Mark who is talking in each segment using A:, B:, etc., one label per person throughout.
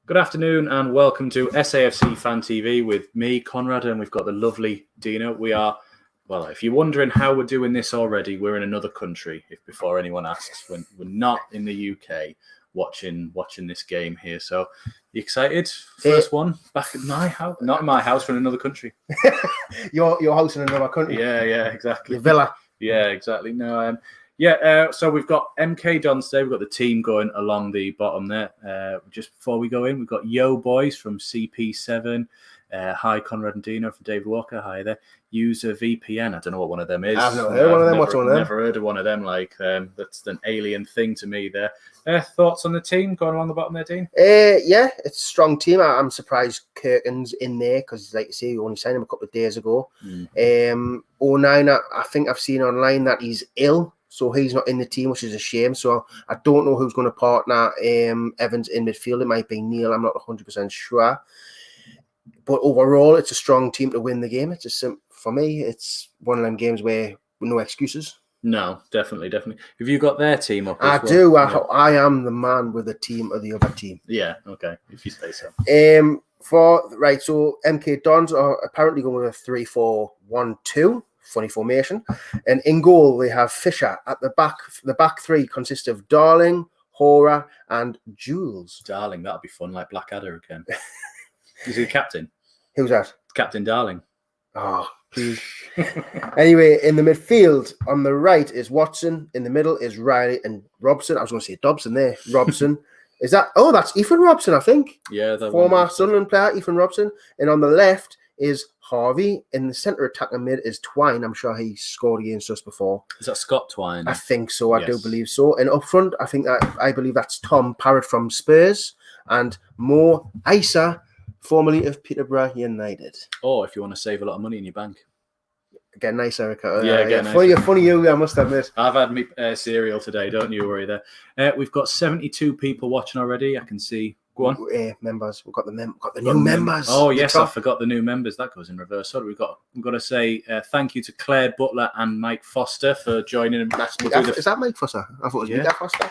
A: Good afternoon and welcome to SAFC Fan TV with me, Conrad, and we've got the lovely Dina. We are, well, if you're wondering how we're doing this already, we're in another country, if before anyone asks. We're not in the UK watching this game here. So, you excited? First one back in my house. Not in my house, we're in another country.
B: your house in another country?
A: Yeah, exactly.
B: Your villa?
A: Yeah, exactly. No, so we've got MK Dons today. We've got the team going along the bottom there. Just before we go in, we've got Yo Boys from CP7. Hi, Conrad and Dino from David Walker. Hi there. Use a VPN. I don't know what one of them is.
B: I've never heard of one of them. What's one of them?
A: Never heard of one of them. That's an alien thing to me there. Thoughts on the team going along the bottom there, Dean?
B: Yeah, it's a strong team. I'm surprised Kirkin's in there because, like you say, you only signed him a couple of days ago. 09, I think I've seen online that he's ill. So he's not in the team, which is a shame. So I don't know who's going to partner Evans in midfield. It might be Neil. I'm not 100% sure. But overall, it's a strong team to win the game. It's just for me, it's one of them games where no excuses.
A: No, definitely. Have you got their team up?
B: I do. Yeah. I am the man with the team of the other team.
A: Yeah, okay. If you say so.
B: So MK Dons are apparently going with a 3-4-1-2. Funny formation. And in goal, they have Fisher. At the back, the back three consist of Darling, Hora, and Jules.
A: Darling, that'll be fun, like Blackadder again. Is he the captain?
B: Who's that?
A: Captain Darling.
B: Oh, please. Anyway, in the midfield, on the right is Watson. In the middle is Riley and Robson. I was going to say Dobson there. Robson. Is that? Oh, that's Ethan Robson, I think.
A: Yeah.
B: Former Sunderland player, Ethan Robson. And on the left is Harvey. In the centre attacking mid is Twine. I'm sure he scored against us before.
A: Is that Scott Twine?
B: I think so. I do believe so. And up front, I believe that's Tom Parrott from Spurs and Mo Isa, formerly of Peterborough United.
A: Oh, if you want to save a lot of money in your bank.
B: Get nice, Erica.
A: Nice.
B: Funny you, I must admit.
A: I've had me cereal today, don't you worry there. We've got 72 people watching already. I can see. Go on.
B: Members. We've got the new members.
A: Oh, yes, I forgot the new members. That goes in reverse. So we've got to say thank you to Claire Butler and Mike Foster for joining.
B: Is that Mike Foster? I thought it was Mika Foster.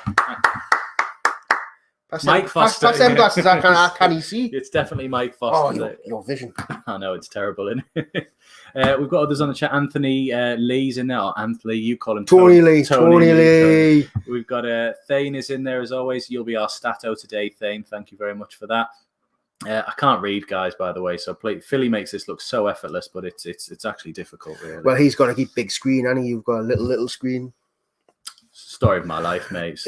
A: Mike Foster.
B: Pass them glasses. Can you see?
A: It's definitely Mike Foster.
B: Oh, your vision.
A: I know, it's terrible, isn't it? We've got others on the chat. Anthony Lee's in there. Or Anthony, you call him
B: Tony Lee.
A: We've got Thane is in there as always. You'll be our stato today, Thane. Thank you very much for that. I can't read, guys, by the way. So Philly makes this look so effortless, but it's actually difficult, really.
B: Well, he's got a big screen, and you've got a little screen.
A: Story of my life, mate.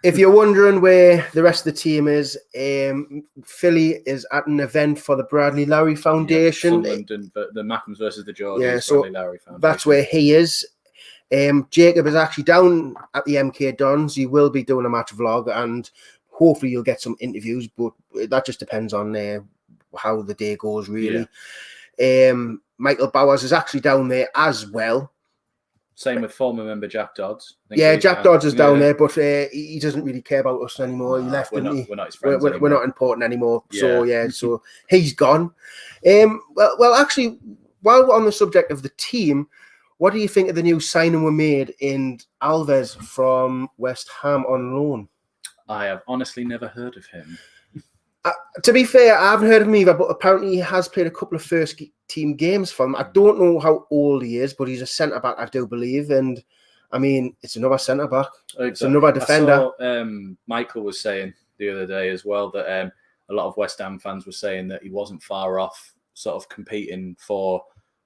B: If you're wondering where the rest of the team is, Philly is at an event for the Bradley Lowry Foundation.
A: London, but the Mackhams versus the Geordies.
B: Yeah, so
A: Bradley Lowry Foundation.
B: That's where he is. Jacob is actually down at the MK Dons. He will be doing a match vlog, and hopefully you'll get some interviews, but that just depends on how the day goes, really. Yeah. Michael Bowers is actually down there as well.
A: Same with former member Jack Dodds.
B: Yeah, Jack Dodds is down there, but he doesn't really care about us anymore. He left,
A: we're
B: didn't he?
A: We're not his friends
B: we're not important anymore.
A: Yeah.
B: So he's gone. Well, actually, while we're on the subject of the team, what do you think of the new signing we made in Alves from West Ham on loan?
A: I have honestly never heard of him.
B: To be fair, I haven't heard of him either, but apparently he has played a couple of first team games for them. I don't know how old he is, but he's a centre-back, I do believe. And, I mean, it's another centre-back. It's another defender.
A: I saw, Michael was saying the other day as well that a lot of West Ham fans were saying that he wasn't far off sort of competing for...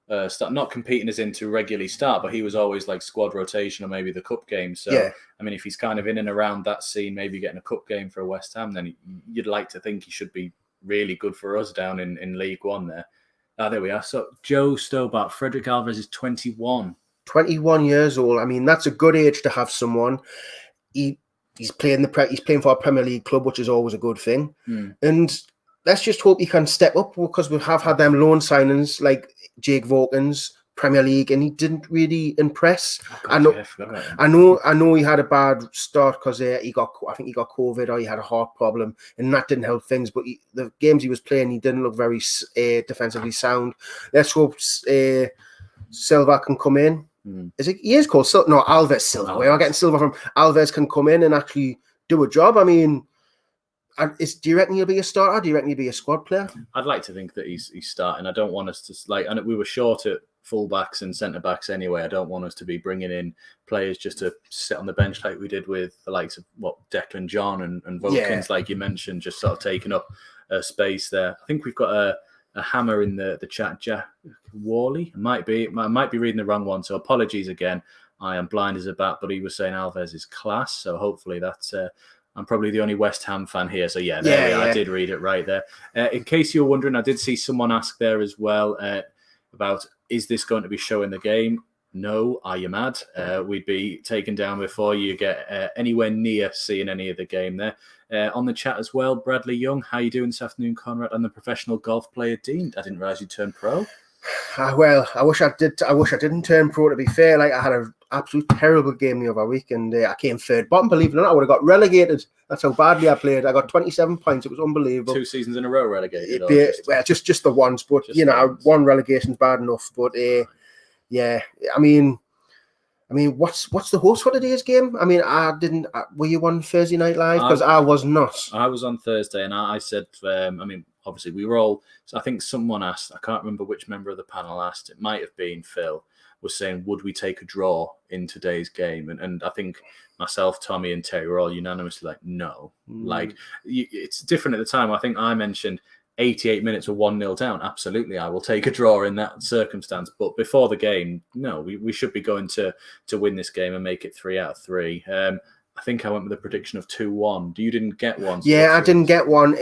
A: not competing as in to regularly start, but he was always like squad rotation or maybe the cup game. So, yeah. I mean, if he's kind of in and around that scene, maybe getting a cup game for West Ham, then you'd like to think he should be really good for us down in League One there. There we are. So, Joe Stobart, Frederick Alvarez is 21.
B: 21 years old. I mean, that's a good age to have someone. He's playing for a Premier League club, which is always a good thing. And let's just hope he can step up, because we have had them loan signings like Jake Vokins, Premier League, and he didn't really impress. I know he had a bad start because I think he got COVID or he had a heart problem, and that didn't help things. But the games he was playing, he didn't look very defensively sound. Let's hope Silva can come in. He is called Silva? No, Alves Silva. We are getting Silva from Alves can come in and actually do a job. I mean, Do you reckon he'll be a starter? Do you reckon he'll be a squad player?
A: I'd like to think that he's starting. I don't want us to and we were short at full-backs and centre-backs anyway. I don't want us to be bringing in players just to sit on the bench like we did with the likes of Declan John and Vokins, like you mentioned, just sort of taking up space there. I think we've got a hammer in the chat. Jack Worley, I might be reading the wrong one, so apologies again. I am blind as a bat, but he was saying Alves is class, so hopefully that's. I'm probably the only West Ham fan here, so I did read it right there. In case you're wondering, I did see someone ask there as well about, is this going to be showing the game? No, are you mad? We'd be taken down before you get anywhere near seeing any of the game there. On the chat as well, Bradley Young, how you doing this afternoon, Conrad? And the professional golf player Dean. I didn't realise you turned pro.
B: Well, I wish I did. I wish I didn't turn pro. To be fair, like I had an absolute terrible game the other week, and I came third bottom. Believe it or not, I would have got relegated. That's how badly I played. I got 27 points. It was unbelievable.
A: 2 seasons in a row relegated.
B: Just the ones, but one relegation's bad enough. But yeah, I mean, what's the host for today's game? I mean, were you on Thursday Night Live? Because I was not.
A: I was on Thursday, and I said, obviously we were all. So I think someone asked. I can't remember which member of the panel asked. It might have been Phil. Was saying, would we take a draw in today's game? And I think myself, Tommy, and Terry were all unanimously like, no. Like, it's different at the time. I think I mentioned 88 minutes or 1-0 down. Absolutely, I will take a draw in that circumstance. But before the game, no, we should be going to win this game and make it 3 out of 3. I think I went with a prediction of 2-1. You didn't get one. So
B: yeah, I didn't get one.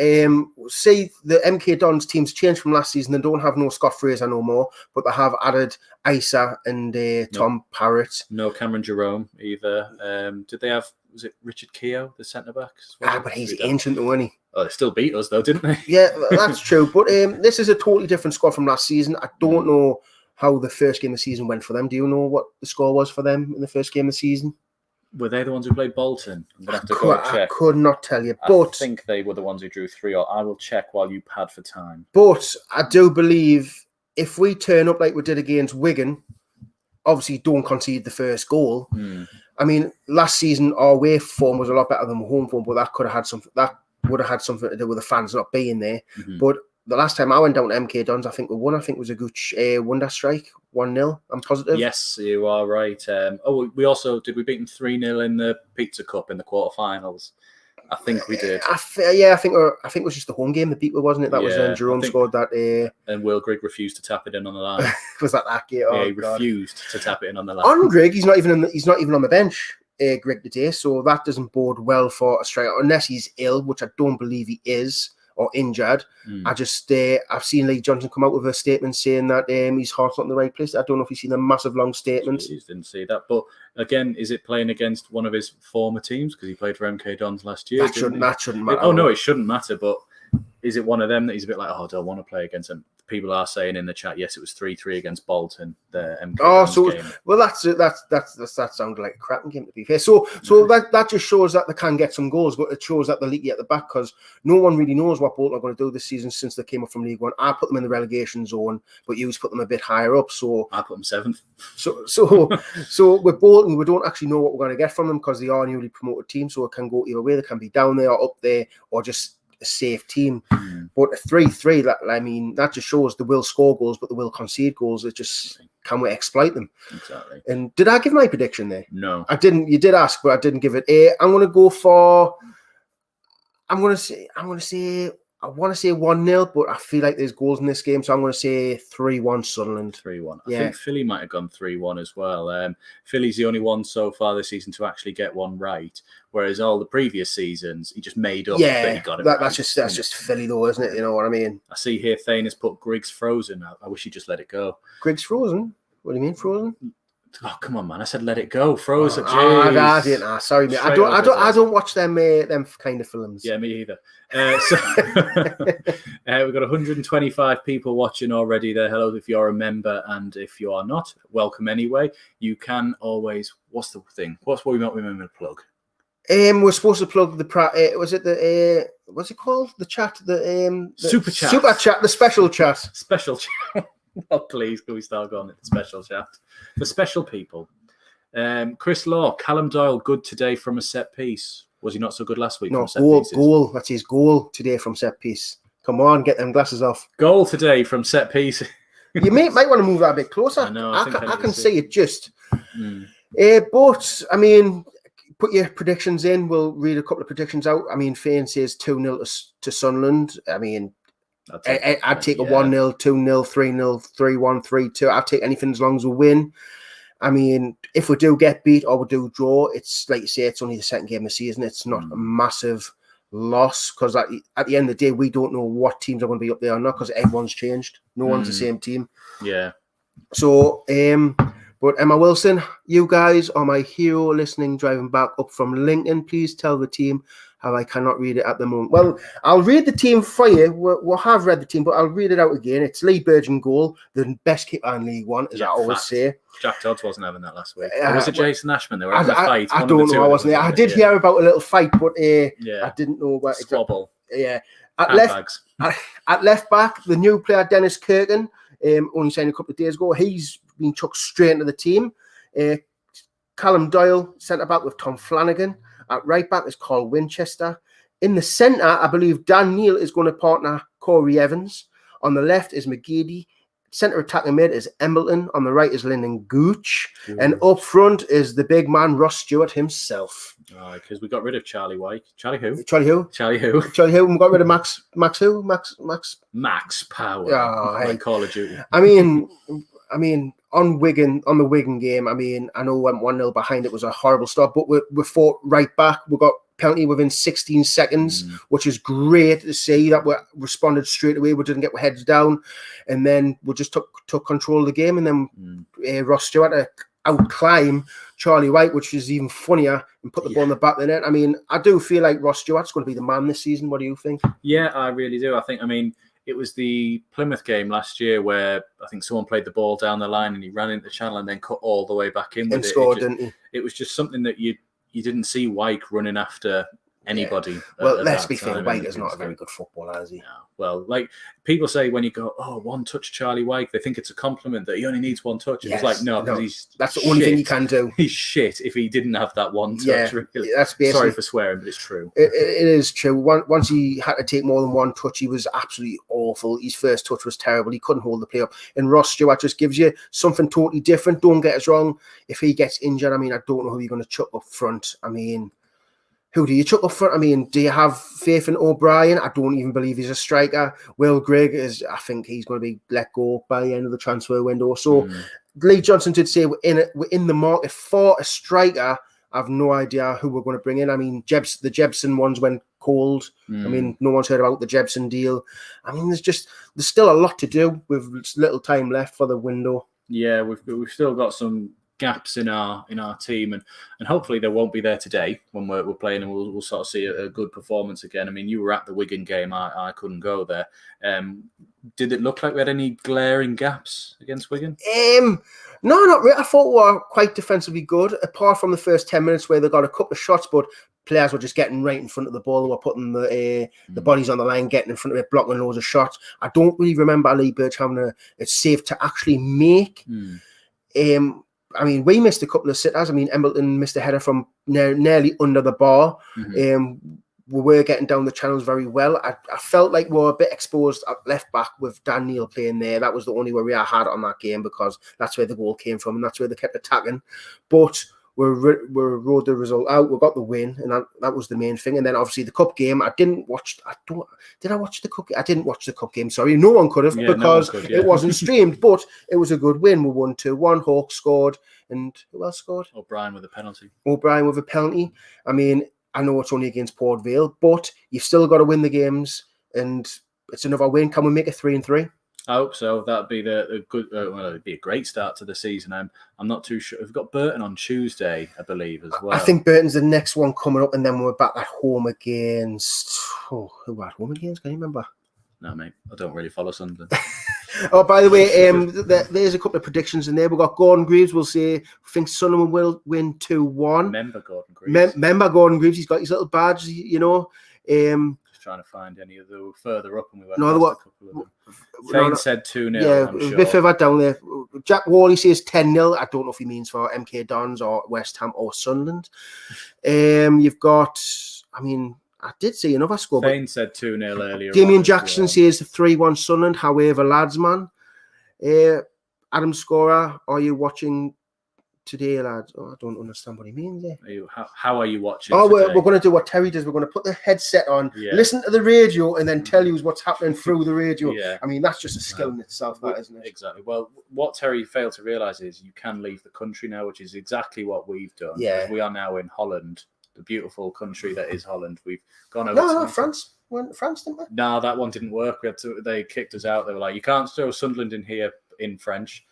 B: See, the MK Dons team's changed from last season. They don't have no Scott Fraser no more, but they have added Isa and Tom Parrott.
A: No Cameron Jerome either. Did they have, was it Richard Keogh, the centre-back?
B: But he's ancient though, isn't he?
A: Oh, they still beat us though, didn't they?
B: Yeah, that's true. But this is a totally different squad from last season. I don't know how the first game of the season went for them. Do you know what the score was for them in the first game of the season?
A: Were they the ones who played Bolton? I'm going to have to go check.
B: I could not tell you, but
A: I think they were the ones who drew 3-0. I will check while you pad for time.
B: But I do believe if we turn up like we did against Wigan, obviously don't concede the first goal. I mean, last season our away form was a lot better than home form, but that would have had something to do with the fans not being there. But the last time I went down to MK Dons, I think we won. I think it was a good wonder strike, 1-0. I'm positive.
A: Yes, you are right. We also did. We beat them 3-0 in the Pizza Cup in the quarterfinals. I think we did.
B: I think it was just the home game that beat, wasn't it? That was Jerome scored that.
A: And Will Grigg refused to tap it in on the line.
B: Was that game?
A: Yeah, he refused to tap it in on the line.
B: On Grigg, he's not even on the bench. Grigg today, so that doesn't bode well for a striker unless he's ill, which I don't believe he is, or injured. I just I've seen Lee Johnson come out with a statement saying that his heart's not in the right place. I don't know if he's seen a massive long statement.
A: Jeez, didn't see that. But again, is it playing against one of his former teams because he played for MK Dons last year?
B: That shouldn't matter.
A: Oh no, it shouldn't matter. But is it one of them that he's a bit like, I don't want to play against him? People are saying in the chat, yes, it was 3-3 against Bolton. The MK game. Well,
B: that sounded like a cracking game to be fair. So that just shows that they can get some goals, but it shows that they're leaky at the back because no one really knows what Bolton are going to do this season since they came up from League One. I put them in the relegation zone, but you put them a bit higher up. So
A: I put them 7th.
B: So with Bolton, we don't actually know what we're going to get from them because they are a newly promoted team. So it can go either way. They can be down there or up there, or just a safe team. But a 3-3, that just shows they will score goals, but they will concede goals. It just, can we exploit them?
A: Exactly.
B: And did I give my prediction there?
A: No,
B: I didn't. You did ask, but I didn't give it. I want to say 1-0, but I feel like there's goals in this game, so I'm going to say 3-1 Sunderland.
A: 3-1.
B: Yeah.
A: I think Philly might have gone 3-1 as well. Philly's the only one so far this season to actually get one right, whereas all the previous seasons he just made up that he got it right. That's
B: just Philly though, isn't it? You know what I mean?
A: I see here Thane has put Griggs frozen. I wish he just let it go.
B: Griggs frozen? What do you mean frozen?
A: Oh come on, man! I said let it go. Frozen.
B: I didn't. Sorry, mate. I don't watch them kind of films.
A: Yeah, me either. We've got 125 people watching already there. Hello, if you're a member, and if you are not, welcome anyway. You can always. What's the thing? What's what we might remember to plug?
B: We're supposed to plug the was it the what's it called? The chat, the
A: super chat,
B: the special chat,
A: special chat. Oh, please, can we start going at the special chat? The special people. Chris Law, Callum Doyle, good today from a set piece. Was he not so good last week?
B: No,
A: from set pieces?
B: goal. That's his goal today from set piece. Come on, get them glasses off.
A: Goal today from set piece.
B: You might want to move that a bit closer.
A: I know.
B: I can see it just.
A: Mm.
B: But, I mean, put your predictions in. We'll read a couple of predictions out. I mean, Fane says 2-0 to Sunderland. I mean, I'd take a 1-0, 2-0, 3-0, 3-1, 3-2. I'd take anything as long as we win. I mean, if we do get beat or we do draw, it's like you say, it's only the second game of the season. It's not a massive loss because at the end of the day, we don't know what teams are going to be up there or not because everyone's changed. No one's the same team.
A: Yeah.
B: So, but Emma Wilson, you guys are my hero listening, driving back up from Lincoln. Please tell the team how I cannot read it at the moment. Well, I'll read the team for you. We'll have read the team, but I'll read it out again. It's Lee Burge in goal, the best keeper in League One, as I always say.
A: Jack Dodds wasn't having that last week. Or was it Jason Ashman? They were having a fight.
B: I don't know. I wasn't there. I did hear about a little fight, but I didn't know what
A: squabble.
B: Yeah. At left back, the new player Dennis Kirkin, only signed a couple of days ago. He's been chucked straight into the team. Callum Doyle, centre back with Tom Flanagan. At right back is Carl Winchester. In the centre, I believe Dan Neil is going to partner Corey Evans. On the left is McGeady. Centre attacking mid is Embleton. On the right is Lyndon Gooch. Ooh. And up front is the big man, Ross Stewart himself.
A: Oh, because we got rid of Charlie White. Charlie who?
B: Charlie who?
A: Charlie who?
B: Charlie who? And we got rid of Max who?
A: Max Power.
B: Oh,
A: like Call of Duty.
B: I mean, on the Wigan game, I mean, I know we went 1-0 behind. It was a horrible start, but we fought right back. We got penalty within 16 seconds, which is great to see that we responded straight away. We didn't get our heads down, and then we just took control of the game. And then Ross Stewart to outclimb Charlie White, which is even funnier, and put the ball in the back of the net. I mean, I do feel like Ross Stewart's going to be the man this season. What do you think?
A: Yeah, I really do. I mean, it was the Plymouth game last year where I think someone played the ball down the line and he ran into the channel and then cut all the way back in with
B: and scored, didn't he?
A: It was just something that you didn't see Wyke running after anybody.
B: Well, let's be fair, Wyke is not a very good footballer, is he?
A: No. Well, like people say when you go, oh, one touch Charlie Wyke, they think it's a compliment that he only needs one touch. Yes. It's like, no,
B: that's the only thing he can do.
A: He's shit if he didn't have that one touch. Really.
B: That's basically,
A: sorry for swearing, but it's true.
B: It is true. Once he had to take more than one touch, he was absolutely awful. His first touch was terrible. He couldn't hold the play up. And Ross Stewart just gives you something totally different. Don't get us wrong. If he gets injured, I mean, I don't know who you're going to chuck up front. I mean, who do you chuck up front? I mean, do you have faith in O'Brien? I don't even believe he's a striker. Will Grigg I think he's going to be let go by the end of the transfer window. So Lee Johnson did say we're in the market for a striker. I have no idea who we're going to bring in. I mean, the Jebson ones went cold. I mean, no one's heard about the Jebson deal. I mean, there's still a lot to do with little time left for the window.
A: Yeah, we've still got some gaps in our team, and hopefully there won't be there today when we're playing, and we'll sort of see a good performance again. I mean, you were at the Wigan game. I couldn't go there. Did it look like we had any glaring gaps against Wigan?
B: No, not really. I thought we were quite defensively good, apart from the first 10 minutes where they got a couple of shots, but players were just getting right in front of the ball. They were putting the bodies on the line, getting in front of it, blocking loads of shots. I don't really remember Lee Burge having a save to actually make. I mean, we missed a couple of sitters. I mean, Embleton missed a header from nearly under the bar. We were getting down the channels very well. I felt like we were a bit exposed at left back with Dan Neil playing there. That was the only worry I had on that game because that's where the goal came from and that's where they kept attacking. But we rode the result out. We got the win, and that was the main thing. And then obviously the cup game. Did I watch the cup game? I didn't watch the cup game. Sorry, no one could have because it wasn't streamed. But it was a good win. We won 2-1. Hawke scored, and who else scored?
A: O'Brien with a penalty.
B: I mean, I know it's only against Port Vale, but you've still got to win the games, and it's another win. Can we make it 3-3?
A: I hope so. That'd be the good. Well, it'd be a great start to the season. I'm not too sure. We've got Burton on Tuesday, I believe, as well.
B: I think Burton's the next one coming up, and then we're back at home against. Who are at home against? Can you remember?
A: No, mate. I don't really follow Sunderland.
B: Oh, by the way, there's a couple of predictions in there. We've got Gordon Greaves. We'll say think Sunderland will win 2-1.
A: Remember Gordon Greaves.
B: Remember Gordon Greaves. He's got his little badge, you know.
A: trying to find any of them further up, and we went
B: No,
A: past a couple of them. Fane said 2-0.
B: Yeah,
A: I'm
B: a
A: sure.
B: bit further down there. Jack Wally says 10-0. I don't know if he means for MK Dons or West Ham or Sunderland. You've got, I mean, I did see another score.
A: Fane said 2-0 earlier.
B: Damien Jackson says 3-1 Sunderland. However, lads, man. Adam Scorer, are you watching today, lads? Oh, I don't understand what he means there.
A: How are you watching?
B: Oh, we're going to do what Terry does. We're going to put the headset on, listen to the radio, and then tell you what's happening through the radio.
A: Yeah.
B: I mean, that's just a skill in itself, that, isn't it?
A: Exactly. Well, what Terry failed to realise is you can leave the country now, which is exactly what we've done.
B: Yeah.
A: We are now in Holland, the beautiful country that is Holland. We've gone over
B: No, France. We went to France, didn't we?
A: No, that one didn't work. They kicked us out. They were like, you can't throw Sunderland in here in French.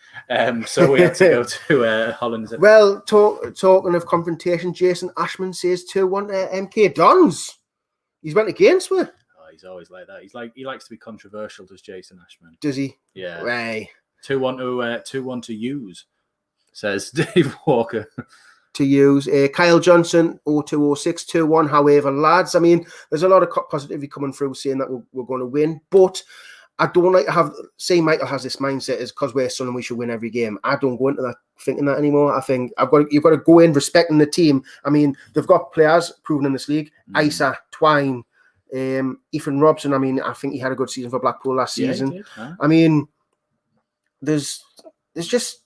A: So we had to go to Holland.
B: Well, talking of confrontation, Jason Ashman says 2-1 to MK Dons. He's went against me.
A: Oh, he's always like that. He likes to be controversial, does Jason Ashman?
B: Does he?
A: Yeah.
B: Right.
A: 2-1 to use, says Dave Walker.
B: To use Kyle Johnson 0206 2-1. However, lads, I mean, there's a lot of positivity coming through saying that we're going to win, but I don't like to have, say Michael has this mindset is because we're Sunderland, we should win every game. I don't go into that thinking that anymore. I think you've got to go in respecting the team. I mean, they've got players proven in this league. Isa, Twine, Ethan Robson. I mean, I think he had a good season for Blackpool last season.
A: He did, huh?
B: I mean, there's just,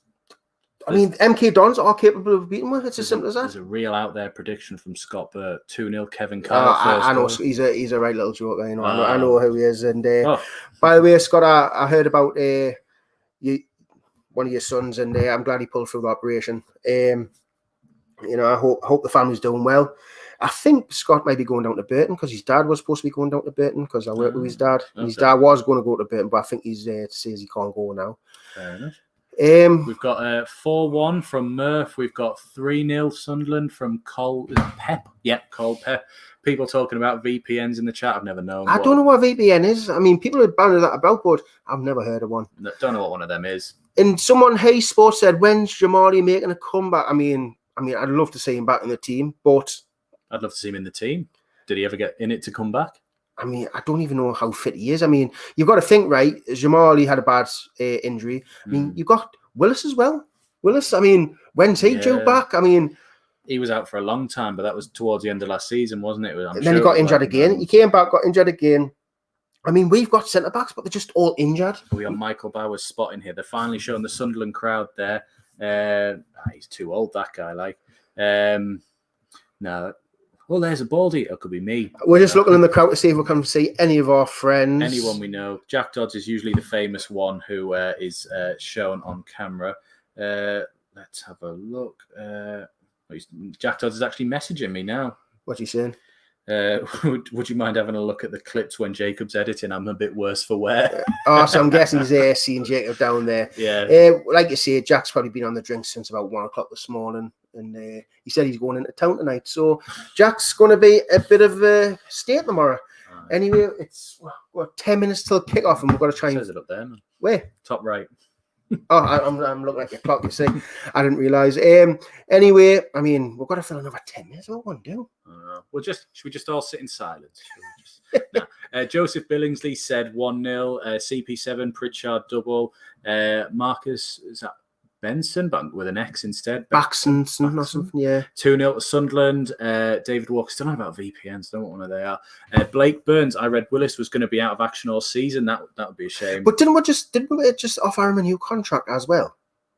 B: I mean, MK Dons are capable of beating us. It's as simple as that.
A: There's a real out there prediction from Scott Burt. 2-0 Kevin Kyle.
B: I know
A: goal.
B: he's a right little joker. You know, I know who he is. And by the way, Scott, I heard about one of your sons, and I'm glad he pulled through the operation. You know, I hope the family's doing well. I think Scott might be going down to Burton because his dad was supposed to be going down to Burton because I work with his dad. Okay. His dad was going to go to Burton, but I think he's says he can't go now.
A: Fair enough. We've got 4-1 from Murph. We've got 3-0 Sunderland from Cole Pep. Yep, Cole Pep. People talking about VPNs in the chat. I've never known.
B: I don't know what VPN is. I mean, people have banded that about, but I've never heard of one.
A: Don't know what one of them is.
B: And someone, Hey Sports, said, when's Jamali making a comeback? I mean, I'd love to see him back in the team, but
A: I'd love to see him in the team. Did he ever get in it to come back?
B: I mean, I don't even know how fit he is. I mean, you've got to think, right? Jamali had a bad injury. I mean, you've got Willis as well. Willis, I mean, when's he due back? I mean,
A: he was out for a long time, but that was towards the end of last season, wasn't it?
B: Then he got injured again. He came back, got injured again. I mean, we've got centre-backs, but they're just all injured.
A: We got Michael Bauer's spot in here. They're finally showing the Sunderland crowd there. He's too old, that guy. No. Well, there's a baldy. It could be me.
B: We're just looking in the crowd to see if we can see any of our friends.
A: Anyone we know. Jack Dodds is usually the famous one who is shown on camera. Let's have a look. Jack Dodds is actually messaging me now.
B: What's he saying?
A: Would you mind having a look at the clips when Jacob's editing? I'm a bit worse for wear.
B: So I'm guessing he's seeing Jacob down there.
A: Yeah.
B: Like you say, Jack's probably been on the drink since about 1 o'clock this morning. And he said he's going into town tonight. So Jack's going to be a bit of a state tomorrow. Right. Anyway, it's 10 minutes till kick-off and we've got to try and...
A: It says it up there, man.
B: Where?
A: Top right.
B: I'm looking at your clock, you see. I didn't realise. Anyway, I mean, we've got to fill another 10 minutes. What want to do?
A: Should we just all sit in silence? Joseph Billingsley said 1-0. CP7, Pritchard double. Marcus, is that Benson, but with an X instead.
B: Baxson or something, yeah.
A: 2-0 to Sunderland. David Walker, still on about VPNs, don't know what one of they are. Blake Burns, I read Willis was going to be out of action all season. That would be a shame.
B: But didn't we just offer him a new contract as well?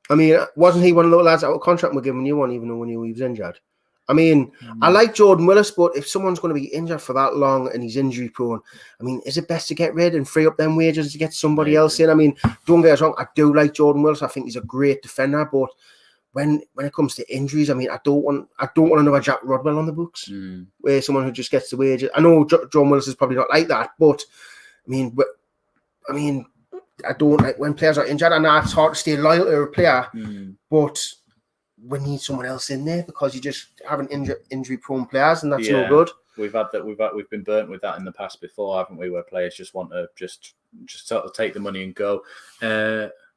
B: I mean, wasn't he one of the lads out of contract and we're giving you one even though we knew he was injured? I mean, I like Jordan Willis, but if someone's going to be injured for that long and he's injury prone, I mean, is it best to get rid and free up them wages to get somebody else in? I mean, don't get us wrong, I do like Jordan Willis. I think he's a great defender, but when it comes to injuries, I mean, I don't want another Jack Rodwell on the books, where someone who just gets the wages. I know John Willis is probably not like that, but I mean, I don't like when players are injured. I know it's hard to stay loyal to a player, but we need someone else in there because you just having injury-prone players, and that's no good.
A: We've had that. We've been burnt with that in the past before, haven't we? Where players just want to just sort of take the money and go.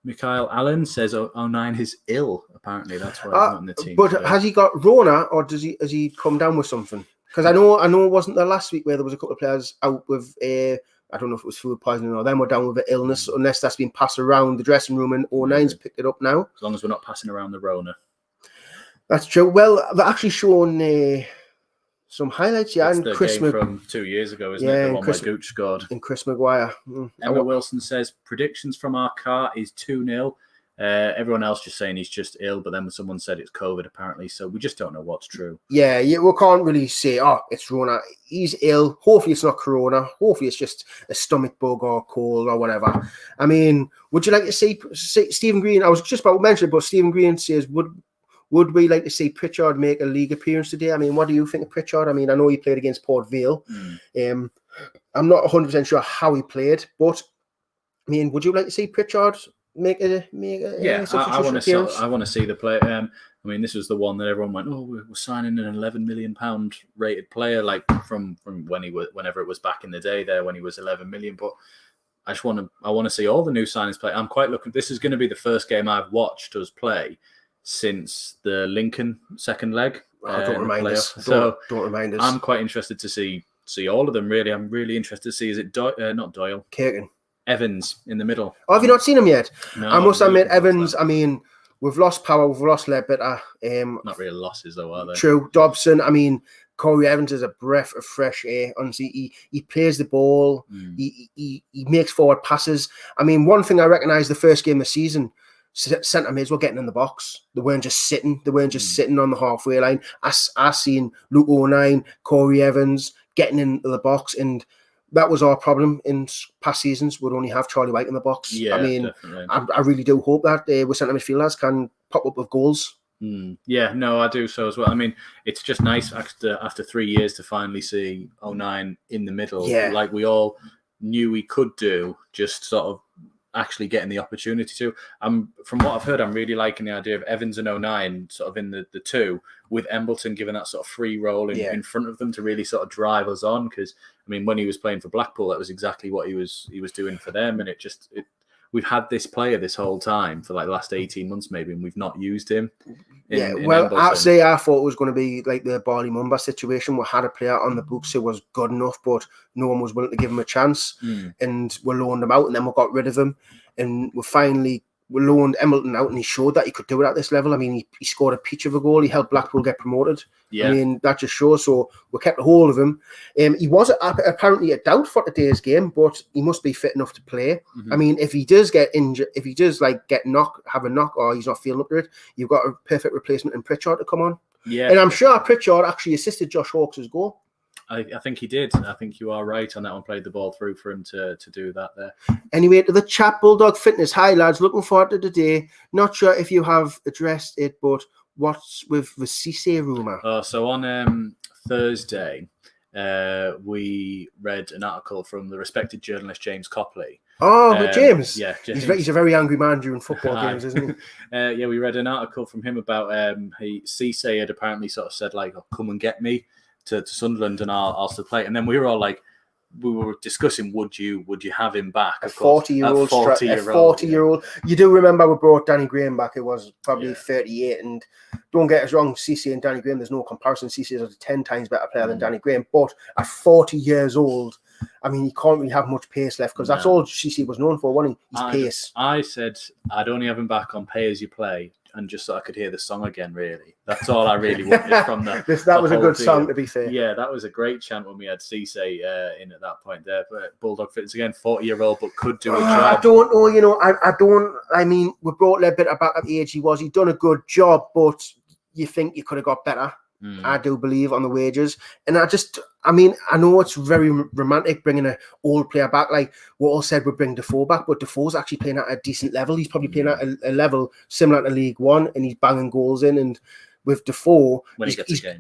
A: Mikhail Allen says 09 is ill. Apparently, that's why he's not in the team.
B: But has he got Rona, or has he come down with something? Because I know it wasn't the last week where there was a couple of players out with I don't know if it was food poisoning or them were down with an illness, unless that's been passed around the dressing room and 09's picked it up now.
A: As long as we're not passing around the Rona.
B: That's true. Well, they're actually showing some highlights,
A: It's the game from 2 years ago, isn't it? The one where Gooch scored.
B: And Chris Maguire.
A: Emma Wilson says, predictions from our car is 2-0. Everyone else just saying he's just ill, but then someone said it's COVID apparently, so we just don't know what's true.
B: Yeah, we can't really say, it's Rona. He's ill. Hopefully it's not Corona. Hopefully it's just a stomach bug or cold or whatever. I mean, would you like to see Stephen Green? I was just about to mention it, but Stephen Green says, would we like to see Pritchard make a league appearance today? I mean, what do you think of Pritchard? I mean, I know he played against Port Vale. I'm not 100% sure how he played, but I mean, would you like to see Pritchard make a
A: I want to see the player. I mean, this was the one that everyone went, we're signing an £11 million rated player, like from whenever it was back in the day there when he was 11 million. But I want to see all the new signings play. I'm quite looking. This is going to be the first game I've watched us play since the Lincoln second leg.
B: Don't remind us.
A: So
B: don't remind us.
A: I'm quite interested to see all of them. Really, I'm really interested to see. Is it not Doyle?
B: Kirkin.
A: Evans in the middle.
B: Oh, have you not seen him yet?
A: No,
B: I must admit, Evans, I mean, we've lost Power, we've lost Ledbetter.
A: Not really losses, though, are they?
B: True. Dobson, I mean, Corey Evans is a breath of fresh air. Honestly, he plays the ball. He makes forward passes. I mean, one thing I recognise the first game of the season, centre mids were getting in the box. They weren't just sitting. They weren't just sitting on the halfway line. I seen Luke O'Nien, Corey Evans getting into the box, and that was our problem in past seasons. We'd only have Charlie White in the box.
A: Yeah,
B: I mean, I really do hope that with centre midfielders can pop up with goals.
A: Yeah, no, I do so as well. I mean, it's just nice after 3 years to finally see O'Nien in the middle, like we all knew we could do, just sort of actually getting the opportunity to. From what I've heard, I'm really liking the idea of Evans and O'Nien sort of in the two, with Embleton giving that sort of free role in front of them to really sort of drive us on. Because I mean, when he was playing for Blackpool, that was exactly what he was doing for them, and we've had this player this whole time for like the last 18 months maybe, and we've not used him.
B: I thought it was going to be like the Barley Mumba situation. We had a player on the books who was good enough, but no one was willing to give him a chance, and we loaned him out, and then we got rid of him, and we loaned Embleton out, and he showed that he could do it at this level. I mean, he scored a peach of a goal. He helped Blackpool get promoted. Yeah. I mean, that just shows. So we kept a hold of him. He was apparently a doubt for today's game, but he must be fit enough to play. I mean, if he does get injured, if he does have a knock, or he's not feeling up to it, you've got a perfect replacement in Pritchard to come on. Yeah. And I'm sure Pritchard actually assisted Josh Hawkes' goal.
A: I think he did. I think you are right on that one. Played the ball through for him to do that there.
B: Anyway, to the chat, Bulldog Fitness. Hi, lads. Looking forward to today. Not sure if you have addressed it, but what's with the Cisse rumour?
A: So on Thursday, we read an article from the respected journalist James Copley.
B: Oh, James.
A: Yeah, James.
B: He's a very angry man during football games, isn't he?
A: We read an article from him about Cisse had apparently sort of said, like, come and get me to Sunderland and I'll still play. And then we were all like, we were discussing, would you have him back?
B: A 40-year-old. You do remember we brought Danny Graham back. It was probably 38. And don't get us wrong, Cisse and Danny Graham, there's no comparison. Cisse is a 10 times better player than Danny Graham. But at 40 years old, I mean, he can't really have much pace left, because that's all Cisse was known for, wasn't he? His pace.
A: I said I'd only have him back on pay as you play, and just so I could hear the song again, really. That's all I really wanted from that.
B: That was a good song, to be fair.
A: Yeah, that was a great chant when we had Cisse in at that point there. But Bulldog Fitness again, 40-year-old, but could do a job.
B: I don't know, I mean, we brought Ledbetter back at the age he was. He'd done a good job, but you think you could have got better. I do believe on the wages. And I know it's very romantic bringing an old player back. Like we all said, we'd bring Defoe back, but Defoe's actually playing at a decent level. He's probably playing at a level similar to League One, and he's banging goals in. And with Defoe,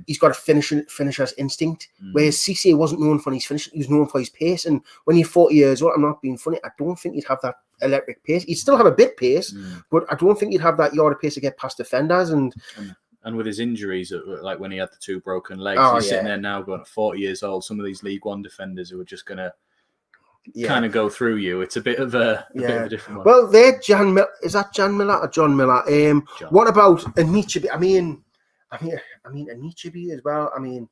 B: he's got a finisher's instinct, whereas Cisse wasn't known for his finishing. He was known for his pace. And when you're 40 years old, I'm not being funny, I don't think he'd have that electric pace. He'd still have a bit pace, but I don't think he'd have that yard of pace to get past defenders.
A: And with his injuries, like when he had the 2 broken legs, he's sitting there now going at 40 years old. Some of these League One defenders who are just going to kind of go through you. It's a bit of a different one.
B: Well, is that Jan Miller or John Miller? What about Anichebe? I mean Anichebe as well. I mean,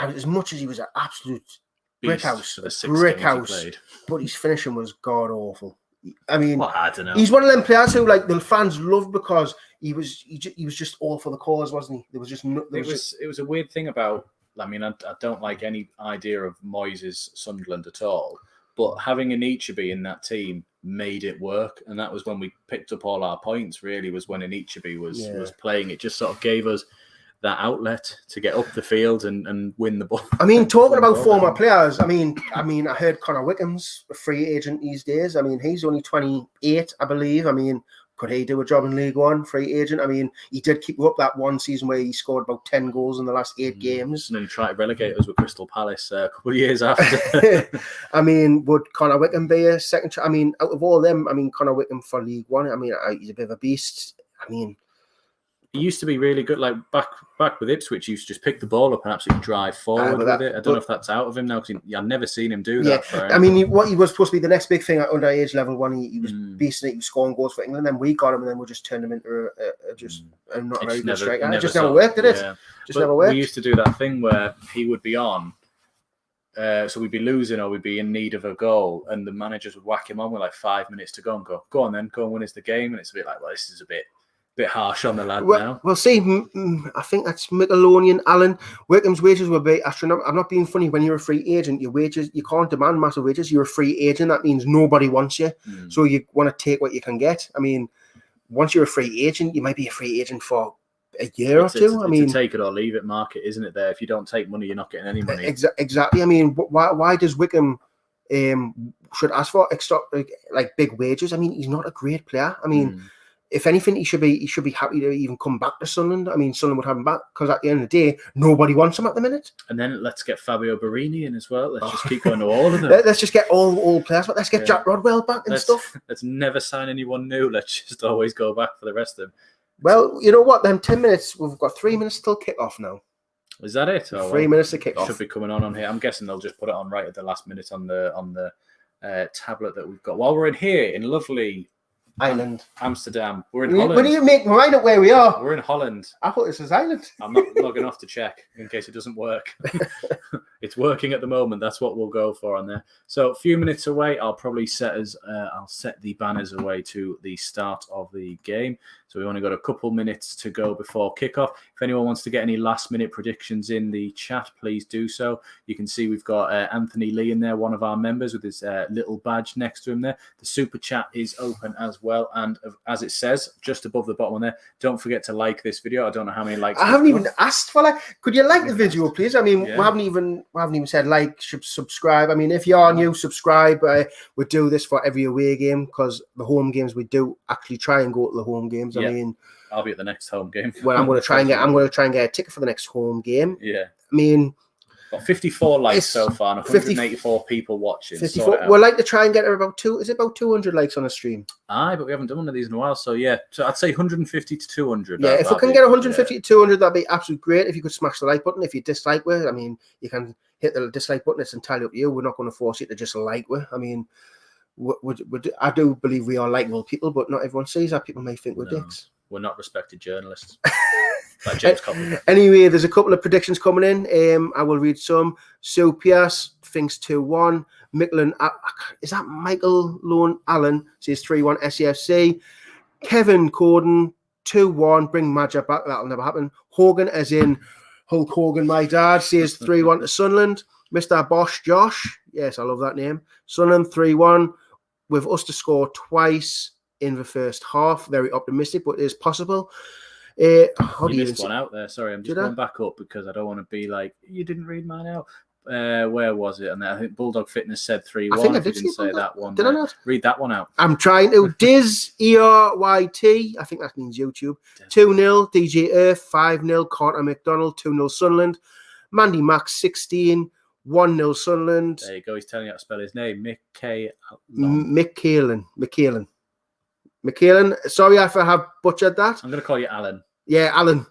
B: as much as he was an absolute brick house,
A: for the 6 games he played,
B: but his finishing was god awful. I mean,
A: well, I don't know.
B: He's one of them players who, like, the fans loved because he was just all for the cause, wasn't he? There was just
A: it was a weird thing about. I mean, I don't like any idea of Moyes' Sunderland at all, but having Anichebe in that team made it work, and that was when we picked up all our points. Really, was when Anichebe was playing. It just sort of gave us that outlet to get up the field and win the ball.
B: I mean, talking about former players, I mean, I heard Connor Wickham's a free agent these days. I mean, he's only 28, I believe. I mean, could he do a job in League One, free agent? I mean, he did keep up that one season where he scored about 10 goals in the last 8 games.
A: And then he tried to relegate us with Crystal Palace a couple of years after.
B: I mean, would Connor Wickham be a second? I mean, out of all them, I mean, Connor Wickham for League One, I mean, he's a bit of a beast. I mean,
A: he used to be really good, like back with Ipswich. He used to just pick the ball up and absolutely drive forward with it. I don't know if that's out of him now, because I've never seen him do that.
B: I mean, he was supposed to be the next big thing at underage level one. He was beasting it. He was scoring goals for England, and we got him, and then we just turned him into a not a very good striker. It just never worked, did it? Yeah. Never worked.
A: We used to do that thing where he would be on. So we'd be losing or we'd be in need of a goal, and the managers would whack him on with like 5 minutes to go and go on then, go and win us the game. And it's a bit like, well, this is a bit harsh on the lad now.
B: Well, see, I think that's Michelonian Alan. Wickham's wages will be astronomical. I'm not being funny. When you're a free agent, your wages, you can't demand massive wages. You're a free agent. That means nobody wants you. So you want to take what you can get. I mean, once you're a free agent, you might be a free agent for a year or two.
A: It's a take it or leave it market, isn't it? There, if you don't take money, you're not getting any money.
B: Exactly. I mean, why does Wickham should ask for extra, like, big wages? I mean, he's not a great player. I mean. If anything, he should be happy to even come back to Sunderland. I mean, Sunderland would have him back because at the end of the day, nobody wants him at the minute.
A: And then let's get Fabio Barini in as well. Let's just keep going to all of them.
B: Let's just get all players. But let's get Jack Rodwell back and stuff.
A: Let's never sign anyone new. Let's just always go back for the rest of them.
B: Well, you know what? Then 10 minutes. We've got 3 minutes till kick off now.
A: Is that it?
B: 3 minutes to kick off.
A: Should be coming on here. I'm guessing they'll just put it on right at the last minute on the tablet that we've got. While we're in here in lovely
B: Ireland,
A: Amsterdam. We're in Holland.
B: When do you make my mind up where we are?
A: We're in Holland.
B: I thought this was Ireland.
A: I'm not logging off to check in case it doesn't work. It's working at the moment. That's what we'll go for on there. So a few minutes away, I'll probably I'll set the banners away to the start of the game. So we've only got a couple minutes to go before kickoff. If anyone wants to get any last minute predictions in the chat, please do so. You can see we've got Anthony Lee in there, one of our members, with his little badge next to him there. The super chat is open as well. And as it says, just above the bottom one there, don't forget to like this video. I don't know how many likes.
B: I haven't even asked for like. Could you like the video, please? I mean, we haven't even said like, subscribe. I mean, if you are new, subscribe. We do this for every away game because the home games we do actually try and go to the home games. I mean,
A: I'll be at the next home game.
B: Well, I'm going to try and get a ticket for the next home game.
A: Yeah.
B: I mean,
A: got 54 likes so far and 184 people watching.
B: 54. We'd like to try and get about 200 likes on a stream.
A: Aye, but we haven't done one of these in a while. So yeah, so I'd say 150 to 200.
B: Yeah, if we can get 150 to 200, that'd be absolutely great. If you could smash the like button. If you dislike it, I mean, you can hit the dislike button. It's entirely up to you. We're not going to force you to just like it. I mean, I do believe we are likable people, but not everyone sees that. People may think we're dicks.
A: We're not respected journalists. Like James Copley.
B: Anyway, there's a couple of predictions coming in. I will read some. So Pierce thinks 2-1. Is that Michael Lone Allen? Says 3-1 SAFC. Kevin Corden 2-1. Bring Madja back. That'll never happen. Hogan, as in Hulk Hogan, my dad, says 3-1 to Sunderland. Mr. Bosch Josh. Yes, I love that name. Sunderland 3-1. With us to score twice in the first half. Very optimistic, but it is possible.
A: You missed one out there. Sorry, I'm just going back up because I don't want to be like, you didn't read mine out. Where was it? And I think Bulldog Fitness said 3-1.
B: I think I did
A: say that one.
B: Did I not?
A: Read that one out.
B: I'm trying to. Diz ERYT. I think that means YouTube. 2-0 DJ Earth. 5-0 Carter McDonald. 2-0 Sunderland. Mandy Max 16. 1-0 Sunderland.
A: There you go. He's telling you how to spell his name.
B: McKellen. Sorry if I have butchered that.
A: I'm going to call you Alan.
B: Yeah, Alan.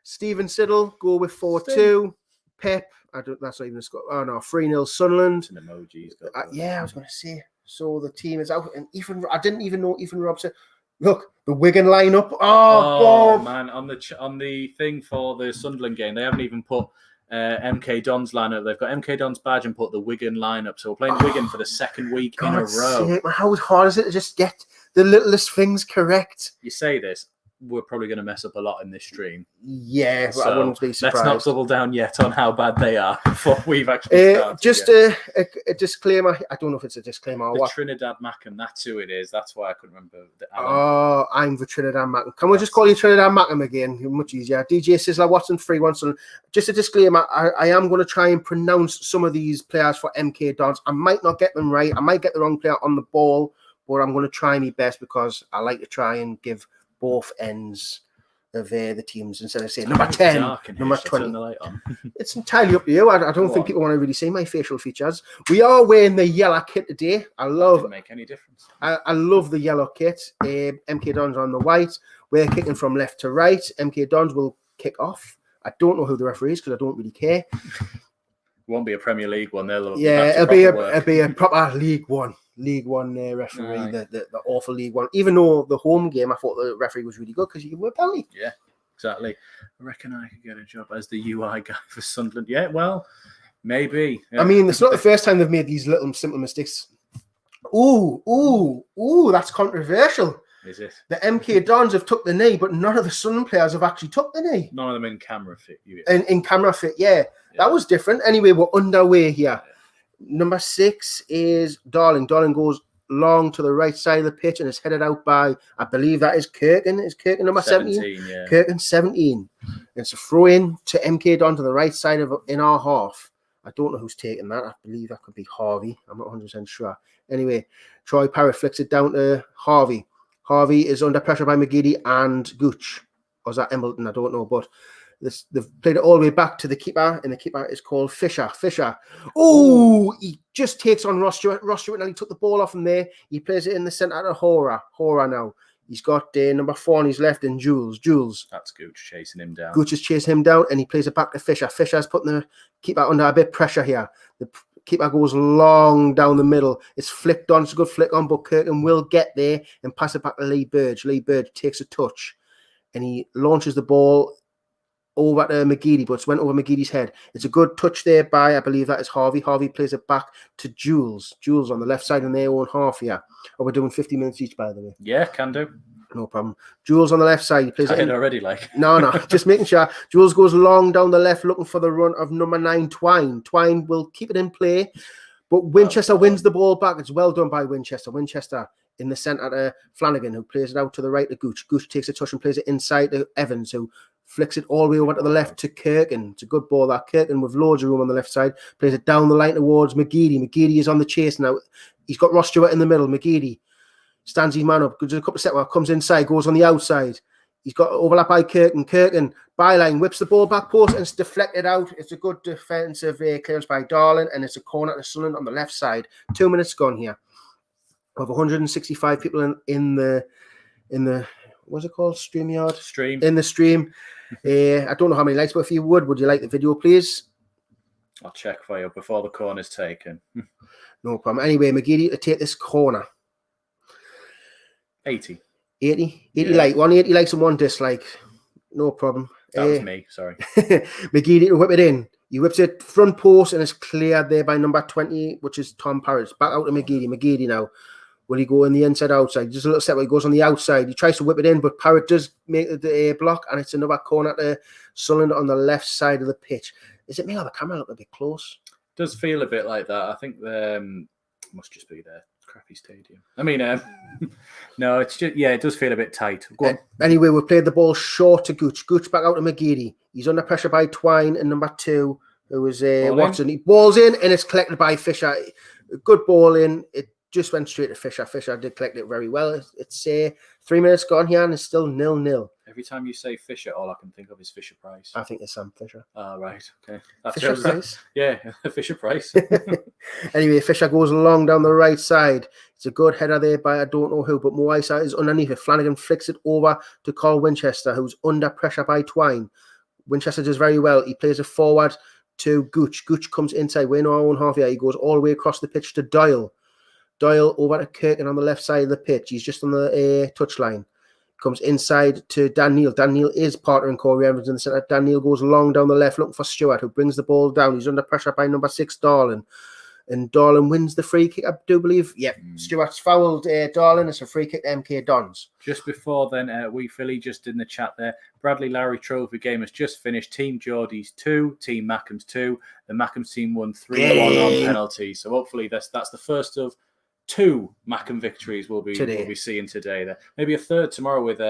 B: Stephen Siddle, go with 4-2. Pep, that's not even a score. Oh no, 3-0 Sunderland.
A: An emoji.
B: Yeah, I was going to say. So the team is out. And I didn't even know Ethan Robson. Look, the Wigan lineup.
A: Oh
B: Oh,
A: man, on the thing for the Sunderland game, they haven't even put MK Don's lineup. They've got MK Don's badge and put the Wigan lineup. So we're playing Wigan for the second week in a row.
B: Sake, how hard is it to just get the littlest things correct?
A: You say this, we're probably going to mess up a lot in this stream.
B: Yeah,
A: So
B: I wouldn't be surprised.
A: let's not double down yet on how bad they are before we've actually started.
B: Just a disclaimer. I don't know if it's a disclaimer or
A: the
B: what.
A: Trinidad Mackham, that's who it is. That's why I couldn't remember.
B: I'm the Trinidad Mackham. Can we just call you Trinidad Mackham again? Much easier. DJ Sizzler Watson 317. Just a disclaimer. I am going to try and pronounce some of these players for MK Dons. I might not get them right. I might get the wrong player on the ball, but I'm going to try my best because I like to try and give both ends of the teams instead of saying number 10, number 20.
A: The light on.
B: It's entirely up to you. I don't think people want to really see my facial features. We are wearing the yellow kit today.
A: Doesn't make any difference.
B: I love the yellow kit. MK Dons on the white. We're kicking from left to right. MK Dons will kick off. I don't know who the referee is because I don't really care.
A: It won't be a Premier League one. It'll
B: be a proper League One referee.
A: Aye.
B: The awful League One. Even though the home game, I thought the referee was really good because you give him a penalty.
A: Yeah, exactly. I reckon I could get a job as the UI guy for Sunderland. Yeah, well, maybe. Yeah.
B: I mean, it's not the first time they've made these little simple mistakes. Ooh, that's controversial.
A: Is it?
B: The MK Dons have took the knee, but none of the Sunderland players have actually took the knee.
A: None of them in camera fit.
B: In camera fit, yeah. That was different. Anyway, we're underway here. Number 6 is Darling. Darling goes long to the right side of the pitch and is headed out by, I believe that is Kirkin. Is Kirkin number 17?
A: Yeah.
B: Kirkin 17. It's a throw in to MK Don to the right side of in our half. I don't know who's taking that. I believe that could be Harvey. I'm not 100% sure. Anyway, Troy Parrott flicks it down to Harvey. Harvey is under pressure by McGeady and Gooch. Or is that Embleton? I don't know, but they've played it all the way back to the keeper, and the keeper is called Fisher. Oh, he just takes on Ross Stewart. Ross Stewart nearly took the ball off him there. He plays it in the centre to Hora now. He's got number 4 on his left and Jules.
A: That's Gooch chasing him down.
B: Gooch is chasing him down, and he plays it back to Fisher. Fisher's putting the keeper under a bit of pressure here. The keeper goes long down the middle. It's flicked on. It's a good flick on, but Kirkham will get there and pass it back to Lee Burge. Lee Burge takes a touch, and he launches the ball over to McGeady, but it's went over McGeady's head. It's a good touch there by, I believe that is Harvey. Harvey plays it back to Jules. Jules on the left side in their own half here. Oh, we're doing 50 minutes each, by the way.
A: Yeah, can do.
B: No problem. Jules on the left side. He plays it in
A: already, like.
B: No, just making sure. Jules goes long down the left looking for the run of number 9, Twine. Twine will keep it in play, but Winchester wins the ball back. It's well done by Winchester. Winchester in the centre to Flanagan, who plays it out to the right to Gooch. Gooch takes a touch and plays it inside to Evans, who flicks it all the way over to the left to Kirkin. It's a good ball that Kirkin with loads of room on the left side. Plays it down the line towards McGeady. McGeady is on the chase now. He's got Ross Stewart in the middle. McGeady stands his man up. Goes a couple of steps, comes inside, goes on the outside. He's got overlap by Kirkin. Kirkin, byline, whips the ball back post and it's deflected out. It's a good defensive clearance by Darling, and it's a corner to Sunderland on the left side. 2 minutes gone here. Of 165 people in the what's it called? StreamYard?
A: Stream.
B: In the stream. I don't know how many likes, but if you would you like the video, please?
A: I'll check for you before the corner's taken.
B: No problem. Anyway, McGeady to take this corner.
A: 80
B: like 180 likes and 1 dislike. No problem.
A: That was me, sorry.
B: McGeady to whip it in. He whips it front post and it's cleared there by number 20, which is Tom Parrott. Back out to McGeady. McGeady now. Will he go in the inside outside? Just a little step where he goes on the outside. He tries to whip it in, but Parrott does make the block, and it's another corner to Sunderland on the left side of the pitch. Is it me or the camera look a bit close?
A: Does feel a bit like that. I think must just be the crappy stadium. I mean, no, it's just, it does feel a bit tight. Go on.
B: Anyway, we played the ball short to Gooch. Gooch back out to McGeady. He's under pressure by Twine and number 2, who is Watson. He balls in, and it's collected by Fisher. A good ball in. It just went straight to Fisher. Fisher did collect it very well. It's 3 minutes gone here, and it's still 0-0.
A: Every time you say Fisher, all I can think of is Fisher Price.
B: I think it's Sam Fisher.
A: Oh, right. Okay.
B: Fisher Price?
A: Yeah, Fisher Price.
B: Anyway, Fisher goes along down the right side. It's a good header there by I don't know who, but Moisa is underneath it. Flanagan flicks it over to Carl Winchester, who's under pressure by Twine. Winchester does very well. He plays it forward to Gooch. Gooch comes inside. We're in our own half here. He goes all the way across the pitch to Doyle. Doyle over to Kirkin on the left side of the pitch. He's just on the touchline. Comes inside to Dan Neil. Dan Neil is partnering Corey Evans in the centre. Dan Neil goes long down the left looking for Stewart, who brings the ball down. He's under pressure by number 6, Darlin. And Darlin wins the free kick, I do believe. Yep, Stewart's fouled Darlin. It's a free kick to MK Dons.
A: Just before then, Wee Philly just in the chat there. Bradley Lowry Trophy game has just finished. Team Geordie's 2, Team Mackham's 2. The Mackham's team won 3-1 on penalty. So hopefully that's the first of 2 Mackham victories we'll be seeing today. There, maybe a third tomorrow with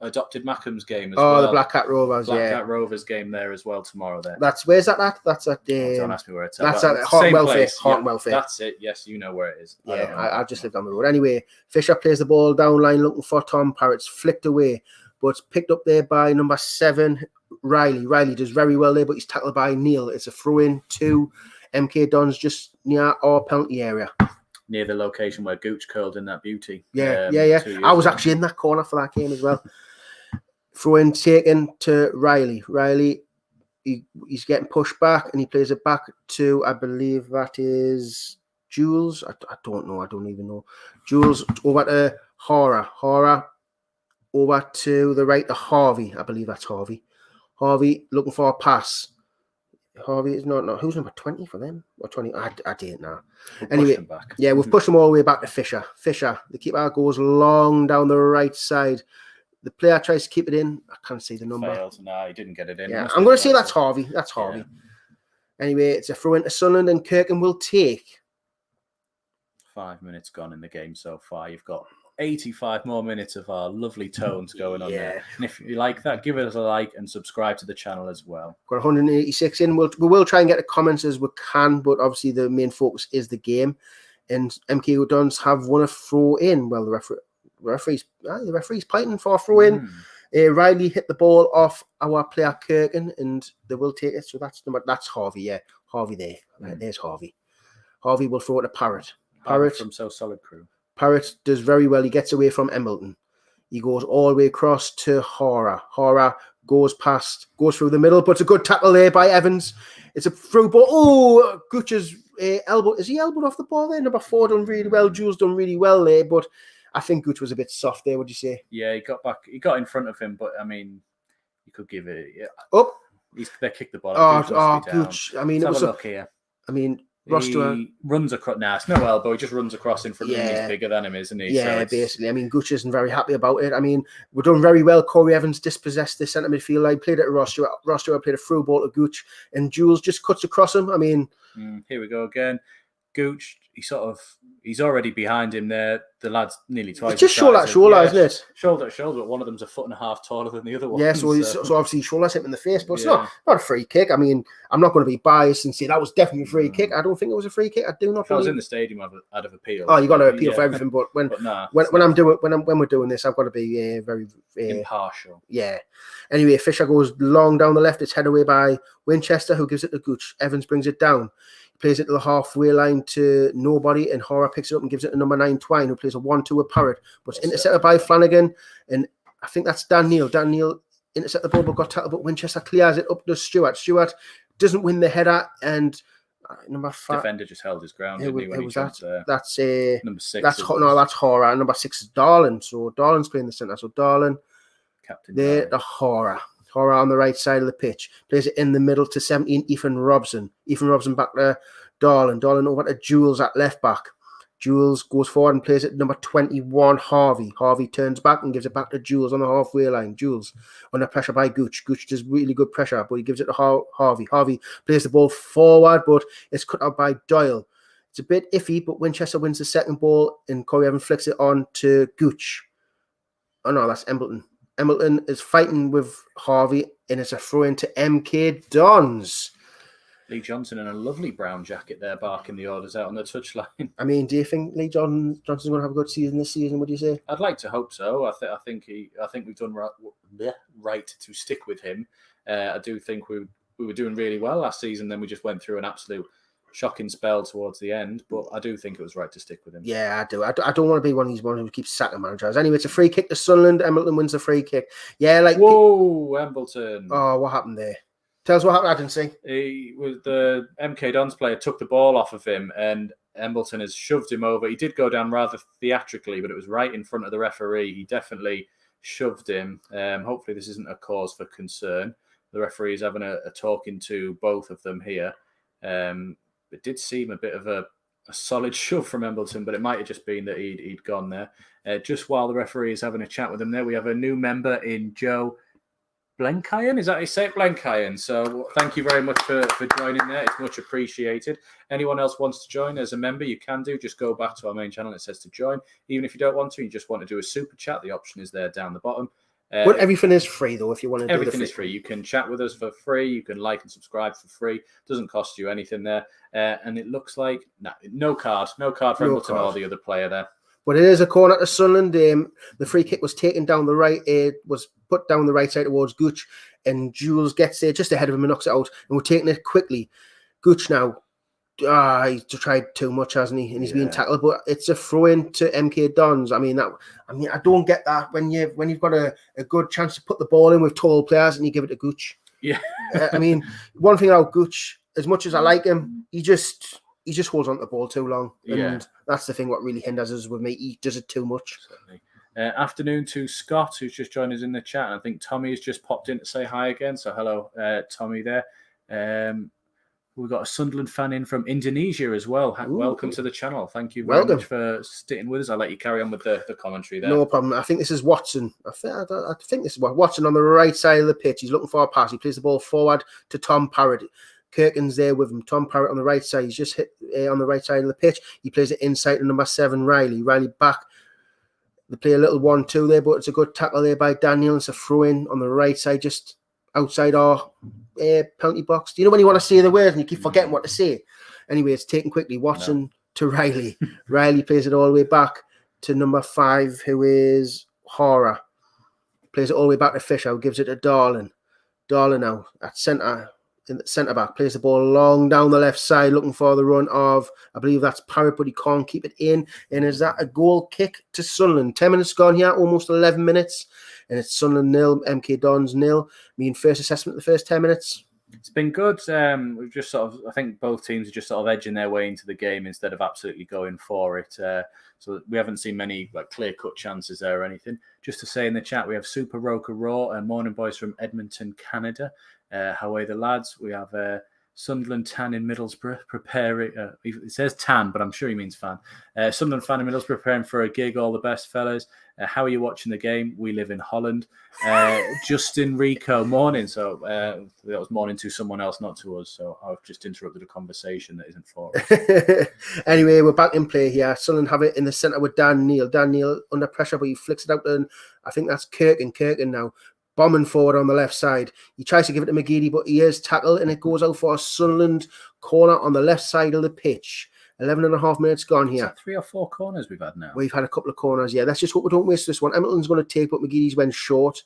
A: adopted Mackham's game as well.
B: Oh, the Black Cat Rovers,
A: Cat Rovers game there as well tomorrow. There.
B: Where's that at? That's at
A: don't ask me where it's at.
B: That's at Heart Welfare. Heart Welfare.
A: That's it. Yes, you know where it is.
B: Yeah, I've just lived on the road. Anyway, Fisher plays the ball down line looking for Tom Parrott's flicked away, but it's picked up there by number 7, Riley. Riley does very well there, but he's tackled by Neil. It's a throw-in to MK Dons just near our penalty area.
A: Near the location where Gooch curled in that beauty.
B: Yeah. I was actually in that corner for that game as well. Throw-in taken to Riley. Riley, he's getting pushed back and he plays it back to, I believe that is Jules. I don't know. I don't even know. Jules over to Hora. Hora over to the right to Harvey. I believe that's Harvey. Harvey looking for a pass. Harvey is not. Who's number 20 for them? Or 20? I didn't know. Anyway, yeah, we've pushed them all the way back to Fisher. Fisher, the keeper goes long down the right side. The player tries to keep it in. I can't see the number.
A: Failed. No, he didn't get it in.
B: Yeah, I'm going to say that's Harvey. That's Harvey. Yeah. Anyway, it's a throw into Sunderland and Kirkham will take.
A: 5 minutes gone in the game so far. You've got 85 more minutes of our lovely tones going on there. And if you like that, give us a like and subscribe to the channel as well.
B: Got 186 in. We will try and get the comments as we can, but obviously the main focus is the game. And MK Dons have won a throw in. Well, the referee's pointing for a throw in. Riley hit the ball off our player Kirkin, and they will take it. So that's Harvey. Yeah, Harvey there. Right, there's Harvey. Harvey will throw it to Parrott. Parrott
A: from So Solid Crew.
B: Parrott does very well. He gets away from Embleton. He goes all the way across to Hora. Hora goes through the middle, but it's a good tackle there by Evans. It's a through ball. Oh, Gutcher's elbow. Is he elbowed off the ball there? Number 4 done really well. Jules done really well there, but I think Gooch was a bit soft there, would you say?
A: Yeah, he got back. He got in front of him, but I mean, you could give it. Yeah.
B: Up.
A: They kicked the ball.
B: Gooch. I mean,
A: Let's have a look here.
B: I mean,
A: he runs across. Nah, it's no elbow. He just runs across in front of him. He's bigger than him, isn't he?
B: Yeah, so basically. I mean, Gooch isn't very happy about it. I mean, we're doing very well. Corey Evans dispossessed the centre midfield line, played it to Ross Stewart. Ross Stewart played a through ball to Gooch, and Jules just cuts across him. I mean,
A: here we go again. Gooch, he's already behind him there. The lad's nearly twice.
B: It's just shoulder, isn't it?
A: Shoulder to shoulder, but one of them's a foot and a half taller than the other one.
B: Yeah, so obviously shoulders hit him in the face, but it's not a free kick. I mean, I'm not going to be biased and say that was definitely a free kick. I don't think it was a free kick. I do not.
A: If I was in the stadium, I'd have appealed.
B: Oh, you got to appeal for everything, but when we're doing this, I've got to be very
A: impartial.
B: Yeah. Anyway, Fisher goes long down the left. It's headed away by Winchester, who gives it to Gooch. Evans brings it down. Plays it to the halfway line to nobody, and Hora picks it up and gives it to number 9, Twine, who plays a 1-2 with Parrott. But it's intercepted by Flanagan, and I think that's Dan Neil. Dan Neil intercepted the ball, but got tackled, but Winchester clears it up to Stewart. Stewart doesn't win the header, and number 5...
A: Defender just held his ground, didn't he, when he jumped there?
B: That's
A: number 6.
B: That's Hora. Number 6 is Darlin. So Darlin's playing the centre. So Darlin,
A: captain
B: there, the Hora. Hora on the right side of the pitch. Plays it in the middle to 17, Ethan Robson. Ethan Robson back to Darlin. Darlin over to Jules at left back. Jules goes forward and plays it number 21, Harvey. Harvey turns back and gives it back to Jules on the halfway line. Jules under pressure by Gooch. Gooch does really good pressure, but he gives it to Harvey. Harvey plays the ball forward, but it's cut out by Doyle. It's a bit iffy, but Winchester wins the second ball, and Corey Evans flicks it on to Gooch. Oh no, that's Embleton. Embleton is fighting with Harvey, and it's a throw into MK Dons.
A: Lee Johnson in a lovely brown jacket there, barking the orders out on the touchline.
B: I mean, do you think Lee Johnson's going to have a good season this season? Would you say?
A: I'd like to hope so. I think we've done right to stick with him. I do think we were doing really well last season. Then we just went through an absolute shocking spell towards the end, but I do think it was right to stick with him. Yeah,
B: I do. I don't want to be one of these ones who keeps sacking managers. Anyway, it's a free kick to Sunderland. Embleton wins the free kick. Yeah, like
A: whoa, Embleton.
B: Oh, what happened there? Tell us what happened. I didn't see.
A: The MK Dons player took the ball off of him, and Embleton has shoved him over. He did go down rather theatrically, but it was right in front of the referee. He definitely shoved him. Hopefully this isn't a cause for concern. The referee is having a talking to both of them here. It did seem a bit of a solid shove from Embleton, but it might have just been that he'd gone there. Just while the referee is having a chat with him there, we have a new member in Joe Blenkiron. Is that how you say it? Blenkiron. So thank you very much for joining there. It's much appreciated. Anyone else wants to join as a member, you can do. Just go back to our main channel. It says to join. Even if you don't want to, you just want to do a super chat, the option is there down the bottom.
B: But everything is free, though, if you want to do
A: everything is free. You can chat with us for free. You can like and subscribe for free. Doesn't cost you anything there. And it looks like no card for Embleton or the other player there.
B: But it is a corner to Sunderland. The free kick was taken down the right. It was put down the right side towards Gooch, and Jules gets there just ahead of him and knocks it out. And we're taking it quickly. Gooch now, he's tried too much, hasn't he? And he's being tackled. But it's a throw in to MK Dons. I don't get that when you've got a good chance to put the ball in with tall players and you give it to Gooch.
A: Yeah.
B: One thing about Gooch, as much as I like him, he just holds on to the ball too long. And that's the thing what really hinders us with me. He does it too much.
A: Certainly. Afternoon to Scott, who's just joined us in the chat. And I think Tommy has just popped in to say hi again. So hello, Tommy there. We've got a Sunderland fan in from Indonesia as well. Welcome to the channel. Thank you very much for sticking with us. I'll let you carry on with the commentary there.
B: No problem. I think this is Watson. I think this is Watson on the right side of the pitch. He's looking for a pass. He plays the ball forward to Tom Parrott. Kirkin's there with him. Tom Parrott on the right side. He's just hit on the right side of the pitch. He plays it inside to number 7, Riley. Riley back. They play a little 1-2 there, but it's a good tackle there by Daniel. It's a throw in on the right side, just outside our penalty box. Do you know when you want to say the words and you keep forgetting what to say? Anyway, it's taken quickly. Watson to Riley. Riley plays it all the way back to number 5, who is Hora. Plays it all the way back to Fisher, who gives it to Darlin. Darlin now at centre. In the centre back, plays the ball long down the left side, looking for the run of, I believe that's Parrott, but he can't keep it in. And is that a goal kick to Sunderland? 10 minutes gone here, almost 11 minutes. And it's Sunderland 0, MK Dons 0. First assessment of the first 10 minutes.
A: It's been good. We've just I think both teams are just sort of edging their way into the game instead of absolutely going for it. So we haven't seen many clear-cut chances there or anything. Just to say in the chat, we have Super Roker Raw and Morning Boys from Edmonton, Canada. How are the lads? We have Sunderland Tan in Middlesbrough preparing. It says Tan, but I'm sure he means fan. Sunderland fan in Middlesbrough preparing for a gig. All the best, fellas. How are you watching the game? We live in Holland. Justin Rico, morning. So that was morning to someone else, not to us. So I've just interrupted a conversation that isn't for us.
B: Anyway, we're back in play here. Sunderland have it in the centre with Dan Neil. Dan Neil under pressure, but he flicks it out. And I think that's Kirkin now. Bombing forward on the left side. He tries to give it to McGeady, but he is tackled and it goes out for a Sunderland corner on the left side of the pitch. 11 and a half minutes gone here.
A: Is that 3 or 4 corners we've had now?
B: We've had a couple of corners, yeah. Let's just hope we don't waste this one. Embleton's going to take, but McGeady's went short.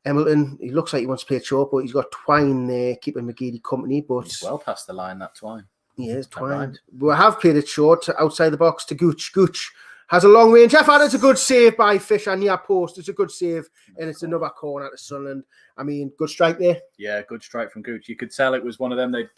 B: Embleton, he looks like he wants to play it short, but he's got Twine there keeping McGeady company. But
A: he's well past the line, that Twine.
B: Yeah, it's Twine. We have played it short outside the box to Gooch. Gooch has a long range. It's a good save by Fisher near post. It's a good save, and it's another corner to Sunderland. Good strike there.
A: Yeah, good strike from Gooch. You could tell it was one of them. They'd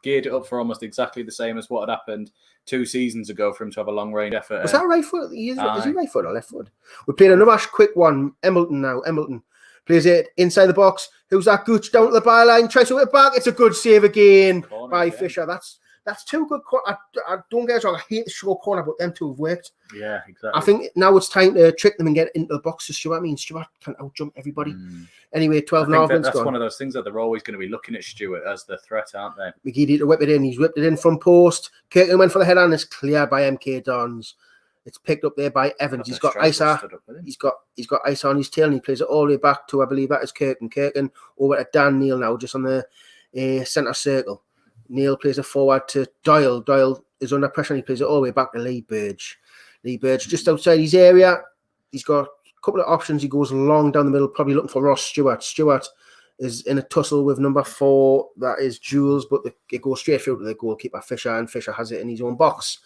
A: geared it up for almost exactly the same as what had happened 2 seasons ago for him to have a long range effort.
B: Was that right foot? Is he right foot or left foot? We're playing another quick one. Embleton now. Embleton plays it inside the box. Who's that? Gooch down to the byline. Tries to whip it back. It's a good save again by Fisher. That's 2 good corners. I don't get it wrong. I hate the short corner, but them 2 have worked.
A: Yeah, exactly.
B: I think now it's time to trick them and get into the box to Stuart. Stuart can out-jump everybody. Anyway, 12 and a half minutes
A: That's
B: gone.
A: one of those things that they're always going to be looking at Stuart as the threat, aren't they?
B: McGeady to whip it in. He's whipped it in from post. Kirkland went for the head on. It's cleared by MK Dons. It's picked up there by Evans. He's got Isa. He's got Isa on his tail, and he plays it all the way back to, I believe that is Kirkin. Kirkin over to Dan Neil now, just on the centre circle. Neil plays it forward to Doyle. Doyle is under pressure and he plays it all the way back to Lee Burge. Lee Burge just outside his area. He's got a couple of options. He goes long down the middle, probably looking for Ross Stewart. Stewart is in a tussle with number 4. That is Jules, but it goes straight through to the goalkeeper, Fisher, and Fisher has it in his own box.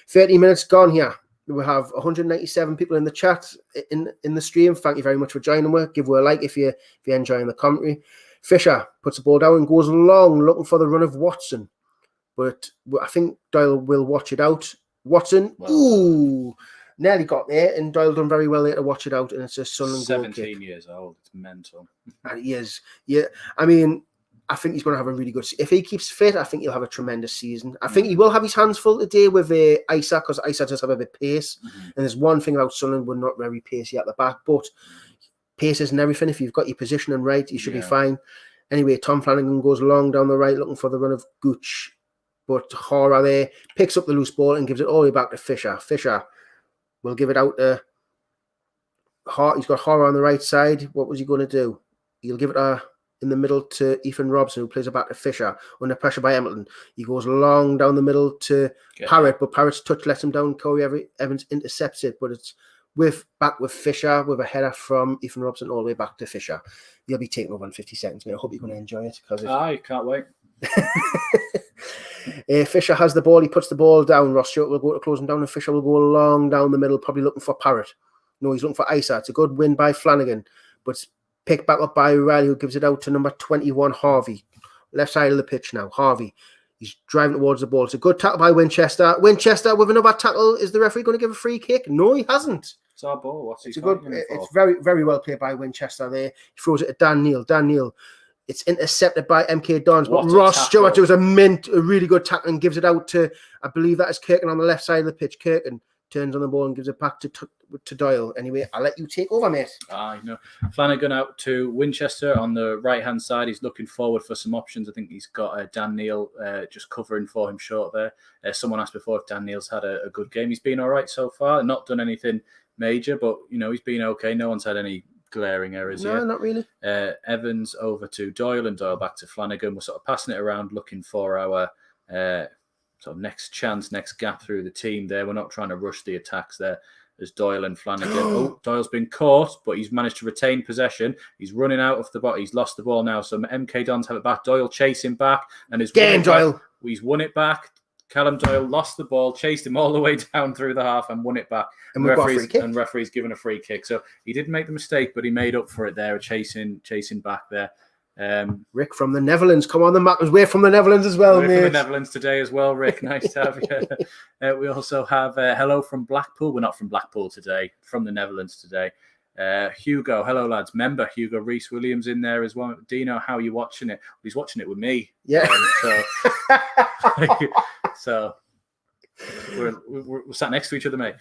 B: 30 minutes gone here. We have 197 people in the chat in the stream. Thank you very much for joining me. Give her a like if you're enjoying the commentary. Fisher puts the ball down and goes long, looking for the run of Watson. but I think Doyle will watch it out. Watson, nearly got there, and Doyle done very well there to watch it out, and it's a Sunderland goal kick.
A: 17 years old, it's mental.
B: And he is, yeah. I mean, I think he's going to have a really good. If he keeps fit, I think he'll have a tremendous season. I think he will have his hands full today with Isa, because Isa does have a bit of pace. And there's one thing about Sunderland, we're not very pacey at the back, but pace isn't everything. If you've got your positioning right, you should be fine. Anyway, Tom Flanagan goes long down the right, looking for the run of Gooch, but Hora there picks up the loose ball and gives it all the way back to Fisher. Fisher will give it out to Hora. He's got Hora on the right side. What was he going to do? He'll give it in the middle to Ethan Robson, who plays it back to Fisher under pressure by Hamilton. He goes long down the middle to Parrott, but Parrott's touch lets him down. Corey Evans intercepts it, but it's back with Fisher with a header from Ethan Robson all the way back to Fisher. He'll be taking over in 50 seconds, mate. I hope you're going to enjoy it.
A: I can't wait.
B: Fisher has the ball. He puts the ball down. Ross Stewart will go to close him down, and Fisher will go long down the middle, probably looking for Parrott. No, he's looking for Isa. It's a good win by Flanagan, but it's picked back up by Riley, who gives it out to number 21, Harvey. Left side of the pitch now. Harvey. He's driving towards the ball. It's a good tackle by Winchester. Winchester with another tackle. Is the referee going to give a free kick? No, he hasn't.
A: It's our ball. What's he
B: It's very, very well played by Winchester there. He throws it to Dan Neal. Dan Neal. It's intercepted by MK Dons, but Ross Stewart does a really good tackle and gives it out to, I believe that is Kirkin on the left side of the pitch. Kirkin turns on the ball and gives it back to Doyle. Anyway, I'll let you take over, mate.
A: I know. Flanagan out to Winchester on the right-hand side. He's looking forward for some options. I think he's got Dan Neal just covering for him short there. Someone asked before if Dan Neal's had a good game. He's been all right so far. Not done anything major, but, he's been okay. No one's had any glaring errors yet.
B: No, not really.
A: Evans over to Doyle and Doyle back to Flanagan. We're sort of passing it around, looking for our sort of next chance, next gap through the team there. We're not trying to rush the attacks there as Doyle and Flanagan. Doyle's been caught, but he's managed to retain possession. He's running out of the ball. He's lost the ball now. So MK Dons have it back. Doyle chasing back and he's won it back. Callum Doyle lost the ball, chased him all the way down through the half and won it back. And referee's given a free kick. So he didn't make the mistake, but he made up for it there, chasing back there.
B: Rick from the Netherlands. Come on, the map was way from the Netherlands as well, mate.
A: From the Netherlands today as well, Rick. Nice to have you. We also have hello from Blackpool. We're not from Blackpool today, from the Netherlands today. Hugo, hello lads. Member Hugo Reese-Williams in there as well. Dino, how are you watching it? He's watching it with me.
B: Yeah.
A: So we're sat next to each other, mate.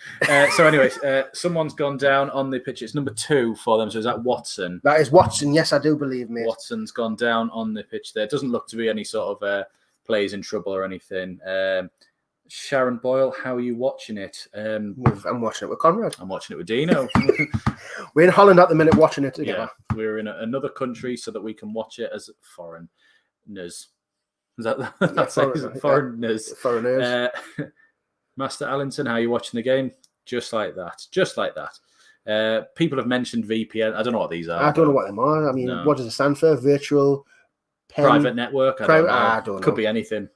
A: So anyways, someone's gone down on the pitch. It's number 2 for them. So is that Watson?
B: That is Watson. Yes, I do believe, mate.
A: Watson's gone down on the pitch there. Doesn't look to be any sort of plays in trouble or anything. Sharon Boyle, how are you watching it?
B: I'm watching it with Conrad.
A: I'm watching it with Dino.
B: We're in Holland at the minute watching it together.
A: Yeah, we're in another country so that we can watch it as foreigners. Is that foreigners?
B: Foreigners.
A: Master Allenton, how are you watching the game? Just like that. People have mentioned VPN. I don't know what these are.
B: I don't know what they are. I mean, What does it stand for? Virtual
A: private network? I don't know. Could be anything,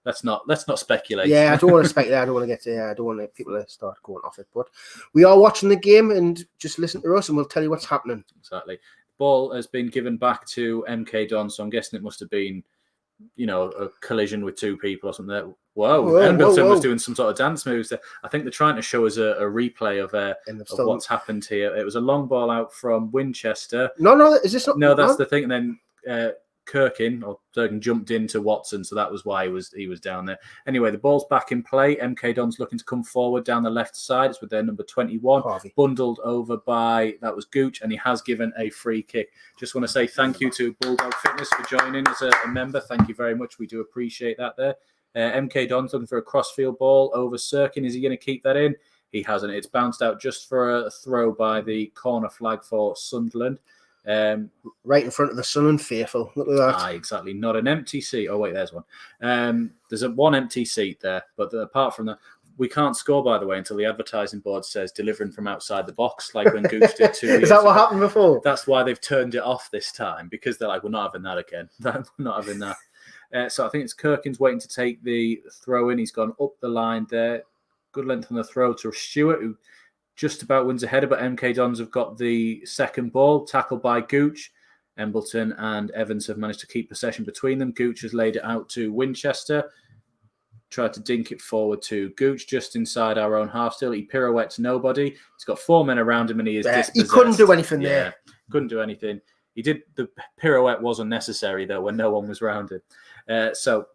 A: Let's not speculate.
B: Yeah, I don't want to speculate. I don't want people to start going off it. But we are watching the game and just listen to us and we'll tell you what's happening.
A: Exactly. Ball has been given back to MK Don, so I'm guessing it must have been, a collision with two people or something. Whoa. Embleton was doing some sort of dance moves there. I think they're trying to show us a replay of what's happened here. It was a long ball out from Winchester.
B: No, is this not?
A: No, that's the thing. And then Kirkin jumped into Watson, so that was why he was down there. Anyway, the ball's back in play. MK Don's looking to come forward down the left side. It's with their number 21,
B: Harvey.
A: Bundled over by, that was Gooch, and he has given a free kick. Just want to say thank you to Bulldog Fitness for joining as a member. Thank you very much. We do appreciate that there. MK Don's looking for a crossfield ball over Sirkin. Is he going to keep that in? He hasn't. It's bounced out just for a throw by the corner flag for Sunderland.
B: Right in front of the Sunderland faithful. Look at that.
A: Exactly. Not an empty seat. Oh, wait, there's one. There's one empty seat there. But apart from that, we can't score, by the way, until the advertising board says delivering from outside the box, like when Gooch did 2 years
B: Is that what
A: ago.
B: happened before?
A: That's why they've turned it off this time, because they're like, we're not having that again. We're not having that. So I think it's Kirkin's waiting to take the throw in. He's gone up the line there. Good length on the throw to Stewart, who just about wins a header, but MK Dons have got the second ball, tackled by Gooch. Embleton and Evans have managed to keep possession between them. Gooch has laid it out to Winchester. tried to dink it forward to Gooch just inside our own half still. He pirouettes nobody. He's got 4 men around him and he is dispossessed.
B: He couldn't do anything there.
A: Couldn't do anything. He did. The pirouette was unnecessary, though, when no one was round him. So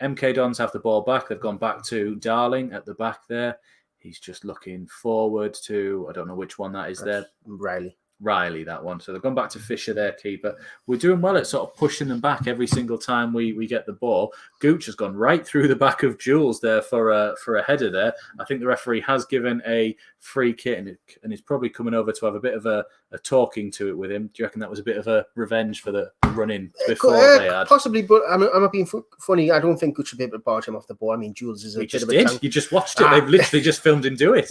A: MK Dons have the ball back. They've gone back to Darling at the back there. He's just looking forward to, I don't know which one that is. That's there. Riley, that one. So they've gone back to Fisher, their keeper. We're doing well at sort of pushing them back every single time we get the ball. Gooch has gone right through the back of Jules there for a header there. I think the referee has given a free kick and he's probably coming over to have a bit of a talking to it with him. Do you reckon that was a bit of a revenge for the run-in before they had?
B: Possibly, but I'm not being funny. I don't think Gooch should be able to barge him off the ball. I mean, Jules is a bit of a tank.
A: You just watched it. They've literally just filmed him do it.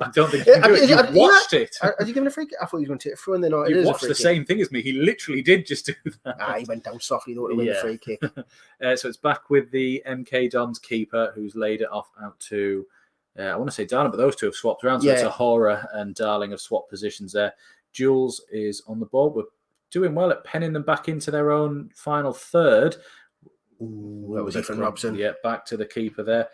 A: I don't think you can do it. You watched it.
B: Has he given a free kick? I thought he was going to take a throw in there. No,
A: you watched the same thing as me. He literally did just do that.
B: He went down softly though to win the free kick.
A: So it's back with the MK Dons keeper who's laid it off out to, I want to say Darling, but those two have swapped around. So it's Ahora and Darling have swapped positions there. Jules is on the ball. We're doing well at penning them back into their own final third.
B: Ooh, that was it from Robson.
A: Yeah, back to the keeper there.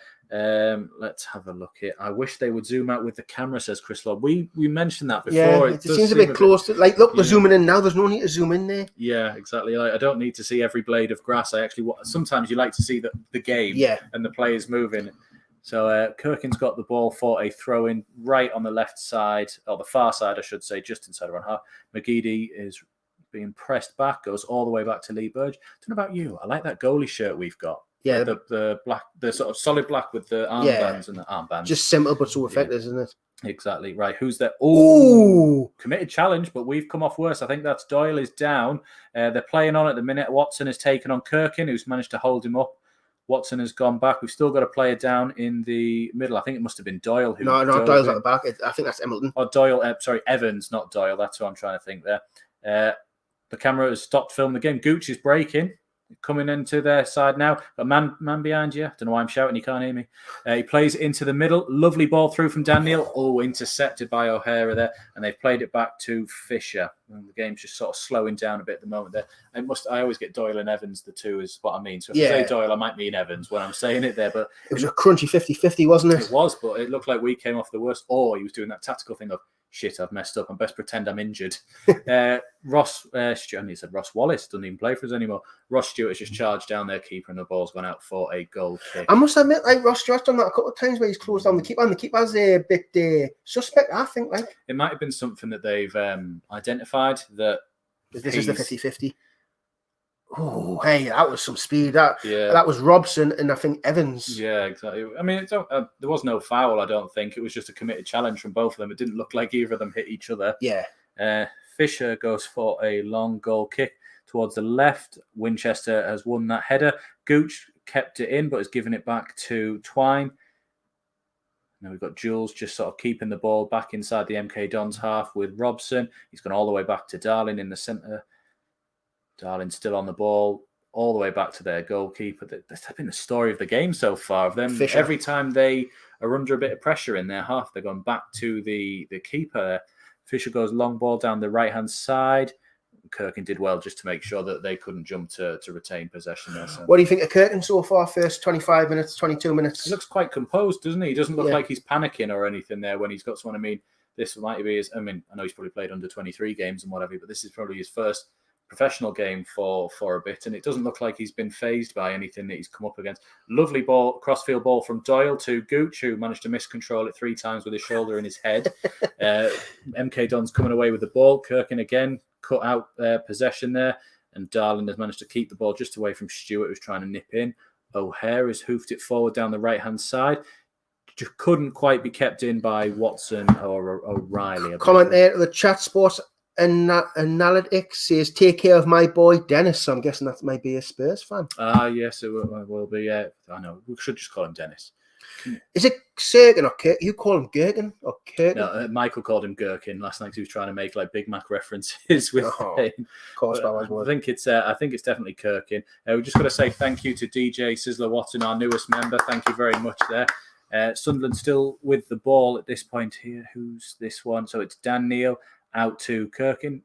A: Let's have a look here. I wish they would zoom out with the camera, says Chris Lobb. We mentioned that before.
B: Yeah, it seems a bit close. Like, look, they're zooming in now. There's no need to zoom in there.
A: Yeah, exactly. Like, I don't need to see every blade of grass. Sometimes you like to see the game and the players moving. So Kirkin's got the ball for a throw-in right on the left side, or the far side, I should say, just inside our own half. McGeady is being pressed back, goes all the way back to Lee Burge. Don't know about you. I like that goalie shirt we've got. Yeah, the black, the sort of solid black with the armbands and the armbands.
B: Just simple but so effective, isn't it?
A: Exactly. Right. Who's there? Ooh, committed challenge, but we've come off worse. I think that's Doyle is down. They're playing on at the minute. Watson has taken on Kirkin, who's managed to hold him up. Watson has gone back. We've still got a player down in the middle. I think it must have been Doyle.
B: No, Doyle's at the back. I think that's Hamilton.
A: Oh, Doyle. Sorry, Evans, not Doyle. That's what I'm trying to think there. The camera has stopped filming the game. Gooch is breaking. Coming into their side now. A man behind you. I don't know why I'm shouting. You can't hear me. He plays into the middle. Lovely ball through from Dan Neil. Oh, intercepted by O'Hara there. And they've played it back to Fisher. And the game's just sort of slowing down a bit at the moment there. I always get Doyle and Evans, the two is what I mean. So if I say Doyle, I might mean Evans when I'm saying it there. But
B: it was a crunchy 50-50, wasn't it?
A: It was, but it looked like we came off the worst. Or he was doing that tactical thing of, shit, I've messed up. I best pretend I'm injured. Ross Wallace doesn't even play for us anymore. Ross Stewart has just charged down their keeper and the ball's gone out for a goal kick.
B: I must admit, like Ross Stewart's done that a couple of times where he's closed down the keeper, and the keeper's a bit suspect, I think. Like
A: it might have been something that they've identified that
B: this is the 50-50. Oh, hey, that was some speed. That was Robson and I think Evans.
A: Yeah, exactly. I mean, there was no foul, I don't think. It was just a committed challenge from both of them. It didn't look like either of them hit each other.
B: Yeah.
A: Fisher goes for a long goal kick towards the left. Winchester has won that header. Gooch kept it in, but has given it back to Twine. Now we've got Jules just sort of keeping the ball back inside the MK Dons half with Robson. He's gone all the way back to Darling in the centre. Darling still on the ball, all the way back to their goalkeeper. That's been the story of the game so far. Of them, Fisher. Every time they are under a bit of pressure in their half, they're going back to the keeper. Fisher goes long ball down the right-hand side. Kirkin did well just to make sure that they couldn't jump to retain possession there. So.
B: What do you think of Kirkin so far? First 25 minutes, 22 minutes?
A: He looks quite composed, doesn't he? He doesn't look like he's panicking or anything there when he's got someone. I mean, this might be his... I mean, I know he's probably played under 23 games and whatever, but this is probably his first professional game for a bit, and it doesn't look like he's been fazed by anything that he's come up against. Lovely ball, crossfield ball from Doyle to Gooch, who managed to miscontrol it 3 times with his shoulder and his head. MK Don's coming away with the ball. Kirkin again cut out possession there, and Darling has managed to keep the ball just away from Stewart, who's trying to nip in. O'Hare has hoofed it forward down the right-hand side. Just couldn't quite be kept in by Watson or O'Reilly.
B: Comment there to the chat sports. And Analytics says, take care of my boy Dennis. So I'm guessing that might be a Spurs fan.
A: Yes, it will be. I know. We should just call him Dennis.
B: Is it Serkin or Kirk? You call him Gherkin or Kirk?
A: No, Michael called him Gherkin last night. He was trying to make like Big Mac references with him.
B: Of course,
A: I think it's definitely Kirkin. We've just got to say thank you to DJ Sizzler Watson, our newest member. Thank you very much there. Sunderland still with the ball at this point here. Who's this one? So it's Dan Neil. Out to Kirkin,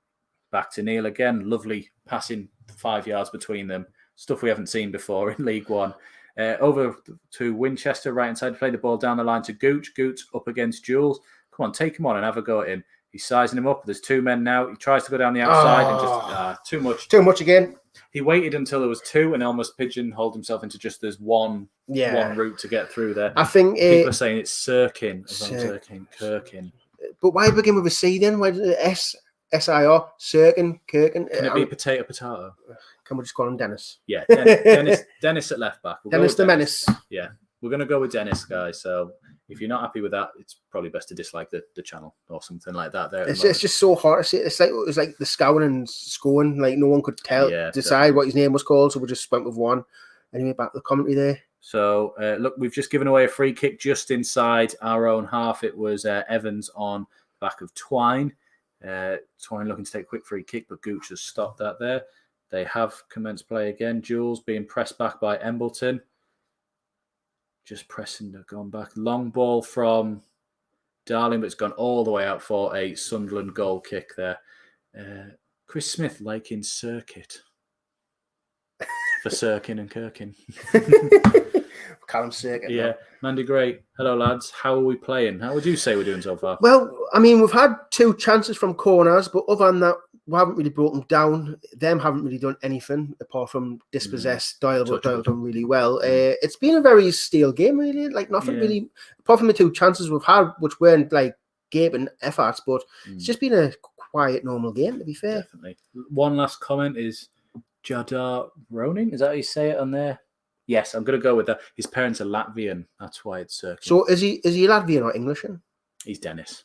A: back to Neil again. Lovely passing 5 yards between them. Stuff we haven't seen before in League One. Over to Winchester, right hand side, play the ball down the line to Gooch. Gooch up against Jules. Come on, take him on and have a go at him. He's sizing him up. There's 2 men now. He tries to go down the outside and just too much.
B: Too much again.
A: He waited until there was 2 and almost pigeonholed himself into just there's one route to get through there.
B: I think
A: people are saying it's Sirkin. Kirkin.
B: But why begin with a C then? Why did it S-I-R? Sirkin, Kirkin.
A: Can it be potato?
B: Can we just call him Dennis?
A: Yeah, Dennis at left back.
B: Dennis the Menace.
A: Yeah, we're going to go with Dennis, guys. So if you're not happy with that, it's probably best to dislike the channel or something like that. It's
B: just so hard to see. It's like the scouting and scoring. Like no one could decide what his name was called, so we just went with one. Anyway, back to the commentary there.
A: So look, we've just given away a free kick just inside our own half. It was Evans on back of Twine. Twine looking to take a quick free kick, but Gooch has stopped that there. They have commenced play again. Jules being pressed back by Embleton. Just pressing, gone back. Long ball from Darling, but it's gone all the way out for a Sunderland goal kick there. Chris Smith liking Circuit for Sirkin and Kirkin.
B: Callum Circuit.
A: Yeah. Mandy Gray, hello lads. How are we playing? How would you say we're doing so far?
B: Well, I mean, we've had 2 chances from corners, but other than that, we haven't really broken down. Them haven't really done anything apart from dispossess Doyle, but Doyle done really well. It's been a very steel game, really. Like nothing really, apart from the 2 chances we've had, which weren't like gaping efforts, but it's just been a quiet, normal game, to be fair.
A: Definitely. One last comment is Jadar Roning. Is that how you say it on there? Yes, I'm going to go with that. His parents are Latvian. That's why it's Circuit.
B: So is he Latvian or English?
A: He's Dennis.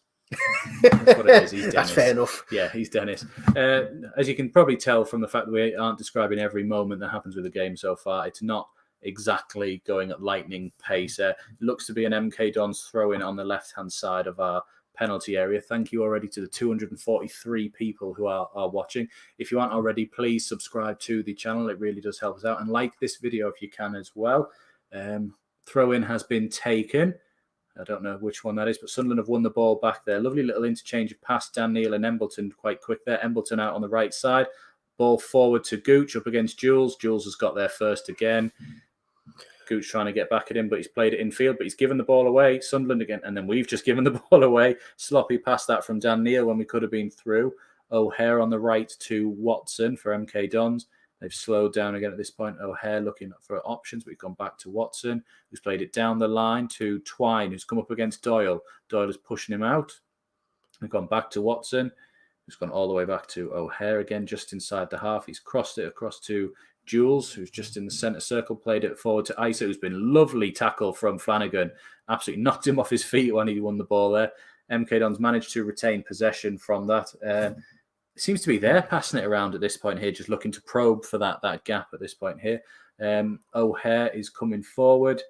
A: That's what it is. He's Dennis.
B: That's fair enough.
A: Yeah, he's Dennis. As you can probably tell from the fact that we aren't describing every moment that happens with the game so far, it's not exactly going at lightning pace. It looks to be an MK Dons throw-in on the left-hand side of our penalty area. Thank you already to the 243 people who are watching. If you aren't already, please subscribe to the channel. It really does help us out. And like this video if you can as well. Throw-in has been taken. I don't know which one that is, but Sunderland have won the ball back there. Lovely little interchange of pass. Dan Neil and Embleton quite quick there. Embleton out on the right side. Ball forward to Gooch up against Jules. Jules has got there first again. Gooch trying to get back at him, but he's played it infield, but he's given the ball away. Sunderland again, and then we've just given the ball away. Sloppy pass that from Dan Neil when we could have been through. O'Hare on the right to Watson for MK Dons. They've slowed down again at this point. O'Hare looking for options, but we've gone back to Watson, who's played it down the line to Twine, who's come up against Doyle. Doyle is pushing him out. We've gone back to Watson, who's gone all the way back to O'Hare again, just inside the half. He's crossed it across to Jules, who's just in the centre circle, played it forward to Isa, who's been lovely tackle from Flanagan. Absolutely knocked him off his feet when he won the ball there. MK Dons managed to retain possession from that. It seems to be there passing it around at this point here, just looking to probe for that gap at this point here. O'Hare is coming forward.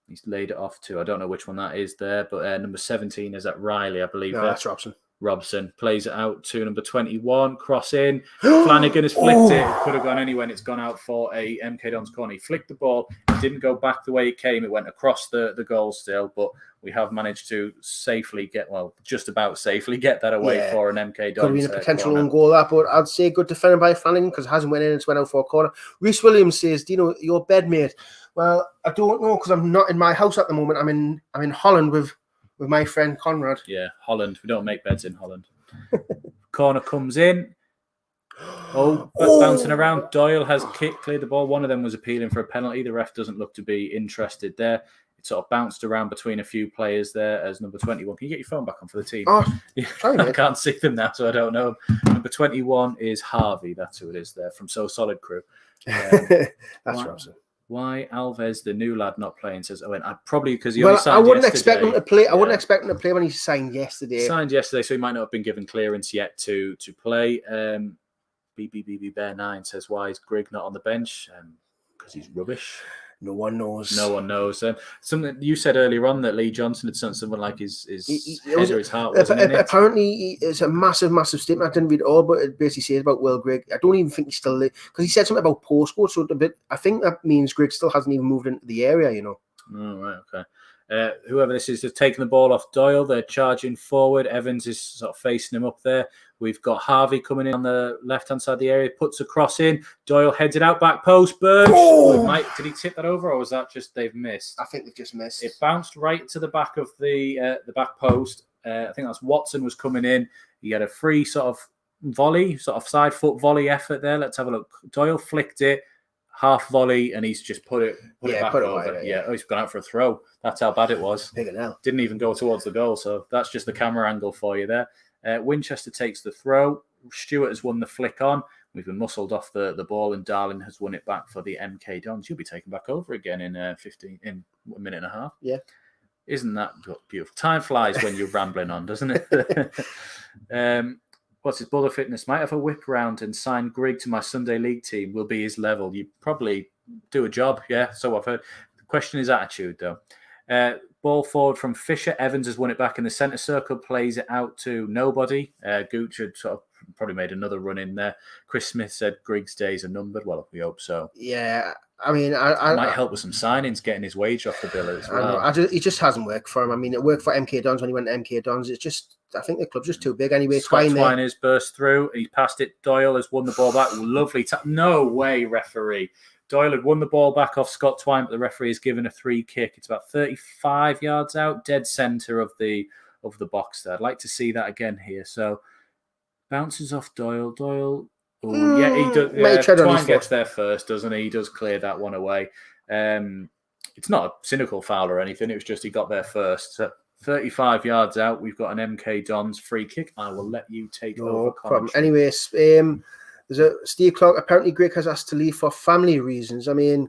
A: He's laid it off to, I don't know which one that is there, but number 17 is at Riley, I believe.
B: No, that's Robson.
A: Robson plays it out to number 21, cross in. Flanagan has flicked it. It could have gone anywhere, and it's gone out for a MK Dons corner. He flicked the ball. It didn't go back the way it came. It went across the goal still, but we have managed to safely get, just about safely get that away for an MK Dons.
B: Could have been a potential own goal, that, but I'd say good defending by Flanagan because it hasn't went in, it's went out for a corner. Reece Williams says, do you know your bedmate? Well, I don't know because I'm not in my house at the moment. I'm in Holland with my friend Conrad. Yeah,
A: Holland. We don't make beds in Holland. Corner comes in. Bouncing around. Doyle has cleared the ball. One of them was appealing for a penalty. The ref doesn't look to be interested there. It sort of bounced around between a few players there as number 21. Can you get your phone back on for the team? I can't see them now, so I don't know. Number 21 is Harvey. That's who it is there from So Solid Crew.
B: That's Robson.
A: Why Alves, the new lad, not playing? Says Owen. Probably because he only signed yesterday.
B: I wouldn't expect him to play. I wouldn't expect him to play when he signed yesterday.
A: Signed yesterday, so he might not have been given clearance yet to play. BBBB Bear 9 says, why is Grigg not on the bench? Because he's rubbish.
B: No one knows.
A: No one knows. Something you said earlier on that Lee Johnson had sent someone like his head or his heart.
B: Apparently, it's a massive statement. I didn't read it all, but it basically says about Will Grigg. I don't even think he's still there because he said something about postcode. So I think that means Grigg still hasn't even moved into the area.
A: Oh, right, okay. Whoever this is, they've taken the ball off Doyle. They're charging forward. Evans is sort of facing him up there. We've got Harvey coming in on the left-hand side of the area, puts a cross in. Doyle heads it out, back post, Burge. Oh! Did he tip that over, or was that just they've missed?
B: I think they've just missed.
A: It bounced right to the back of the back post. I think that's Watson was coming in. He had a free sort of volley, sort of side foot volley effort there. Let's have a look. Doyle flicked it, half volley, and he's just put it back over. Yeah, he's gone out for a throw. That's how bad it was. Didn't even go towards the goal, so that's just the camera angle for you there. Winchester takes the throw. Stewart has won the flick on. We've been muscled off the ball, and Darling has won it back for the MK Dons. You'll be taken back over again in a minute and a half.
B: Yeah.
A: Isn't that beautiful? Time flies when you're rambling on, doesn't it? What's his Buller Fitness? Might have a whip round and sign Grigg to my Sunday League team. Will be his level. You probably do a job, yeah. So I've heard. The question is attitude, though. Ball forward from Fisher. Evans has won it back in the centre circle. Plays it out to nobody. Gooch had sort of probably made another run in there. Chris Smith said Grigg's days are numbered. Well, we hope so.
B: Yeah. I mean, I
A: might help with some signings, getting his wage off the bill as well.
B: It just hasn't worked for him. I mean, it worked for MK Dons when he went to MK Dons. It's just, I think the club's just too big anyway.
A: Twine has burst through. He passed it. Doyle has won the ball back. Lovely. No way, referee. Doyle had won the ball back off Scott Twine, but the referee has given a free kick. It's about 35 yards out, dead centre of the box there. I'd like to see that again here. So bounces off Doyle. Doyle. Oh, yeah, he does. Twine gets there first, doesn't he? He does clear that one away. It's not a cynical foul or anything. It was just he got there first. So 35 yards out, we've got an MK Dons free kick. I will let you take over.
B: Problem. Anyways, there's a Steve Clark. Apparently, Greg has asked to leave for family reasons. I mean,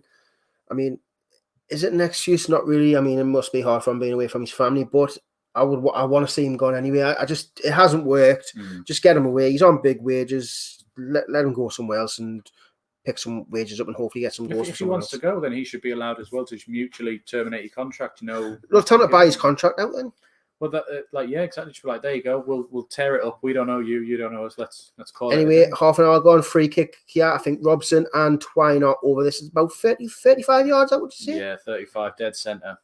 B: is it an excuse? Not really. I mean, it must be hard for him being away from his family, but I want to see him gone anyway. It hasn't worked. Just get him away. He's on big wages. Let him go somewhere else and pick some wages up and hopefully get some goals.
A: If he wants to go, then he should be allowed as well to mutually terminate your contract.
B: Well, tell him to buy his contract out then.
A: Well, yeah, exactly. Just be like, there you go. We'll tear it up. We don't know you. You don't know us. Let's call it.
B: Anyway, half an hour gone. Free kick. Yeah, I think Robson and Twine are over this. It's about 35 yards out, would you say?
A: Yeah, 35. Dead centre.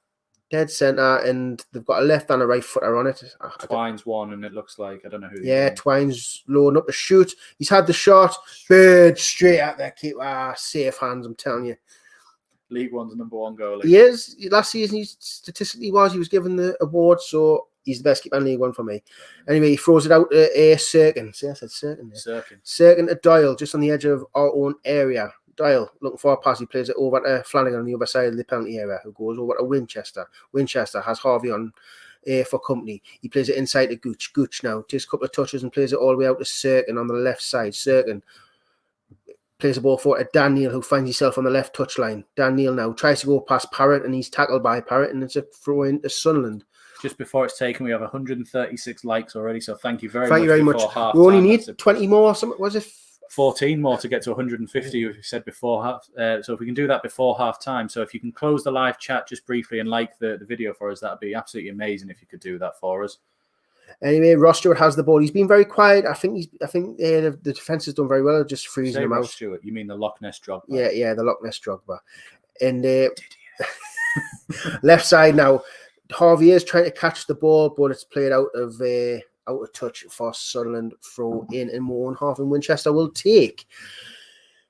B: Dead centre, and they've got a left and a right footer on it.
A: Twine's one, and it looks like, I don't know who.
B: Yeah, Twine's loading up the shoot. He's had the shot. Bird straight out there. Keep safe hands, I'm telling you.
A: League One's #1 goalie.
B: He is. Last season, he was given the award, so he's the best keeper in League One for me. Anyway, he throws it out to Sirkin. See, I said Sirkin. Sirkin to Doyle, just on the edge of our own area. Doyle looking for a pass. He plays it over to Flanagan on the other side of the penalty area, who goes over to Winchester. Winchester has Harvey on for company. He plays it inside to Gooch. Gooch now takes a couple of touches and plays it all the way out to Sirkin on the left side. Sirkin plays the ball forward to Dan Neal, who finds himself on the left touchline. Dan Neal now tries to go past Parrott, and he's tackled by Parrott, and it's a throw in to Sunderland.
A: Just before it's taken, we have 136 likes already, so thank you very much.
B: We only need 20 more. Was it
A: 14 more to get to 150, as you said before half. So if we can do that before half time. So if you can close the live chat just briefly and like the video for us, that'd be absolutely amazing if you could do that for us.
B: Anyway, Ross Stewart has the ball. He's been very quiet. I think the defense has done very well, just freezing him out.
A: Ross Stewart, you mean the Loch Ness Drogba?
B: Yeah, the Loch Ness Drogba. And left side now, Harvey is trying to catch the ball, but it's played out of touch for Sunderland. Throw in more on half, and Winchester will take.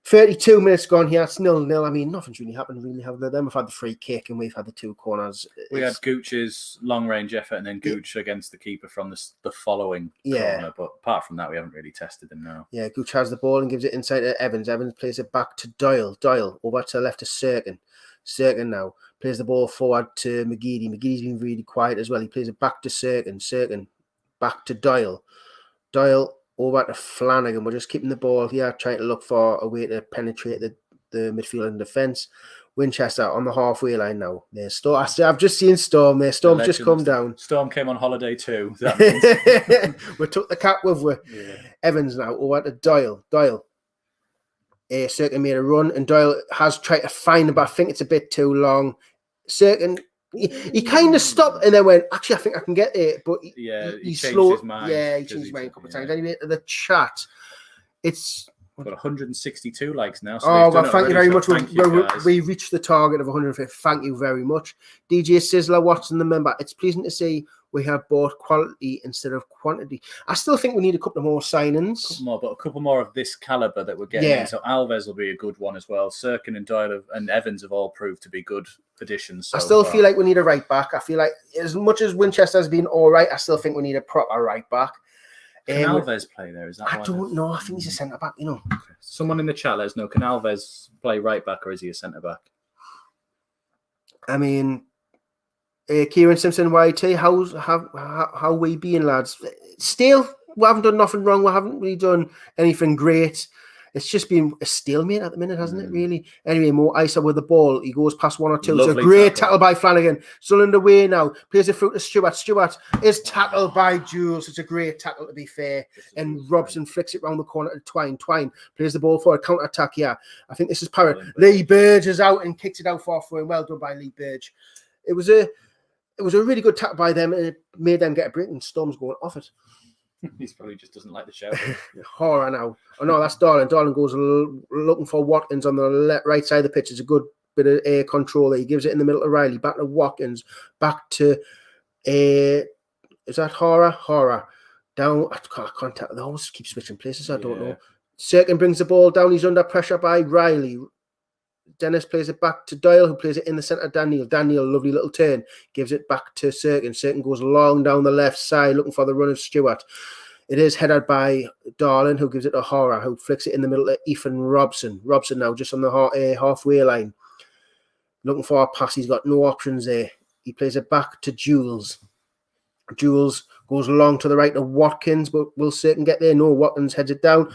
B: 32 minutes gone here. It's 0-0. I mean, nothing's really happened, have they? Then we've had the free kick and we've had the two corners.
A: We had Gooch's long-range effort and then Gooch against the keeper from the following corner. But apart from that, we haven't really tested him now. Yeah,
B: Gooch has the ball and gives it inside to Evans. Evans plays it back to Doyle. Doyle over to the left to Sirkin. Sirkin now plays the ball forward to McGeady. McGeady's been really quiet as well. He plays it back to Sirkin. Sirkin back to Doyle. Doyle over to Flanagan. We're just keeping the ball here, trying to look for a way to penetrate the midfield and defence. Winchester on the halfway line now. There's Storm. I've just seen Storm there. Storm's just come down.
A: Storm came on holiday too.
B: We took the cap with we. Yeah. Evans now over to Doyle. Doyle. Sirkin made a run, and Doyle has tried to find him, but I think it's a bit too long. Sirkin, he kind of stopped and then went, actually, I think I can get it. But
A: he changed his mind.
B: Yeah, he changed his mind a couple of times. Anyway, the chat, it's
A: got 162 likes now. So
B: thank you very much. We reached the target of 150. Thank you very much. DJ Sizzler watching the member. It's pleasing to see we have bought quality instead of quantity. I still think we need a couple more signings.
A: A couple more of this caliber that we're getting in. So Alves will be a good one as well. Sirkin and Doyle and Evans have all proved to be good additions.
B: I still feel like we need a right back. I feel like as much as Winchester has been all right, I still think we need a proper right back.
A: Can Alves play there? Is that?
B: I don't know. I think he's a centre back. You know.
A: Okay. Someone in the chat let us know. Can Alves play right back or is he a centre back?
B: I mean, Kieran Simpson, YT, how we being, lads? Still, we haven't done nothing wrong. We haven't really done anything great. It's just been a stalemate at the minute, hasn't it, really? Anyway, Mo Isa with the ball. He goes past one or two. Lovely, it's a great tackle by Flanagan. Sunderland away now. Plays it through to Stewart. Stewart is tackled by Jules. It's a great tackle, to be fair. And Robson flicks it round the corner to Twine. Twine plays the ball for a counter-attack here. I think this is Parrott. Lee Burge is out and kicks it out for a throw. Well done by Lee Burge. It was a really good tackle by them, and it made them get a break, and Storm's going off it.
A: He's probably just doesn't like the show.
B: Horror now. Oh no, that's Darling. Darling goes looking for Watkins on the right side of the pitch. It's a good bit of air control there. He gives it in the middle to Riley. Back to Watkins. Back to is that Horror? Down. I can't tell. They always keep switching places. I don't know. Sirkin brings the ball down. He's under pressure by Riley. Dennis plays it back to Doyle, who plays it in the centre. Daniel, lovely little turn, gives it back to Sirkin. Sirkin goes long down the left side, looking for the run of Stewart. It is headed by Darling, who gives it to Horror, who flicks it in the middle to Ethan Robson. Robson now just on the halfway line, looking for a pass. He's got no options there. He plays it back to Jules. Jules goes along to the right to Watkins, but will Sirkin get there? No, Watkins heads it down.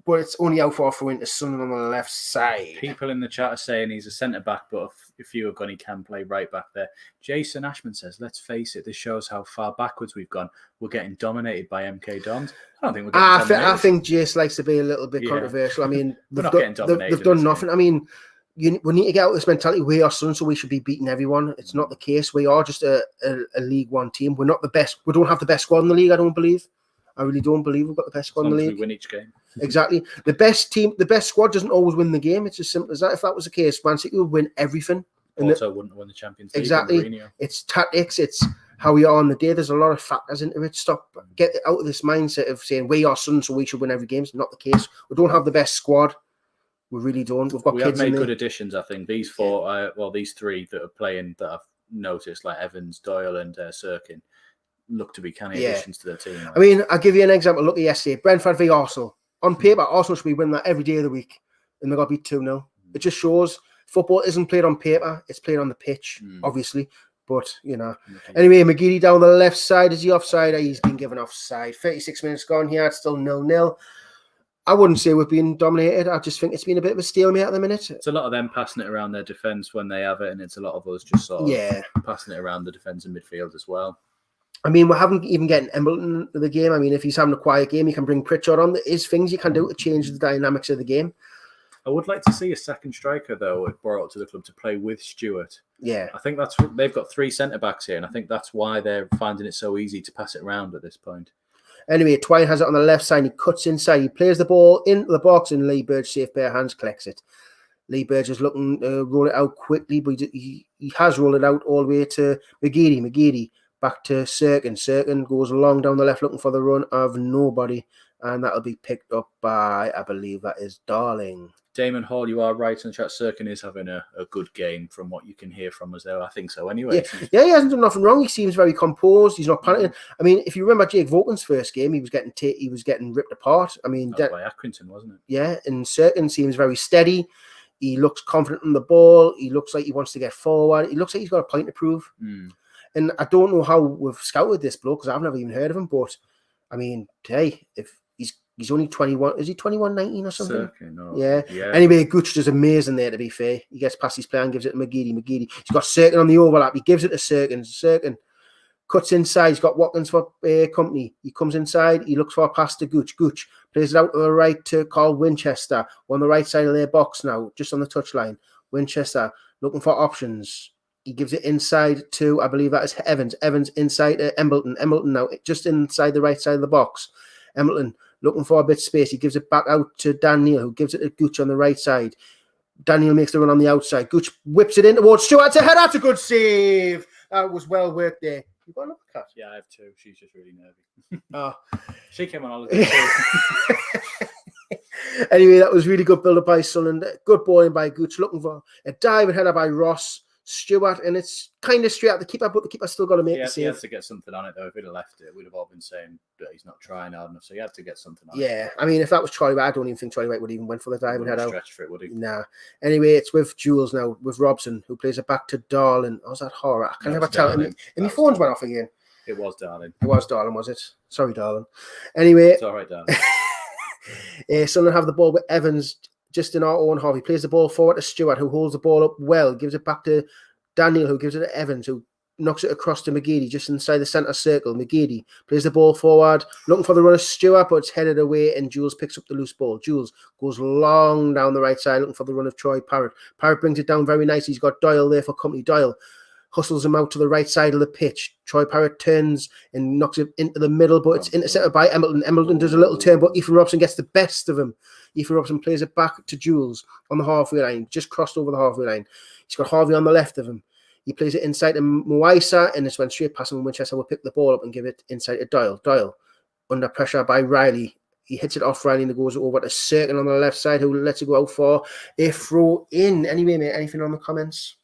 B: But it's only out for a throw into Sunderland on the left side.
A: People in the chat are saying he's a centre-back, but if you have gone, he can play right back there. Jason Ashman says, let's face it, this shows how far backwards we've gone. We're getting dominated by MK Dons. I don't think we're getting dominated.
B: I think Jace likes to be a little bit controversial. I mean,
A: they've
B: done nothing. I mean, we need to get out of this mentality. We are Sun, so we should be beating everyone. It's not the case. We are just a League One team. We're not the best. We don't have the best squad in the league, I don't believe. I really don't believe we've got the best squad in the league.
A: We win each game.
B: Exactly. The best squad doesn't always win the game. It's as simple as that. If that was the case, Man City would win everything.
A: Also wouldn't win the Champions League.
B: Exactly. It's tactics. It's how we are on the day. There's a lot of factors into it. Get out of this mindset of saying we are Sun, so we should win every game. It's not the case. We don't have the best squad. We really don't. We
A: have made good additions, I think. These four, these three that are playing that I've noticed, like Evans, Doyle, and Sirkin, look to be canny additions to their team. Right?
B: I mean, I'll give you an example. Look at yesterday, Brentford v Arsenal. On paper, Arsenal should be winning that every day of the week, and they got beat 2-0. It just shows football isn't played on paper; it's played on the pitch, obviously. But anyway, McGeady down the left side. Is he offside? He's been given offside. 36 minutes gone here. It's still 0-0. I wouldn't say we've been dominated. I just think it's been a bit of a stalemate at the minute.
A: It's a lot of them passing it around their defence when they have it, and it's a lot of us just sort of passing it around the defence and midfield as well.
B: I mean, we haven't even getting Embleton to the game. I mean, if he's having a quiet game, he can bring Pritchard on. There is things you can do to change the dynamics of the game.
A: I would like to see a second striker, though, brought to the club to play with Stewart.
B: Yeah.
A: I think they've got three centre-backs here, and I think that's why they're finding it so easy to pass it around at this point.
B: Anyway, Twine has it on the left side. He cuts inside. He plays the ball into the box, and Lee Burge, safe pair of hands, collects it. Lee Burge is looking to roll it out quickly, but he has rolled it out all the way to McGeady. McGeady back to Sirkin. Sirkin goes along down the left looking for the run of nobody, and that'll be picked up by, I believe that is Darling.
A: Damon Hall, you are right in the chat. Sirkin is having a good game from what you can hear from us there. I think so anyway.
B: Yeah, he hasn't done nothing wrong. He seems very composed. He's not panicking. I mean, if you remember Jake Vogel's first game, he was getting ripped apart. I mean,
A: that was by Accrington, wasn't it?
B: Yeah, and Sirkin seems very steady. He looks confident in the ball. He looks like he wants to get forward. He looks like he's got a point to prove. And I don't know how we've scouted this bloke because I've never even heard of him. But I mean, hey, if he's only 21, is he 21, 19 or something? Yeah. Anyway, Gooch is amazing there. To be fair, he gets past his player and gives it to McGeady. He's got Sirkin on the overlap. He gives it to Sirkin. Sirkin cuts inside. He's got Watkins for company. He comes inside. He looks for a pass to Gooch. Gooch plays it out to the right to Carl Winchester on the right side of their box now, just on the touchline. Winchester looking for options. He gives it inside to, I believe that is Evans. Evans inside to Embleton. Embleton now just inside the right side of the box. Embleton looking for a bit of space. He gives it back out to Daniel, who gives it to Gooch on the right side. Daniel makes the run on the outside. Gooch whips it in towards Stewart. It's a header. That's a good save. That was well worked there. You got another cat?
A: Yeah, I have two. She's just really nervy.
B: Oh.
A: She came on holiday too.
B: Anyway, that was really good build-up by Sunderland. Good bowling by Gooch, looking for a diving header by Ross Stewart, and it's kind of straight at the keeper, but the keeper's still got to make the save.
A: He had to get something on it, though. If he'd have left it, we'd have all been saying that he's not trying hard enough, so he had to get something on it.
B: Yeah, I mean, if that was Charlie White, I don't even think Charlie White would even went for the diving header.
A: Stretch for it, would he?
B: Nah. Anyway, it's with Jules now, with Robson, who plays it back to Darlin. Oh, was that horror? I can never tell. And my phones went off again.
A: It was Darlin.
B: It was Darlin, was it? Sorry, Darlin. Anyway.
A: It's all right, Darlin.
B: Sunderland have the ball with Evans just in our own half. He plays the ball forward to Stewart, who holds the ball up well, gives it back to Daniel, who gives it to Evans, who knocks it across to McGeady just inside the centre circle. McGeady plays the ball forward, looking for the run of Stewart, but it's headed away, and Jules picks up the loose ball. Jules goes long down the right side, looking for the run of Troy Parrott. Parrott brings it down very nicely. He's got Doyle there for company. Doyle hustles him out to the right side of the pitch. Troy Parrott turns and knocks it into the middle, but it's intercepted by Embleton. Embleton does a little turn, but Ethan Robson gets the best of him. Ethan Robson plays it back to Jules on the halfway line, just crossed over the halfway line. He's got Harvey on the left of him. He plays it inside to Moisa, and this went straight past him. Winchester will pick the ball up and give it inside to Doyle. Doyle, under pressure by Riley. He hits it off Riley and it goes over to Circle on the left side, who lets it go out for a throw in. Anyway, mate, anything on the comments?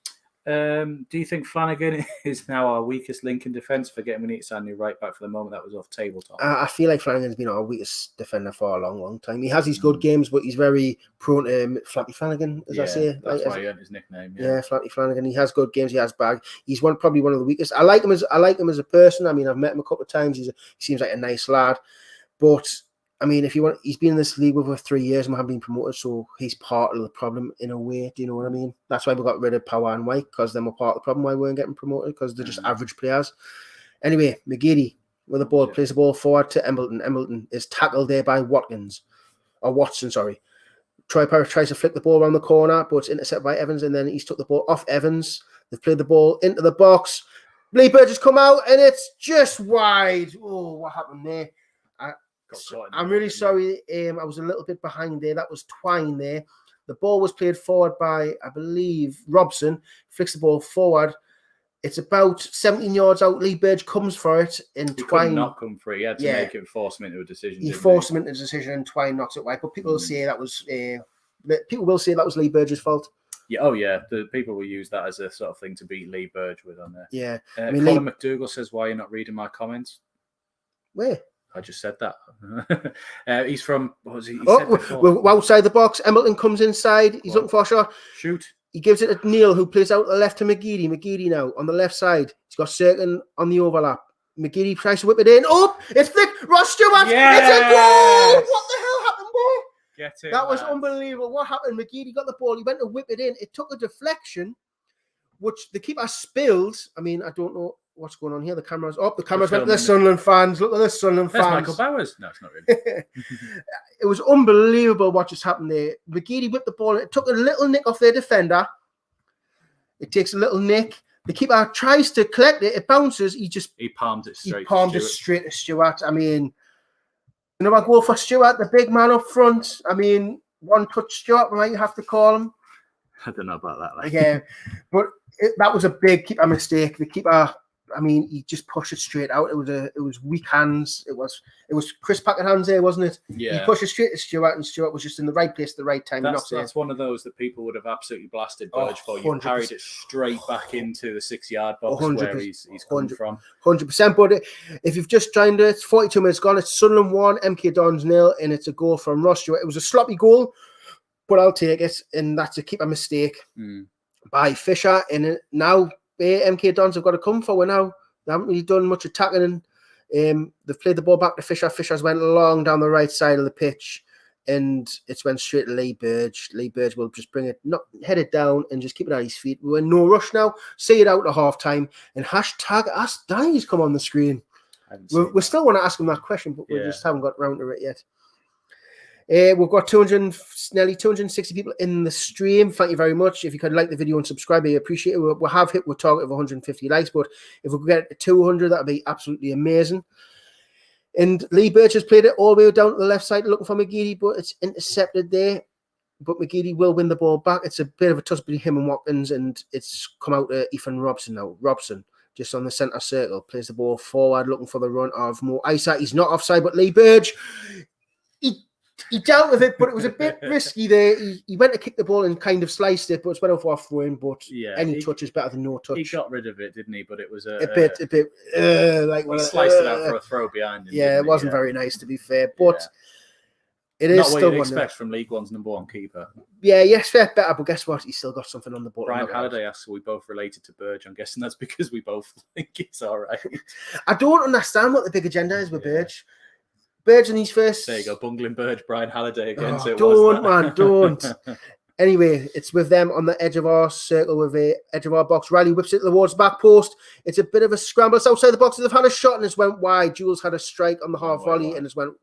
A: Do you think Flanagan is now our weakest link in defence? Forgetting we need to sign a new right back for the moment. That was off tabletop.
B: I feel like Flanagan's been our weakest defender for a long, long time. He has his good games, but he's very prone to Flappy Flanagan, as I say.
A: That's why he earned his nickname.
B: Yeah, Flappy Flanagan. He has good games. He has bag. He's probably one of the weakest. I like him as a person. I mean, I've met him a couple of times. He seems like a nice lad, but I mean, he's been in this league for 3 years and we haven't been promoted, so he's part of the problem in a way. Do you know what I mean? That's why we got rid of Power and White, because then we're part of the problem why we weren't getting promoted, because they're just average players. Anyway, McGeady with the ball plays the ball forward to Embleton. Embleton is tackled there by Watson. Troy Parrott tries to flick the ball around the corner, but it's intercepted by Evans, and then he's took the ball off Evans. They've played the ball into the box. Lee Burge has come out, and it's just wide. Oh, what happened there? I'm really sorry. I was a little bit behind there. That was Twine there. The ball was played forward by, I believe, Robson. Flicks the ball forward. It's about 17 yards out. Lee Burge comes for it, and Twine
A: could not come free. He had to make it, force him into a decision.
B: He forced him into a decision, and Twine knocks it wide. But people will say that was Lee Burge's fault.
A: Yeah, oh yeah. The people will use that as a sort of thing to beat Lee Burge with on there.
B: Yeah.
A: Colin McDougall says, "Why are you not reading my comments?"
B: Where?
A: I just said that. He's from. What was he?
B: We're outside the box. Embleton comes inside. He's looking for a shot.
A: Shoot.
B: He gives it to Neil, who plays out the left to McGeady. McGeady now on the left side. He's got Cirkin on the overlap. McGeady tries to whip it in. Oh, it's flicked. Ross Stewart.
A: Yeah!
B: It's a goal. What the hell happened there?
A: Get it.
B: That was unbelievable. What happened? McGeady got the ball. He went to whip it in. It took a deflection, which the keeper spilled. I mean, I don't know what's going on here. The cameras went to the Sunderland fans. Look at the Sunderland fans.
A: That's Michael Bowers. No, it's not really.
B: It was unbelievable what just happened there. McGeady whipped the ball. It took a little nick off their defender. It takes a little nick. The keeper tries to collect it. It bounces. He
A: palmed it straight.
B: Straight to Stewart. I mean, you know, I go for Stewart, the big man up front. I mean, one touch Stewart, right? You have to call him.
A: I don't know about that.
B: Yeah, but that was a big keeper mistake. The keeper, I mean, he just pushed it straight out. It was weak hands. It was Chris Packard hands there, wasn't it?
A: Yeah.
B: He pushed it straight to Stewart, and Stewart was just in the right place at the right time.
A: That's one of those that people would have absolutely blasted Burge for. You carried it straight back into the 6-yard box where he's come from.
B: 100%. But if you've just joined it, it's 42 minutes gone. It's Sunderland 1, MK Dons 0, and it's a goal from Ross Stewart. It was a sloppy goal, but I'll take it, and that's a keeper mistake by Fisher. And now MK Dons have got to come forward now. They haven't really done much attacking. They've played the ball back to Fisher. Fisher's went long down the right side of the pitch, and it's went straight to Lee Burge. Lee Burge will just bring it, head it down, and just keep it at his feet. We're in no rush now. See it out at half time, and hashtag Ask Danny's come on the screen. We still want to ask him that question, but we just haven't got round to it yet. We've got nearly 260 people in the stream. Thank you very much. If you could like the video and subscribe, I appreciate it. We'll have hit our target of 150 likes, but if we could get it to 200, that would be absolutely amazing. And Lee Burge has played it all the way down to the left side looking for McGeady, but it's intercepted there. But McGeady will win the ball back. It's a bit of a tussle between him and Watkins, and it's come out to Ethan Robson now. Robson just on the centre circle, plays the ball forward, looking for the run of Mo Isa. He's not offside, but Lee Burge, he dealt with it, but it was a bit risky there. He went to kick the ball and kind of sliced it, but it's better for throwing. But any touch is better than no touch.
A: He got rid of it, didn't he? But it was a
B: bit like
A: he sliced it out for a throw behind him.
B: Yeah, it wasn't very nice, to be fair, but it is
A: not
B: still
A: what you'd expect from League One's #1 keeper.
B: Yeah, yes, fair, better, but guess what? He's still got something on the button.
A: Brian Halliday asks, are we both related to Burge? I'm guessing that's because we both think it's all right.
B: I don't understand what the big agenda is with Burge. Burge in his first...
A: There you go, bungling Burge, Brian Halliday again.
B: Oh, don't, man, don't. Anyway, it's with them on the edge of our circle, with the edge of our box. Riley whips it towards the back post. It's a bit of a scramble. It's outside the box. They've had a shot and it's went wide. Jules had a strike on the half volley and it's went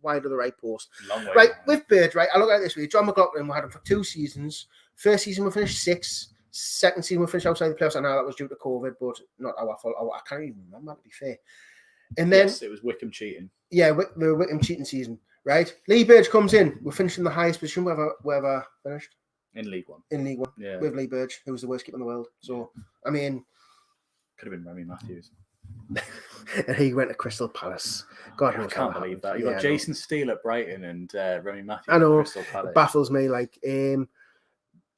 B: wide of the right post. Right, with Burge, right, I look at it this way. John McLaughlin, we had him for 2 seasons. First season, we finished 6th. Second season, we finished outside the playoffs. I know that was due to COVID, but not our fault. I can't even remember, to be fair. And then...
A: Yes, it was Wickham cheating.
B: Yeah, the Wickham cheating season, right? Lee Burge comes in. We're finishing the highest position we've ever finished.
A: In League One.
B: In League One, with Lee Burge, who was the worst keeper in the world. So, I mean...
A: Could have been Remy Matthews.
B: And he went to Crystal Palace. God knows,
A: I can't believe that. You've got Jason Steele at Brighton and Remy Matthews
B: at
A: Crystal Palace.
B: It baffles me. Like,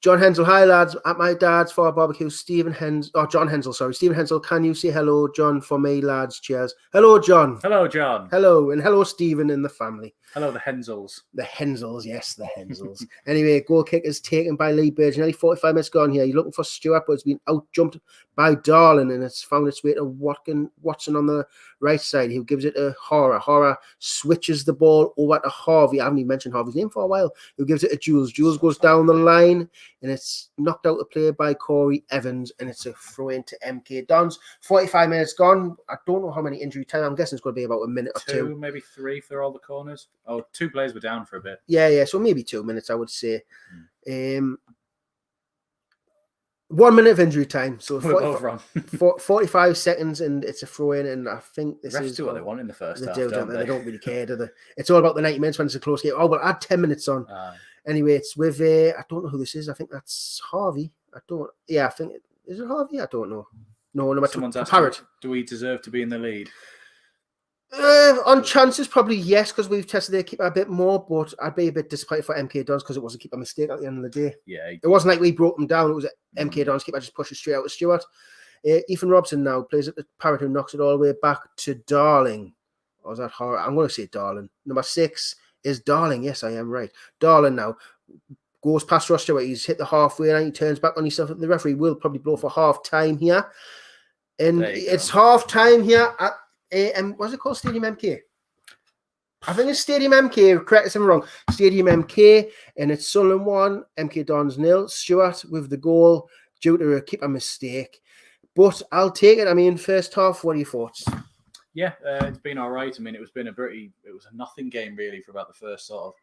B: John Hensel, hi lads, at my dad's for a barbecue. John Hensel, sorry. Stephen Hensel, can you say hello, John, for me, lads? Cheers. Hello, John.
A: Hello, John.
B: Hello, and hello, Stephen and the family.
A: Hello, the Hensels.
B: The Hensels, yes, the Hensels. Anyway, goal kick is taken by Lee Burge. Nearly 45 minutes gone here. You're looking for Stewart, but it's been out-jumped by Darling, and it's found its way to Watson on the right side, who gives it a Hora. Hora switches the ball over to Harvey. I haven't even mentioned Harvey's name for a while. Who gives it to Jules. Jules goes down the line, and it's knocked out the play by Corey Evans, and it's a throw into MK Dons. 45 minutes gone. I don't know how many injury time. I'm guessing it's going to be about a minute or two.
A: Maybe 3 for all the corners. Oh, 2 players were down for a bit.
B: Yeah. So maybe 2 minutes, I would say. 1 minute of injury time. So 45 seconds, and it's a throw in. And I think this is
A: do what they want in the first half.
B: They don't really care, do they? It's all about the 90 minutes when it's a close game. Oh, well, add 10 minutes on. Anyway, it's with I don't know who this is. I think that's Harvey. I think is it Harvey? I don't know. No,
A: someone's asked,
B: Parrot.
A: Do we deserve to be in the lead?
B: On chances, probably yes, because we've tested their keeper a bit more, but I'd be a bit disappointed for MK Dons because it was a keeper mistake at the end of the day.
A: Yeah.
B: It wasn't like we broke them down. It was an MK Dons keeper just pushed it straight out with Stewart. Ethan Robson now plays at the Parrot, who knocks it all the way back to Darling. Or was that Horror? I'm going to say Darling. Number 6 is Darling. Yes, I am right. Darling now goes past Ross Stewart. He's hit the halfway line. He turns back on himself. The referee will probably blow for half time here. And it's half time here at what's it called? Stadium MK. I think it's Stadium MK. Correct if I'm wrong. Stadium MK, and it's Sunderland 1, MK Dons 0. Stewart with the goal due to a keeper mistake. But I'll take it. I mean, first half, what are your thoughts?
A: Yeah, it's been all right. I mean, it was a nothing game really for about the first sort of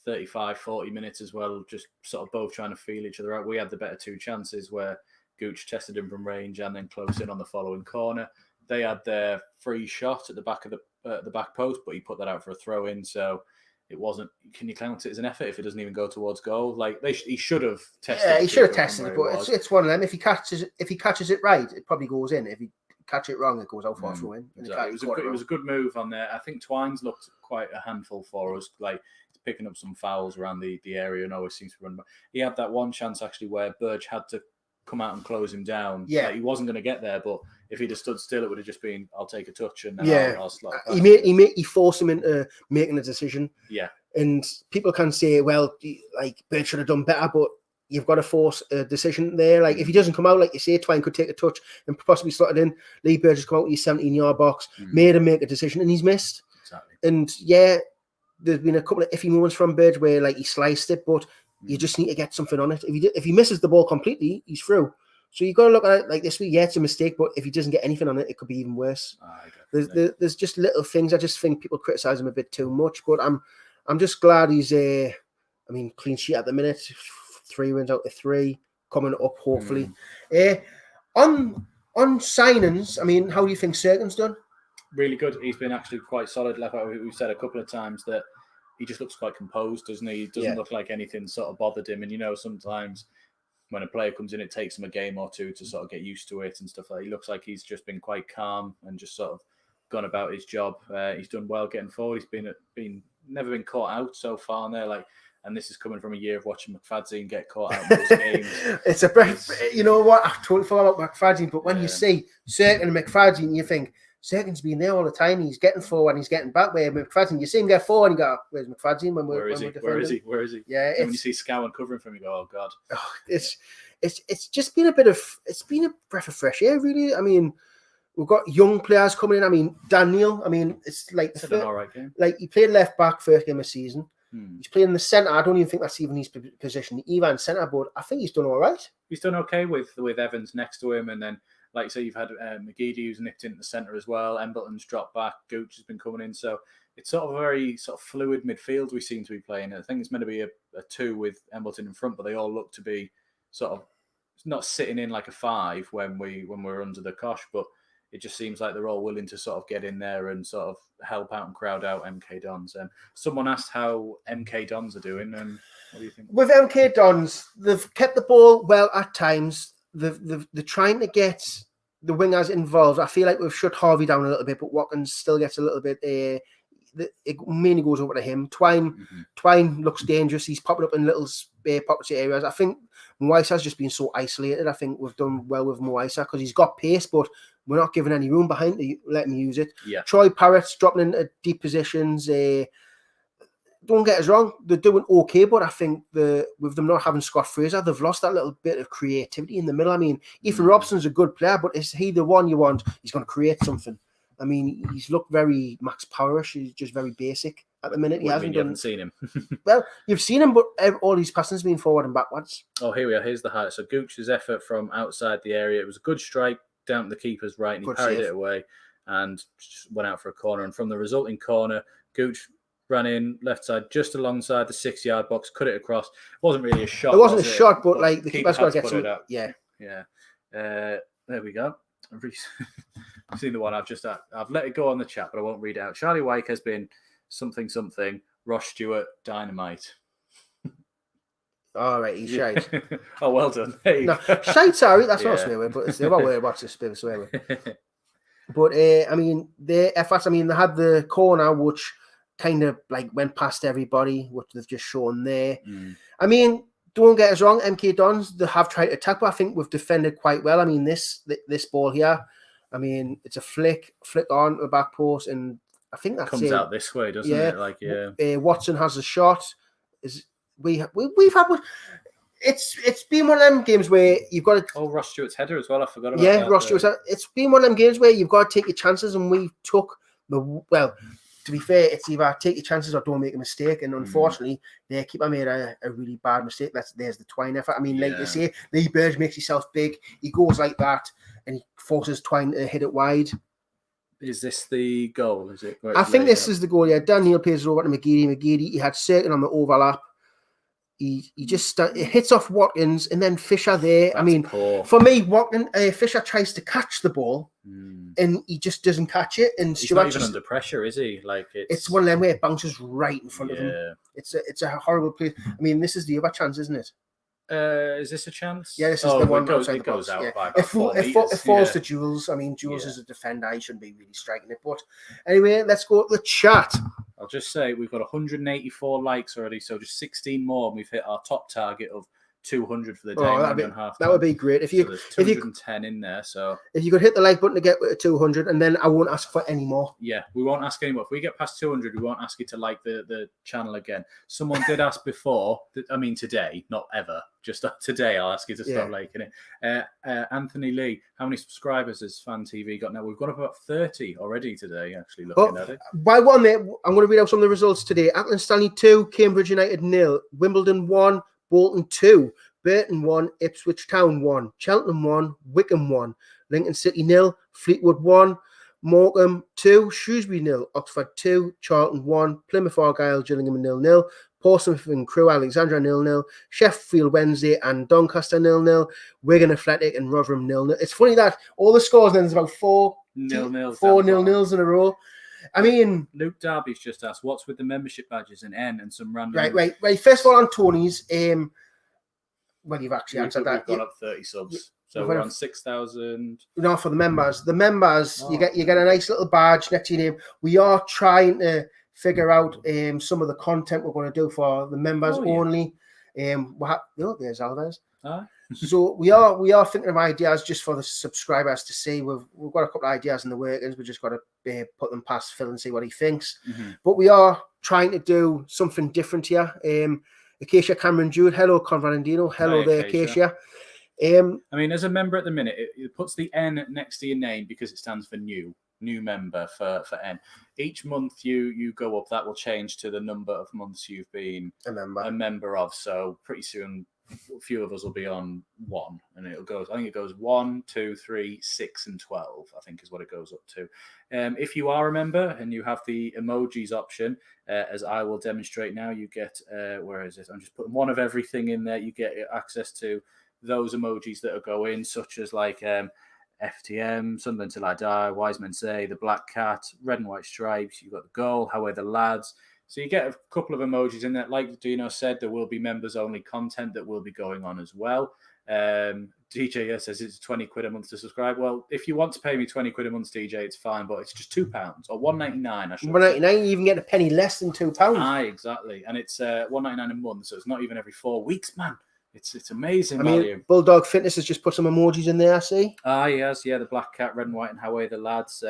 A: 35, 40 minutes as well. Just sort of both trying to feel each other out. We had the better 2 chances where Gooch tested him from range and then close in on the following corner. They had their free shot at the back of the back post, but he put that out for a throw in. So it wasn't. Can you count it as an effort if it doesn't even go towards goal? Like he should have tested.
B: Yeah, he should have tested it, but it's one of them. If he catches it right, it probably goes in. If he catch it wrong, it goes out for a throw in.
A: Exactly. It was a good move on there. I think Twines looked quite a handful for us. Like he's picking up some fouls around the area and always seems to run. He had that one chance actually where Burge had to come out and close him down. Yeah, like, he wasn't going to get there, but if he'd have stood still, it would have just been, I'll take a touch and then I'll slide back.
B: He forced him into making a decision.
A: Yeah.
B: And people can say, well, like, Burge should have done better, but you've got to force a decision there. Like, if he doesn't come out, like you say, Twine could take a touch and possibly slot it in. Lee Burge has come out in his 17-yard box, made him make a decision, and he's missed.
A: Exactly.
B: And, yeah, there's been a couple of iffy moments from Burge where, like, he sliced it, but you just need to get something on it. If he misses the ball completely, he's through. So you've got to look at it like this week. Yeah, it's a mistake, but if he doesn't get anything on it, it could be even worse. There's just little things. I just think people criticise him a bit too much, but I'm just glad he's clean sheet at the minute. 3 wins out of 3, coming up hopefully. On signings, I mean, how do you think Serkin's done?
A: Really good. He's been actually quite solid. Like we've said a couple of times that he just looks quite composed, doesn't he? He doesn't look like anything sort of bothered him. And sometimes when a player comes in, it takes him a game or two to sort of get used to it and stuff like that. He looks like he's just been quite calm and just sort of gone about his job. He's done well getting forward. He's been never been caught out so far in there. And this is coming from a year of watching McFadzean get caught out in those games.
B: It's a breath. You know what? I totally forgot about McFadzean, but when you see Cirkin and McFadzean, you think Cirkin's been there all the time. He's getting forward, he's getting back. Where McFadzean, you see him get forward, and you go, "Where's McFadzean?"
A: Where is he? Yeah. And when you see Scowen covering for him, you go, "Oh God."
B: Oh, it's just been a breath of fresh air, really. I mean, we've got young players coming in. I mean, Daniel. I mean, it's like
A: an all right game.
B: Like he played left back first game of the season. He's playing in the centre. I don't even think that's even his position. Ivan centre, but I think he's done all right.
A: He's done okay with Evans next to him, and then like you say, you've had McGeady who's nipped into the centre as well. Embleton's dropped back. Gooch has been coming in, so it's sort of a very sort of fluid midfield we seem to be playing. I think it's meant to be a two with Embleton in front, but they all look to be sort of not sitting in like a five when we're under the cosh, but it just seems like they're all willing to sort of get in there and sort of help out and crowd out MK Dons. Someone asked how MK Dons are doing, and what do you think?
B: With MK Dons, they've kept the ball well at times. They're trying to get the wingers involved. I feel like we've shut Harvey down a little bit, but Watkins still gets a little bit. It mainly goes over to him. Twine looks dangerous. He's popping up in little pockets of areas. I think Mwaisa's just been so isolated. I think we've done well with Mwaisa because he's got pace, but we're not giving any room behind to let him use it.
A: Yeah.
B: Troy Parrott's dropping into deep positions. Don't get us wrong, they're doing okay, but I think with them not having Scott Fraser, they've lost that little bit of creativity in the middle. I mean, Ethan Robson's a good player, but is he the one you want? He's going to create something. I mean, he's looked very Max Powerish. He's just very basic at the minute.
A: You haven't seen him.
B: Well, you've seen him, but all his passing's been forward and backwards.
A: Oh, here we are. Here's the highlight. So Gooch's effort from outside the area. It was a good strike down to the keeper's right, and he parried it away and just went out for a corner. And from the resulting corner, Gooch ran in left side just alongside the 6-yard box, cut it across. It wasn't really a shot.
B: It wasn't a shot, but like the keeper's got to get some.
A: Yeah. There we go. I've seen the one. I've let it go on the chat, but I won't read it out. Charlie Wyke has been something. Ross Stewart dynamite.
B: All right, he's shite.
A: Oh, well done. Hey.
B: No, shite. Sorry, that's not a swear word, but it's the other word. What's this bit of a swear word? But I mean, their efforts. I mean, they had the corner which kind of like went past everybody, which they've just shown there. I mean, don't get us wrong, MK Dons, they have tried to attack, but I think we've defended quite well. I mean, this ball here, I mean, it's a flick on the back post, and I think that
A: comes out this way, doesn't it? Like,
B: Watson has a shot. We've had one. It's been one of them games where you've got to.
A: Oh, Ross Stewart's header as well. I forgot about that.
B: Yeah, Ross Stewart's. It's been one of them games where you've got to take your chances, and we took well. To be fair, it's either take your chances or don't make a mistake. And unfortunately, their keeper made a really bad mistake. There's the Twine effort. I mean, like they say, Lee Burge makes himself big. He goes like that, and he forces Twine to hit it wide.
A: Is this the goal? Is it?
B: I think this is the goal. Yeah, Daniel plays it over to McGeady. McGeady, he had Cirkin on the overlap. He just it hits off Watkins, and then Fisher there.
A: That's
B: I mean,
A: poor.
B: For me, Fisher tries to catch the ball, and he just doesn't catch it. And
A: he's not even under pressure, is he? Like
B: it's one of them where it bounces right in front of him. It's a horrible play. I mean, this is the other chance, isn't it?
A: Is this a chance?
B: Yeah, this is the one.
A: It goes out by about 4
B: meters. It falls to Jules. I mean, Jules is a defender. He shouldn't be really striking it. But anyway, let's go to the chat.
A: I'll just say we've got 184 likes already, so just 16 more, and we've hit our top target of 200 for the day.
B: That would be great. If
A: there's 210 in there, so
B: if you could hit the like button to get 200, and then I won't ask for any more.
A: Yeah, we won't ask any more. If we get past 200, we won't ask you to like the channel again. Someone did ask before. I mean, today, not ever. Just today, I'll ask you to stop liking it. Anthony Lee, how many subscribers has Fan TV got now? We've got about 30 already today, actually, looking at it.
B: By one minute, I'm going to read out some of the results today. Ackland Stanley 2, Cambridge United 0, Wimbledon 1, Bolton 2, Burton 1, Ipswich Town 1, Cheltenham 1, Wickham 1, Lincoln City 0, Fleetwood 1, Morecambe 2, Shrewsbury 0, Oxford 2, Charlton 1, Plymouth Argyle, Gillingham 0-0, Portsmouth and Crewe Alexandra 0-0, Sheffield Wednesday and Doncaster 0-0, Wigan Athletic and Rotherham 0-0. It's funny that all the scores then is about 4 0-0s in a row. I mean,
A: Luke Darby's just asked, what's with the membership badges and N and some random...
B: Right. First of all, on Tony's, Well, you've actually answered that.
A: We've gone up 30 subs. So we're on 6,000.
B: No, for the members. The members, you get a nice little badge next to your name. We are trying to figure out some of the content we're going to do for the members only. There's Alves. So we are thinking of ideas just for the subscribers to see. We've got a couple of ideas in the workings. We just got to put them past Phil and see what he thinks. But we are trying to do something different here. Acacia Cameron Jude, hello Conrad and Dino, hello there Acacia.
A: I mean, as a member at the minute, it puts the N next to your name because it stands for new member for N. Each month you go up, that will change to the number of months you've been a member of. So pretty soon, a few of us will be on 1, and I think it goes 1, 2, 3, 6, and 12. I think is what it goes up to. If you are a member and you have the emojis option, as I will demonstrate now, you get where is it? I'm just putting one of everything in there. You get access to those emojis that are going, such as like FTM, Sunderland Till I Die, Wise Men Say, the Black Cat, Red and White Stripes. You've got the goal, How Are the Lads. So you get a couple of emojis in there. Like Dino said, there will be members-only content that will be going on as well. DJ says it's 20 quid a month to subscribe. Well, if you want to pay me 20 quid a month, DJ, it's fine, but it's just £2 or $1.99.
B: $1.99, you even get a penny less than £2.
A: Aye, exactly. And it's $1.99 a month, so it's not even every 4 weeks, man. It's amazing value.
B: Bulldog Fitness has just put some emojis in there, I see.
A: Yes, the Black Cat, Red and White, and How Are the Lads.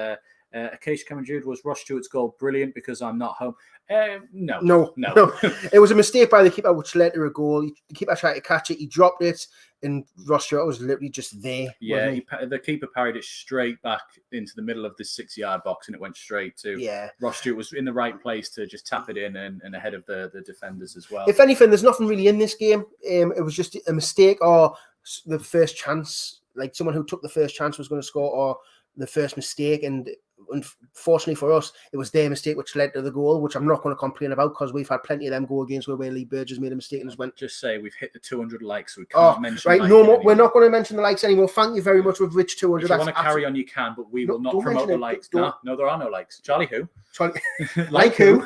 A: Acacia Cameron Jude, was Ross Stewart's goal brilliant because I'm not home? No.
B: It was a mistake by the keeper, which led to a goal. The keeper tried to catch it, he dropped it, and Ross Stewart was literally just there.
A: Yeah, the keeper parried it straight back into the middle of the 6-yard box, and it went straight to Ross Stewart. Was in the right place to just tap it in and ahead of the defenders as well.
B: If anything, there's nothing really in this game. It was just a mistake or the first chance, like someone who took the first chance was going to score, or the first mistake, and unfortunately for us, it was their mistake which led to the goal, which I'm not going to complain about because we've had plenty of them go against where Lee Burgess made a mistake and just went.
A: Just say we've hit the 200 likes, so we can't mention.
B: Right, no more. We're not going to mention the likes anymore. Thank you very much. We've reached 200.
A: If you want to carry on, you can, but we will not promote the likes. No, there are no likes. Charlie who?
B: Like who?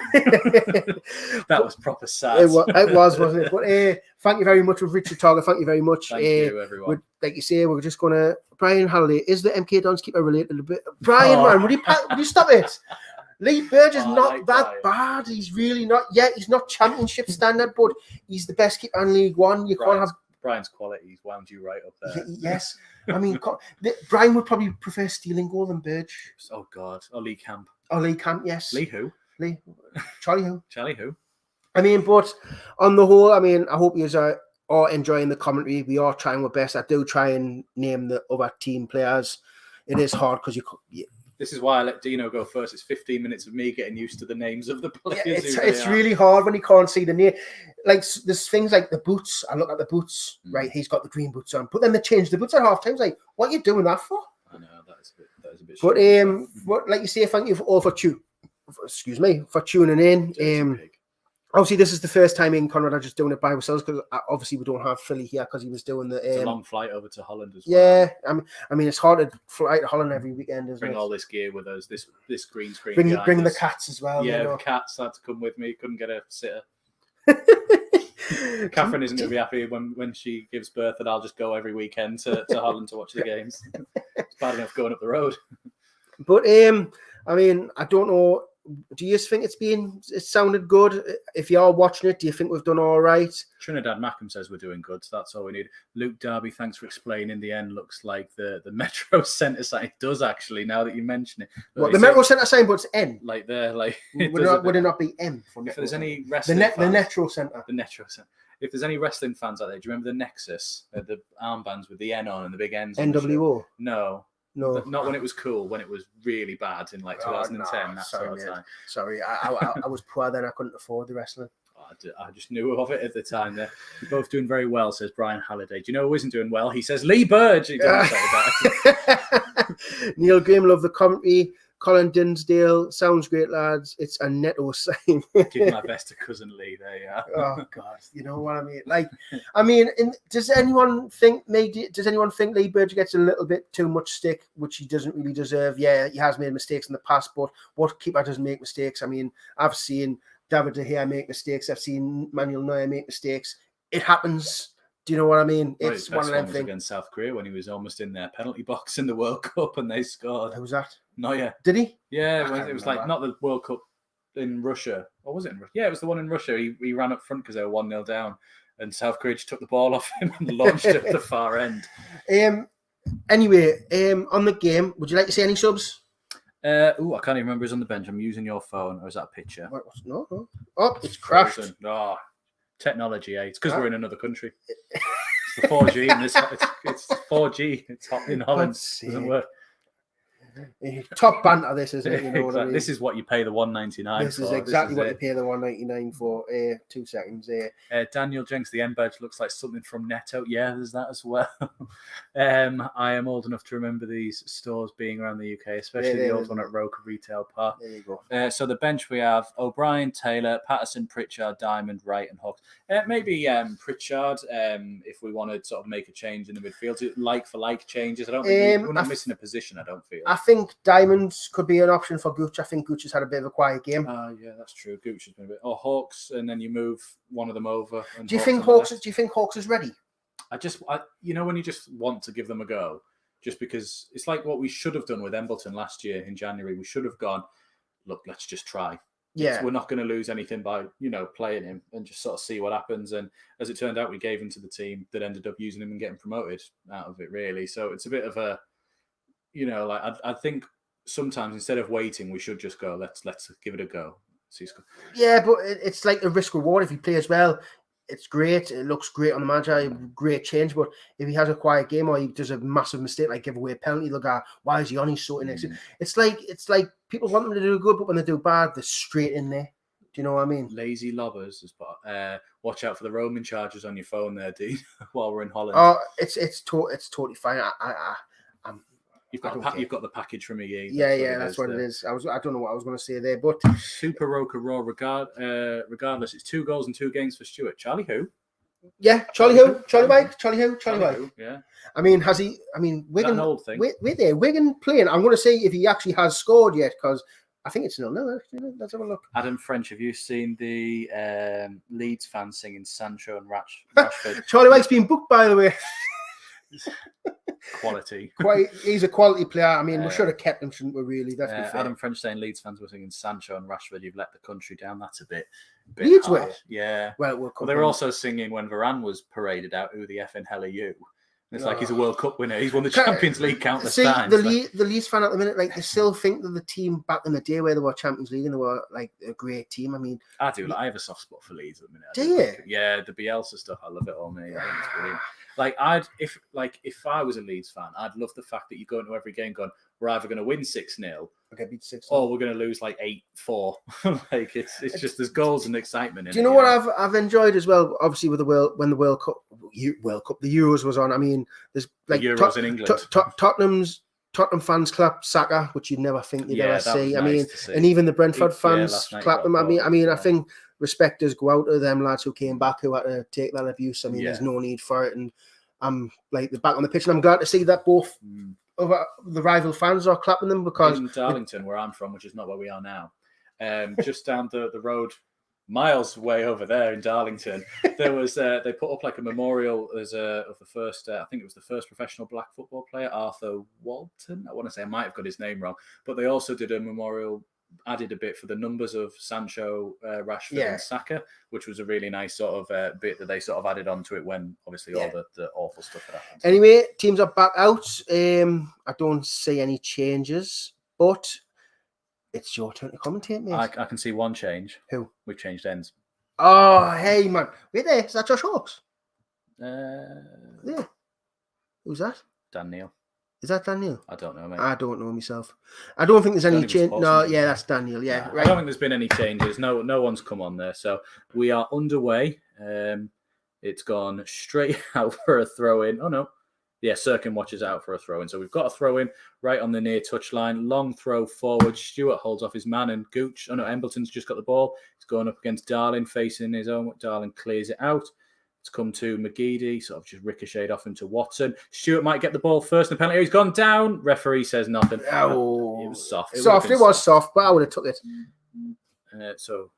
A: That was proper sad.
B: It was, wasn't it? But thank you very much. We've reached the target. Thank you very much.
A: Thank you, everyone.
B: Like you say, we're just going to... Brian Halliday, is the MK Dons keeper related a bit? Brian, man, would you stop it? Lee Burge is not that bad. He's really not. Yeah, he's not championship standard, but he's the best keeper in League One. Can't have...
A: Brian's qualities wound you right up there.
B: Yes. I mean, Brian would probably prefer stealing goal than Burge.
A: Oh, God. Or Lee Camp.
B: Yes.
A: Lee who?
B: Charlie who?
A: Charlie who?
B: I mean, but on the whole, I mean, I hope you are enjoying the commentary. We are trying our best. I do try and name the other team players. It is hard because
A: This is why I let Dino go first. It's 15 minutes of me getting used to the names of the players.
B: Yeah, it's really hard when you can't see the name. Like, there's things like the boots. I look at the boots, right? He's got the green boots on. But then they change the boots at half time. It's like, what are you doing that for?
A: I know, that is a bit
B: But like you say, thank you all for tuning in. Obviously, this is the first time in CONRAD are just doing it by ourselves because obviously we don't have Philly here because he was doing the...
A: It's a long flight over to Holland as well.
B: Yeah, I mean, it's hard to fly to Holland every weekend as well.
A: Bring all this gear with us, this green screen.
B: Bring the cats as well.
A: Yeah, the cats had to come with me. Couldn't get a sitter. Catherine isn't going to be happy when she gives birth and I'll just go every weekend to Holland to watch the games. It's bad enough going up the road.
B: But, I mean, I don't know... Do you think it sounded good? If you are watching it, do you think we've done all right?
A: Trinidad Mackham says we're doing good, so that's all we need. Luke Darby, thanks for explaining. The end looks like the Metro Centre sign. It does actually, now that you mention it.
B: What, the Metro Centre sign, but it's N?
A: Like there, like...
B: Would it not be M?
A: If there's any wrestling
B: fans, the Metro Centre.
A: The Metro Centre. If there's any wrestling fans out there, do you remember the Nexus? The armbands with the N on and the big N's?
B: NWO?
A: No, not when it was cool. When it was really bad in like 2010. That sort of time.
B: Sorry, I was poor then. I couldn't afford the wrestling.
A: I just knew of it at the time. You're both doing very well, says Brian Halliday. Do you know who isn't doing well? He says Lee Burge. He doesn't say that.
B: Neil Graham, love the commentary. Colin Dinsdale, sounds great, lads. It's a netto sign.
A: Give my best to cousin Lee. There you are.
B: Oh God, you know what I mean? Like, does anyone think Lee Burge gets a little bit too much stick, which he doesn't really deserve? Yeah, he has made mistakes in the past, but what keeper doesn't make mistakes? I mean, I've seen David De Gea make mistakes. I've seen Manuel Neuer make mistakes. It happens. Do you know what I mean?
A: Well,
B: It's
A: his
B: one
A: best
B: of them
A: one was
B: things.
A: against South Korea when he was almost in their penalty box in the World Cup and they scored.
B: Who was that?
A: No, yeah.
B: Did he?
A: Yeah,
B: I can't
A: it was like
B: remember.
A: not the World Cup in Russia. Or was it in Russia? Yeah, it was the one in Russia. He ran up front because they were 1-0 down and South Korea just took the ball off him and launched it at the far end.
B: Anyway, on the game, would you like to see any subs?
A: I can't even remember who's on the bench. I'm using your phone, or is that a picture?
B: No. Oh, it's crashed.
A: Frozen. Oh, technology, eh? It's because we're in another country. It's the 4G in this. It's 4G. It's hot in Holland. Doesn't work.
B: Top banter, this isn't it? You know
A: exactly.
B: what I mean?
A: This is what you pay the $1.99.
B: This is exactly what you pay the $1.99 for. 2 seconds.
A: Daniel Jenks, the end badge looks like something from Netto. Yeah, there's that as well. I am old enough to remember these stores being around the UK, especially the old one at Roker Retail Park.
B: There you go.
A: So the bench we have O'Brien, Taylor, Patterson, Pritchard, Diamond, Wright, and Hawks. Maybe Pritchard, if we want to sort of make a change in the midfield, like for like changes. I don't think we're not missing a position. I don't feel.
B: I think Diamonds could be an option for Gooch. I think Gooch has had a bit of a quiet game.
A: Yeah, that's true. Gooch has been a bit. Or Hawks, and then you move one of them over. And
B: Do you think Hawks is ready?
A: When you just want to give them a go, just because it's like what we should have done with Embleton last year in January. We should have gone, look, let's just try.
B: Yeah,
A: we're not going to lose anything by playing him and just sort of see what happens. And as it turned out, we gave him to the team that ended up using him and getting promoted out of it. Really, so it's a bit of a, I think sometimes instead of waiting, we should just go. Let's give it a go.
B: Yeah, but it's like a risk reward. If he plays well, it's great. It looks great on the manager. Great change. But if he has a quiet game or he does a massive mistake, like give away a penalty, look at why is he on? He's so inexperienced. It's like people want them to do good, but when they do bad, they're straight in there. Do you know what I mean?
A: Lazy lobbers. Watch out for the roaming charges on your phone, there, Dean. While we're in Holland.
B: Oh, it's totally fine.
A: You've got the package from EE.
B: That's what it is. I don't know what I was going to say there, but
A: Super Roker Raw. Regardless, it's 2 goals in 2 games for Stuart. Charlie who?
B: Yeah, Charlie who? Charlie White? Charlie White?
A: Yeah.
B: I mean, has he? I mean, Wigan.
A: An old thing.
B: Wait there. Wigan playing. I'm going to see if he actually has scored yet because I think it's 0-0. Let's have a look.
A: Adam French, have you seen the Leeds fans singing Sancho and Rashford?
B: Charlie White's been booked, by the way.
A: Quality.
B: He's a quality player. I mean, we should have kept him, shouldn't we? Really, that's
A: Adam French saying Leeds fans were singing Sancho and Rashford. You've let the country down. That's a bit
B: Leeds
A: hard.
B: were.
A: Yeah.
B: Well,
A: they were also singing when Varane was paraded out. Who the effing hell are you? And it's like he's a World Cup winner. He's won the Champions League countless times.
B: The Leeds fan at the minute, like they still think that the team back in the day where they were Champions League and they were like a great team. I mean,
A: I do. I have a soft spot for Leeds at the minute.
B: Do you?
A: Yeah, the Bielsa stuff. I love it all, mate. I think it's brilliant. If I was a Leeds fan, I'd love the fact that you go into every game going, we're either going to win 6-0,
B: beat 6-0,
A: or we're going to lose like 8-4. Like it's just there's goals and excitement in it.
B: Do you know what I've enjoyed as well? Obviously, with the World Cup, the Euros was on. I mean, there's like
A: the Euros in England.
B: Tottenham fans clap Saka, which you'd never think you'd ever see.
A: Nice to see.
B: And even the Brentford fans clap them. I
A: I
B: think respecters go out to them lads who came back who had to take that abuse. I mean, there's no need for it. And I'm like they're back on the pitch, and I'm glad to see that both of the rival fans are clapping them because
A: in Darlington, where I'm from, which is not where we are now, just down the road, miles way over there in Darlington, there was they put up like a memorial of the first I think it was the first professional black football player, Arthur Walton. I want to say I might have got his name wrong, but they also did a memorial, added a bit for the numbers of Sancho, Rashford and Saka, which was a really nice sort of bit that they sort of added onto it when obviously all the awful stuff had happened.
B: Anyway, teams are back out. I don't see any changes, but it's your turn to commentate, mate.
A: I can see one change.
B: Who?
A: We've changed ends.
B: Oh, hey, man. Wait there. Is that Josh Hawks? Yeah. Who's that?
A: Dan Neil.
B: Is that Daniel?
A: I don't know, mate.
B: I don't know myself. I don't think there's any change. No, yeah, that's Daniel. Yeah, right.
A: I don't think there's been any changes. No one's come on there. So we are underway. It's gone straight out for a throw-in. Oh, no. Yeah, Sirkin watches out for a throw-in. So we've got a throw-in right on the near touchline. Long throw forward. Stewart holds off his man and Gooch. Oh, no, Embleton's just got the ball. He's going up against Darling, facing his own. Darling clears it out. It's come to McGeady, sort of just ricocheted off him to Watson. Stewart might get the ball first in the penalty. He's gone down. Referee says nothing.
B: Oh,
A: it was soft.
B: It was soft, but I would have took it.
A: So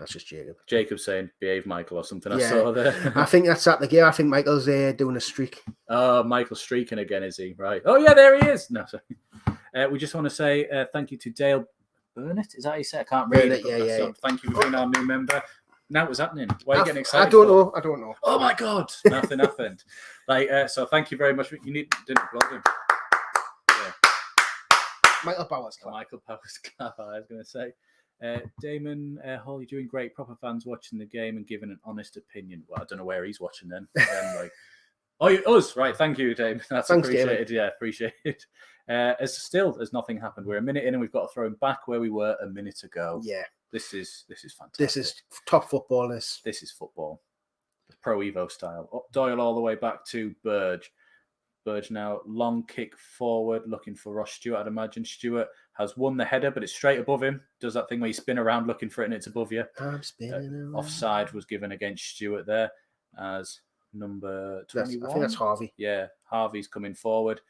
B: That's just Jacob.
A: Jacob's saying, behave, Michael, or something.
B: Yeah.
A: I saw there.
B: I think that's at the game. I think Michael's doing a streak.
A: Oh, Michael's streaking again, is he? Right. Oh, yeah, there he is. No, sorry. We just want to say thank you to Dale Burnett. Is that how you say it? I can't read it.
B: Yeah.
A: So thank you for being our new member. Now, what's happening? Why are you getting excited?
B: I don't know.
A: Oh, my God. Nothing happened. So thank you very much. You didn't applaud him. Yeah.
B: Michael Bowers.
A: Michael Bowers clap, I was going to say. Damon Hall, you're doing great. Proper fans watching the game and giving an honest opinion. Well, I don't know where he's watching then. Us, right? Thank you, Damon. That's appreciated. Damon. Yeah, appreciate it. As nothing happened. We're a minute in and we've got to throw him back where we were a minute ago.
B: Yeah,
A: this is fantastic.
B: This is top football. This
A: is football, Pro Evo style. Doyle all the way back to Burge. Burge now long kick forward, looking for Ross Stewart. I'd imagine Stewart has won the header, but it's straight above him. Does that thing where you spin around looking for it and it's above you.
B: I'm spinning around.
A: Offside was given against Stewart there as number 21.
B: I think that's Harvey.
A: Yeah, Harvey's coming forward,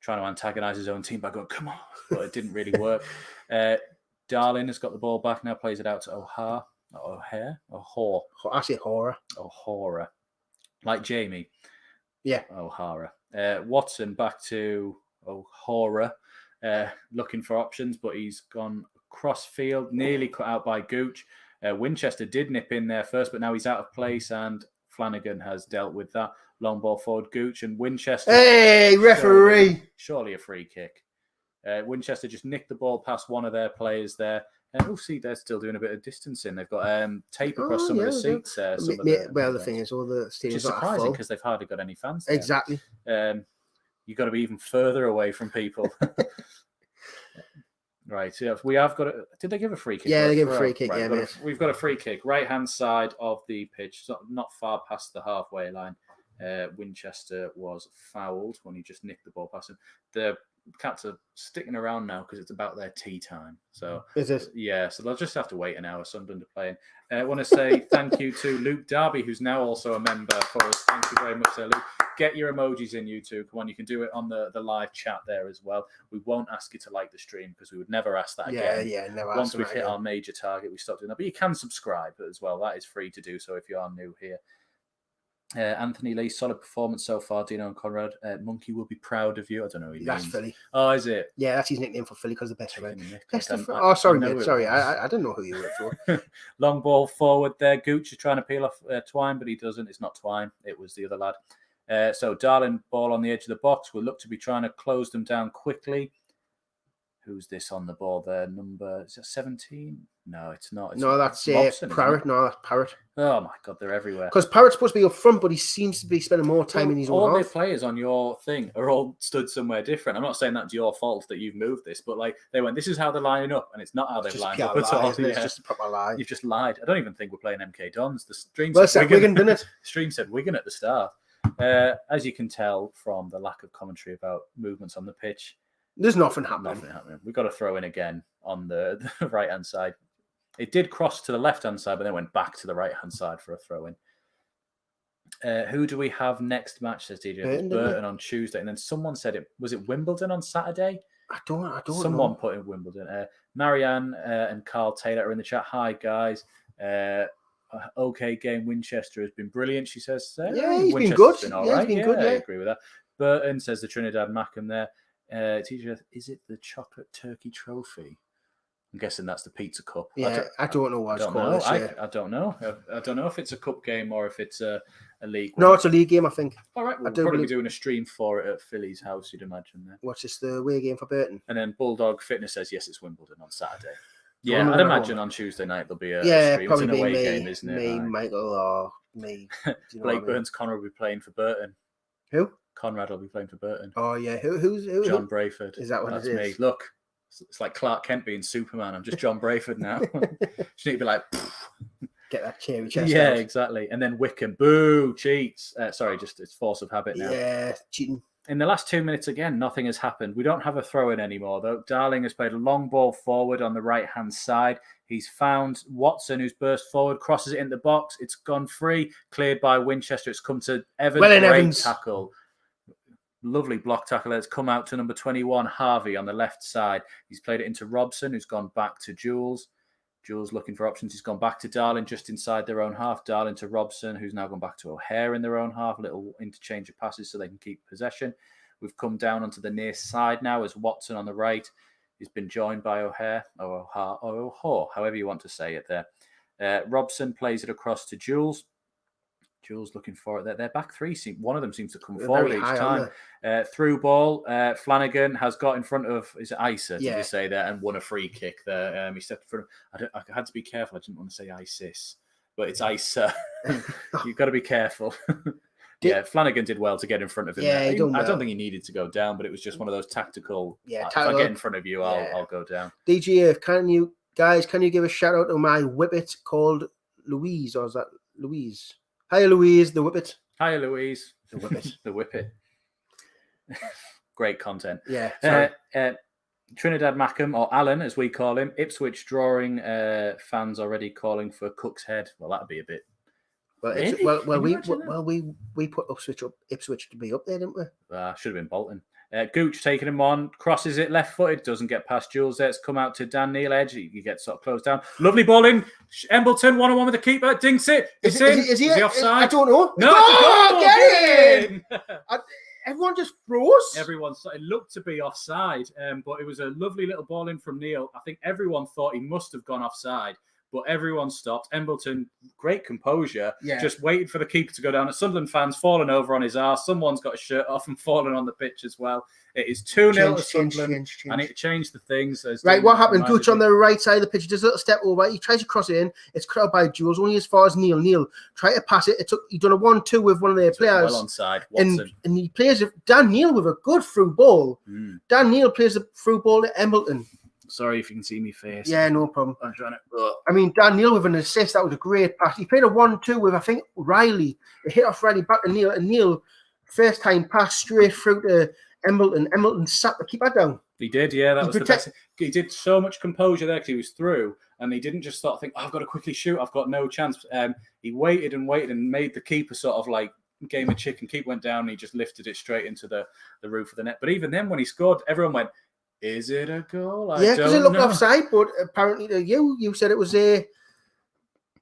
A: trying to antagonise his own team by going, come on. But it didn't really work. Darling has got the ball back now, plays it out to O'Hare.
B: I say Hora.
A: O'Hara. Like Jamie.
B: Yeah.
A: O'Hara. Watson back to O'Hara, looking for options, but he's gone cross field, nearly cut out by Gooch. Winchester did nip in there first, but now he's out of place, and Flanagan has dealt with that. Long ball forward, Gooch, and Winchester.
B: Hey, referee!
A: Surely a free kick. Winchester just nicked the ball past one of their players there. And see, they're still doing a bit of distancing. They've got tape across some of the seats.
B: The thing is, all the stadiums
A: are surprising because they've hardly got any fans there.
B: Exactly.
A: You've got to be even further away from people. Right. So we have got a... Did they give a free kick?
B: Yeah, they gave a free kick.
A: Right,
B: yeah,
A: we've got a free kick. Right-hand side of the pitch, not far past the halfway line. Winchester was fouled when he just nicked the ball past him. The Cats are sticking around now because it's about their tea time. So
B: is it?
A: Yeah, so they'll just have to wait an hour. Sunderland are playing. I want to say thank you to Luke Darby, who's now also a member for us. Thank you very much, Luke. Get your emojis in, you two. Come on, you can do it on the live chat there as well. We won't ask you to like the stream because we would never ask that again.
B: Yeah, never.
A: Once we've hit our major target, we stop doing that. But you can subscribe as well. That is free to do so if you are new here. Anthony Lee, solid performance so far. Dino and Conrad. Monkey will be proud of you. I don't know who he
B: That's
A: means.
B: Philly.
A: Oh, is it?
B: Yeah, that's his nickname for Philly because the best friend.
A: Sorry,
B: mate. Sorry, I didn't know who you were for.
A: Long ball forward there. Gooch is trying to peel off Twine, but he doesn't. It's not Twine. It was the other lad. So Darling, ball on the edge of the box. We'll look to be trying to close them down quickly. Who's this on the ball there? Is it 17? No, it's not.
B: No, that's
A: Robson,
B: Parrott. No, that's Parrott.
A: Oh, my God, they're everywhere.
B: Because Parrott's supposed to be up front, but he seems to be spending more time in his own half.
A: All the players on your thing are all stood somewhere different. I'm not saying that's your fault that you've moved this, but they went, this is how they're lining up, and it's not how they've lined up at all.
B: It's just a proper lie.
A: You've just lied. I don't even think we're playing MK Dons. The stream
B: said Wigan, didn't it?
A: Stream said Wigan at the start. As you can tell from the lack of commentary about movements on the pitch,
B: there's nothing happening.
A: We've got to throw in again on the right-hand side. It did cross to the left-hand side, but then went back to the right-hand side for a throw-in. Who do we have next match, says DJ? Burton on Tuesday. And then someone said, was it Wimbledon on Saturday?
B: I don't know.
A: Someone put in Wimbledon. Marianne and Carl Taylor are in the chat. Hi, guys. Okay game. Winchester has been brilliant, she says.
B: He's been good.
A: Been all right.
B: He's been good,
A: I agree with that. Burton says the Trinidad Mackham there. Teacher, is it the chocolate turkey trophy? I'm guessing that's the pizza cup.
B: Yeah, I don't know what it's called.
A: I don't know. I don't know if it's a cup game or if it's a league
B: one. No, it's a league game, I think.
A: All right, we'll probably be doing a stream for it at Philly's house, you'd imagine. Then.
B: What's this, the away game for Burton?
A: And then Bulldog Fitness says, yes, it's Wimbledon on Saturday. Yeah, I'd imagine on Tuesday night there'll be a stream.
B: Probably
A: it's an away game, isn't it?
B: Me, Michael, or me.
A: Blake Burns, Conrad will be playing for Burton.
B: Who?
A: Conrad will be playing for Burton.
B: Oh, yeah. Who's
A: John Brayford.
B: Is that what
A: That's
B: it is?
A: me. Look, it's like Clark Kent being Superman. I'm just John Brayford now. Just need to be like...
B: Get that cherry chest
A: Yeah,
B: out.
A: exactly. And then Wickham, boo, cheats. Sorry, just it's force of habit now.
B: Yeah, cheating.
A: In the last 2 minutes, again, nothing has happened. We don't have a throw-in anymore, though. Darling has played a long ball forward on the right-hand side. He's found Watson, who's burst forward, crosses it in the box. It's gone free, cleared by Winchester. It's come to Evans. Great tackle. Lovely block tackle. It's come out to number 21, Harvey, on the left side. He's played it into Robson, who's gone back to Jules. Jules looking for options. He's gone back to Darling just inside their own half. Darling to Robson, who's now gone back to O'Hare in their own half. A little interchange of passes so they can keep possession. We've come down onto the near side now as Watson on the right. He's been joined by O'Hare, or O'Hare, however you want to say it there. Robson plays it across to Jules. Jules looking for it. Their back three, one of them seems to come forward each time. Through ball, Flanagan has got in front of, is it Isa, did you say there, and won a free kick there. He stepped in front of, I had to be careful, I didn't want to say ISIS, but it's Isa. You've got to be careful. Flanagan did well to get in front of him. I don't think he needed to go down, but it was just one of those tactical, if I get in front of you, I'll go down. DGF, can you give a shout out to my whippet called Louise, or is that Louise? Hiya, Louise, the whippet. Hiya, Louise, the whippet. The whippet. Great content. Yeah. Trinidad Mackham, or Alan, as we call him, Ipswich drawing fans already calling for Cook's head. Well, that'd be a bit. We put Ipswich to be up there, didn't we? Should have been Bolton. Gooch taking him on, crosses it left-footed, doesn't get past Jules there. It's come out to Dan Neil edge. He gets sort of closed down. Lovely ball in. Embleton, one-on-one with the keeper. Dinks it. Is he offside? I don't know. No, get in! Everyone just froze. It looked to be offside, but it was a lovely little ball in from Neil. I think everyone thought he must have gone offside. But everyone stopped. Embleton, great composure, just waited for the keeper to go down. Sunderland fans falling over on his arse. Someone's got a shirt off and fallen on the pitch as well. It is 2-0 to Sunderland, and it changed the things. Right, what happened? Gooch on the right side of the pitch, does a little step over. He tries to cross it in. It's cut out by Jules, only as far as Neil. Neil tried to pass it. He done a 1-2 with one of their players. Well onside, Watson. And he plays Dan Neil with a good through ball. Dan Neil plays a through ball to Embleton. Sorry if you can see me face. Yeah, no problem. I'm trying to. I mean, Dan Neil with an assist. That was a great pass. He played a 1-2 with, I think, Riley. It hit off Riley back to Neil. And Neil, first time pass straight through to Embleton. Embleton sat the keeper down. He did, yeah. That was the best. He did so much composure there because he was through. And he didn't just sort of think, I've got to quickly shoot. I've got no chance. He waited and made the keeper sort of like game of chicken. Keeper went down and he just lifted it straight into the roof of the net. But even then, when he scored, everyone went, is it a goal? Because it looked offside, but apparently you said it was onside.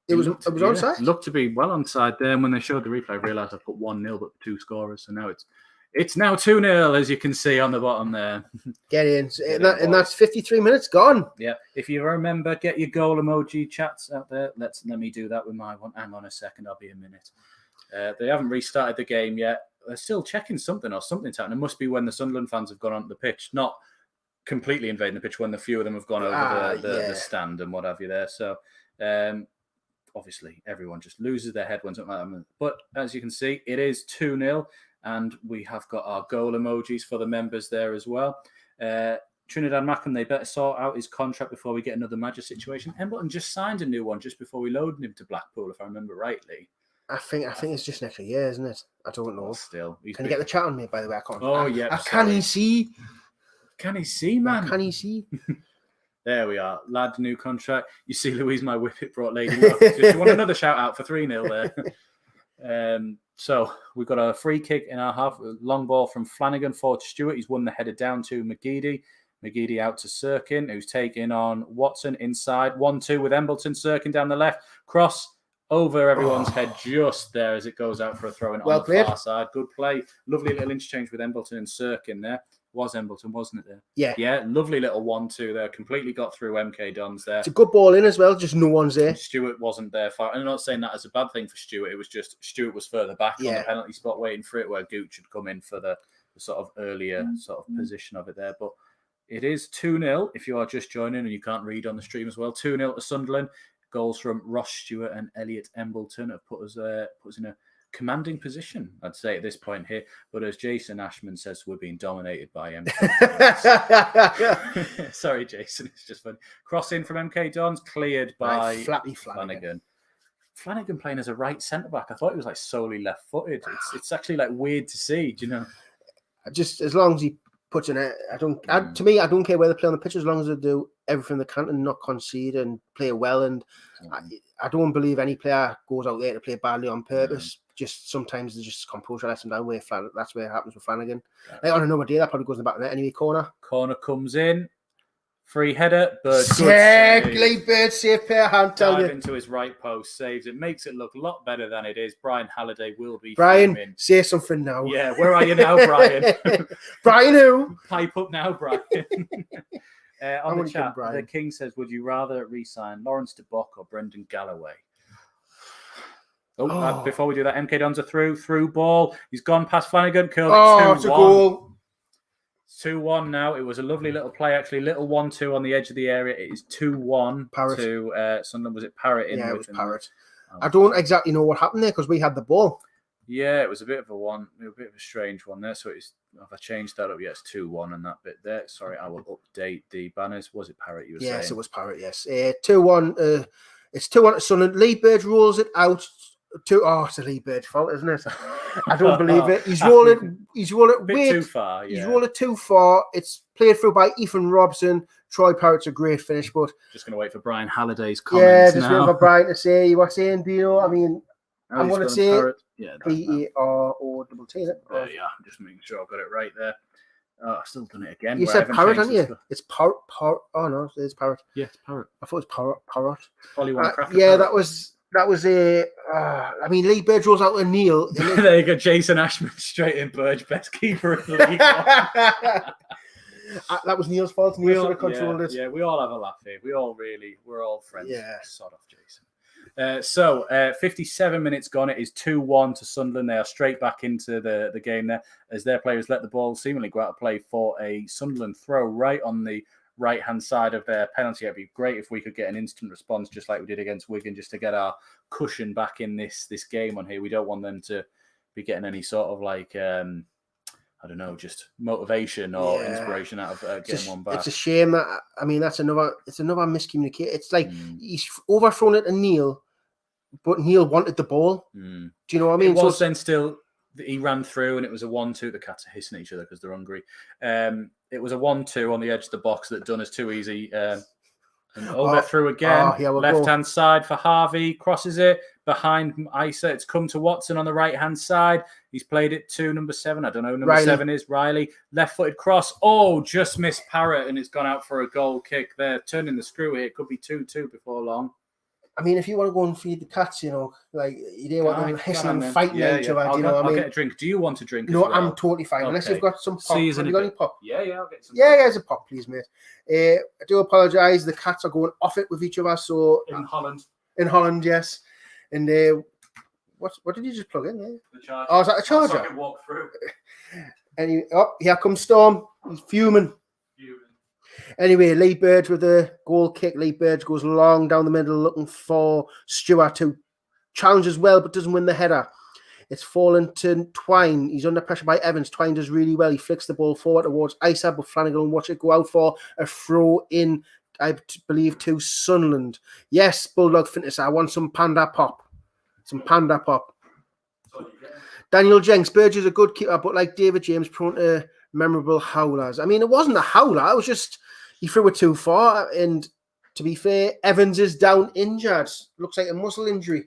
A: It looked to be well onside there. And when they showed the replay, I realised I put 1-0, but 2 scorers. So now it's now 2-0, as you can see on the bottom there. Get in, and that's 53 minutes gone. Yeah. If you remember, get your goal emoji chats out there. Let me do that with my one. Hang on a second, I'll be a minute. They haven't restarted the game yet. They're still checking something or something's happening. It must be when the Sunderland fans have gone onto the pitch, not completely invading the pitch when the few of them have gone over the stand and what have you there. So obviously everyone just loses their head when something like that. But as you can see, it is 2-0 and we have got our goal emojis for the members there as well. Trinidad Mackham, they better sort out his contract before we get another Madger situation. Embleton just signed a new one just before we loaded him to Blackpool, if I remember rightly. I think it's just next year, isn't it? I don't know. Still. Can you get the chat on me, by the way? I can't. Oh, yeah. Can he see? Can he see, man? Can he see? There we are. Lad, new contract. You see, Louise, my whippet brought Lady Luck. Do you want another shout out for 3-0 there? So we've got a free kick in our half. Long ball from Flanagan forward to Stewart. He's won the header down to McGeady. McGeady out to Sirkin, who's taking on Watson inside. 1-2 with Embleton. Sirkin down the left. Cross over everyone's head just there as it goes out for a throw-in on the far side. Good play. Lovely little interchange with Embleton and Sirkin there. Was Embleton, wasn't it there? Yeah. Lovely little 1-2 there. Completely got through MK Dons there. It's a good ball in as well, just no one's there. Stewart wasn't there. I'm not saying that as a bad thing for Stewart. It was just Stewart was further back on the penalty spot waiting for it, where Gooch had come in for the sort of earlier sort of position of it there. But it is 2-0 if you are just joining and you can't read on the stream as well. 2-0 to Sunderland. Goals from Ross Stewart and Elliot Embleton have put us in a commanding position, I'd say, at this point here. But as Jason Ashman says, we're being dominated by MK. Sorry, Jason, it's just fun. Cross in from MK Dons, cleared by Flappy Flanagan. Flanagan playing as a right centre-back. I thought he was like solely left-footed. It's actually like weird to see, do you know? Just as long as he puts in it, to me, I don't care where they play on the pitch as long as they do everything they can and not concede and play well. And I don't believe any player goes out there to play badly on purpose. Just sometimes they just composure lets them down. That's where it happens with Flanagan. Like on another day, that probably goes in the back of the net anyway. Corner comes in. Free header, but
B: Exactly, Bird safe pair hand, tell you.
A: Into his right post, saves it, makes it look a lot better than it is. Brian Halliday will be
B: Brian,
A: fuming.
B: say something now.
A: Yeah, where are you now, Brian?
B: Brian who?
A: Pipe up now, Brian. On the chat, the King says, would you rather re-sign Lawrence de Bock or Brendan Galloway? Before we do that, MK Dons are through ball. He's gone past Flanagan, curled it 2-1.
B: It's a goal.
A: 2-1 now. It was a lovely little play, actually. Little 1-2 on the edge of the area. It is 2-1 to Sunderland. Was it Parrott?
B: Yeah, it was Parrott. I don't exactly know what happened there because we had the ball.
A: Yeah, it was a bit of a strange one there. So have I changed that up? Yeah, it's 2-1 and that bit there. Sorry, I will update the banners. Was it Parrott you were saying?
B: Yes, it was Parrott, yes. 2-1. It's 2-1 to Sunderland. Lee Bird rolls it out. It's a Lee Bird fault, isn't it? I don't believe it. He's rolling way
A: too far. Yeah.
B: He's rolling too far. It's played through by Ethan Robson. Troy Parrott's a great finish, but
A: just going to wait for Brian Halliday's comments
B: just waiting for Brian to say what's saying. Do you know? I mean, I'm going to say P-E-R-O-T-T.
A: Yeah, I'm just making sure I've got it right there. I've still done it again.
B: You said Parrott, haven't you? It's Parrott. Oh no, it's Parrott.
A: Yeah, it's Parrott.
B: I thought it was Parrott.
A: Probably one
B: yeah, that was a. I mean, Lee Bird rolls out to Neil.
A: There you go, Jason Ashman straight in. Burge, best keeper in the league.
B: That was Neil's fault. Neil should have controlled it.
A: Yeah, we all have a laugh here. We're all friends.
B: Yeah.
A: Sod off, Jason. 57 minutes gone. It is 2-1 to Sunderland. They are straight back into the game there as their players let the ball seemingly go out of play for a Sunderland throw right on the right-hand side of their penalty. It'd be great if we could get an instant response just like we did against Wigan, just to get our cushion back in this game on here. We don't want them to be getting any sort of like, I don't know, just motivation or inspiration out of getting one back.
B: It's a shame that, I mean, it's another miscommunication. It's like he's overthrown it to Neil, but Neil wanted the ball. Do you know what I mean?
A: It was then still, he ran through and it was a 1-2. The cats are hissing at each other because they're hungry. It was a 1-2 on the edge of the box that done us too easy. And through again. Left-hand side for Harvey. Crosses it behind Isa. It's come to Watson on the right-hand side. He's played it to number 7. I don't know who number 7 is. Riley. Left-footed cross. Oh, just missed Parrott and it's gone out for a goal kick there. Turning the screw here. It could be 2-2 before long.
B: I mean, if you want to go and feed the cats, you know, like you don't want them hissing and fighting each other. You know what I mean?
A: I'll get a drink. Do you want a drink?
B: No, I'm totally fine. Okay. Unless you've got some pop. Have you got any pop?
A: Yeah, I'll get some.
B: Yeah, there's a pop, please, mate. I do apologise. The cats are going off it with each other. So
A: in Holland.
B: In Holland, yes. And what did you just plug in there?
A: The charger.
B: Oh, is that a charger?
A: So I can walk through.
B: And here comes Storm. He's fuming. Anyway, Lee Bird with a goal kick. Lee Bird goes long down the middle looking for Stewart to challenge as well, but doesn't win the header. It's fallen to Twine. He's under pressure by Evans. Twine does really well. He flicks the ball forward towards Isa, but Flanagan will watch it go out for a throw in, I believe, to Sunderland. Yes, Bulldog Fitness. I want some Panda Pop. Daniel Jenks. Burge is a good keeper, but like David James, prone to memorable howlers. I mean, it wasn't a howler. It was just he threw it too far. And to be fair, Evans is down injured. Looks like a muscle injury.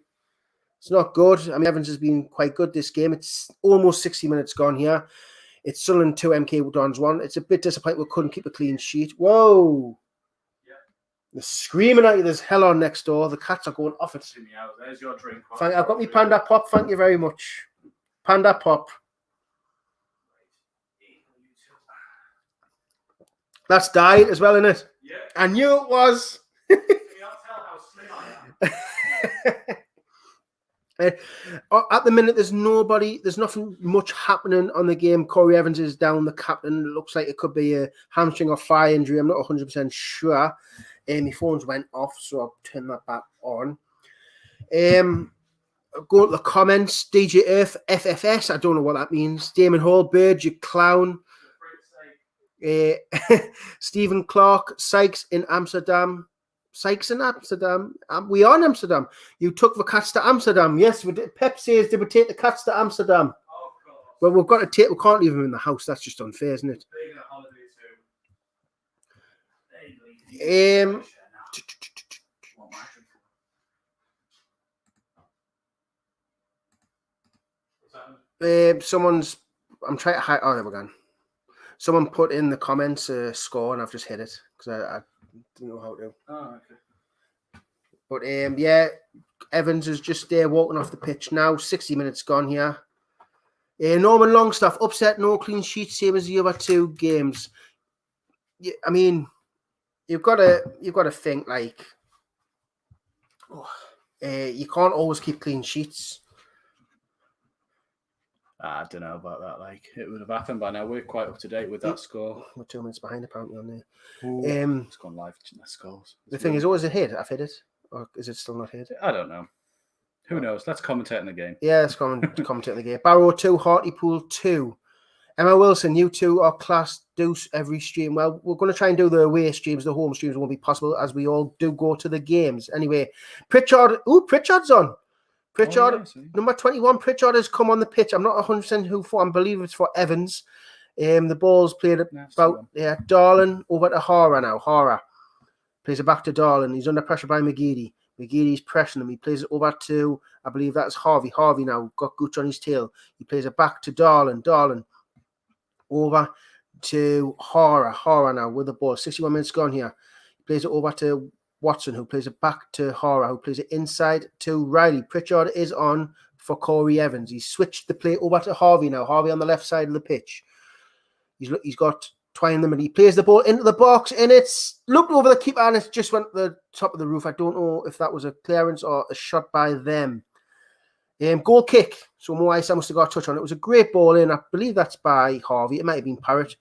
B: It's not good. I mean, Evans has been quite good this game. It's almost 60 minutes gone here. It's Sunderland 2, MK Dons 1. It's a bit disappointing we couldn't keep a clean sheet. Whoa. Yeah. They're screaming at you. There's hell on next door. The cats are going off it.
A: There's your drink.
B: I've got me Panda Pop. Thank you very much. Panda Pop. That's died as well, isn't it?
A: Yeah.
B: I knew it was.
A: You can't tell how slim I am.
B: At the minute, there's nothing much happening on the game. Corey Evans is down, the captain. It looks like it could be a hamstring or thigh injury. I'm not 100% sure. My phones went off, so I'll turn that back on. Go to the comments. DJ Earth, FFS. I don't know what that means. Damon Hall, Bird, you clown. Stephen Clark, Sykes in Amsterdam. We are in Amsterdam. You took the cats to Amsterdam. Yes, we did. Pep says they would take the cats to Amsterdam.
A: Oh, of course.
B: Well, we can't leave them in the house. That's just unfair, isn't it? I'm trying to hide. Oh, there we go. Someone put in the comments a score and I've just hit it because don't know how to.
A: Oh, okay.
B: But yeah, Evans is just there walking off the pitch now. 60 minutes gone here. Norman Longstaff upset, no clean sheet, same as the other 2 games. Yeah, I mean, you've got to think like, you can't always keep clean sheets.
A: I don't know about that. Like, it would have happened by now. We're quite up to date with that score.
B: We're 2 minutes behind apparently on there.
A: It's gone live. That scores.
B: The thing is, always a hit. I've hit it, or is it still not hit?
A: I don't know. Who knows? Let's commentate on the game.
B: Yeah, let's commentate on the game. Barrow 2, Hartlepool 2. Emma Wilson, you 2 are class deuce every stream. Well, we're going to try and do the away streams. The home streams won't be possible as we all do go to the games. Anyway, Pritchard. Ooh, Pritchard's on. Pritchard, number 21. Pritchard has come on the pitch. I'm not 100% who for. I believe it's for Evans. The ball's played about Darlin over to Hara now. Hara plays it back to Darlin. He's under pressure by McGeady. McGeady's pressing him. He plays it over to, I believe that's Harvey. Harvey now got Gooch on his tail. He plays it back to Darlin. Darlin over to Hara. Hara now with the ball. 61 minutes gone here. He plays it over to Watson, who plays it back to Hara, who plays it inside to Riley. Pritchard is on for Corey Evans. He's switched the play over to Harvey now. Harvey on the left side of the pitch. He's got Twine in the middle. He plays the ball into the box, and it's looked over the keeper, and it just went to the top of the roof. I don't know if that was a clearance or a shot by them. Goal kick. So Mo Isa must have got a touch on it. It was a great ball in. I believe that's by Harvey. It might have been Parrott.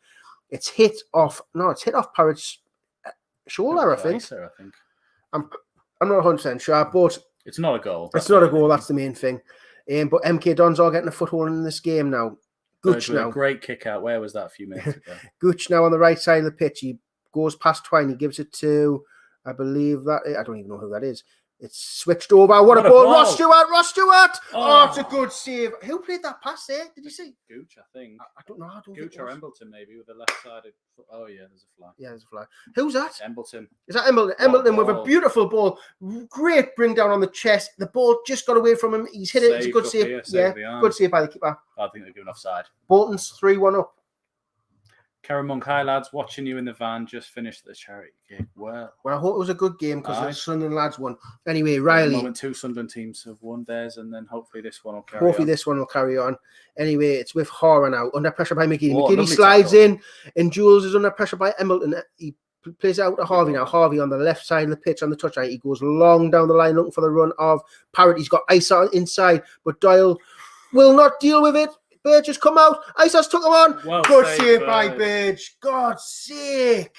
B: It's hit off Parrott's shoulder, I think. I'm not 100% sure, but
A: it's not a goal.
B: It's not a goal. That's the main thing. But MK Dons are getting a foothold in this game now. Gooch now.
A: Great kick out. Where was that a few minutes ago?
B: Gooch now on the right side of the pitch. He goes past Twine. He gives it to, I believe that, I don't even know who that is. It's switched over. What a ball. Ross Stewart. Oh, it's a good save. Who played that pass there? Did you see?
A: Gooch, I think.
B: I don't know.
A: Gooch or Embleton, maybe, with the left-sided. Oh, yeah, there's a flag.
B: Yeah, there's a flag. Who's that?
A: Embleton.
B: Is that Embleton? Embleton with a beautiful ball. Great bring down on the chest. The ball just got away from him. He's hit it. It's a good save. Good save by the keeper.
A: I think they're giving offside.
B: Bolton's 3-1 up.
A: Karen Monk, hi lads, watching you in the van, just finished the charity gig. Well,
B: I hope it was a good game because the Sunderland lads won. Anyway, Riley.
A: At the moment, 2 Sunderland teams have won theirs, and then hopefully this one will carry on. Anyway, it's with Hara now, under pressure by McGee. McGee slides in, and Jules is under pressure by Embleton. He plays it out to Harvey now. Harvey on the left side of the pitch on the touchline. He goes long down the line looking for the run of Parrott. He's got Isa inside, but Doyle will not deal with it. Burge has come out. Isa's took him on. Well
B: good save by Burge. God's sake.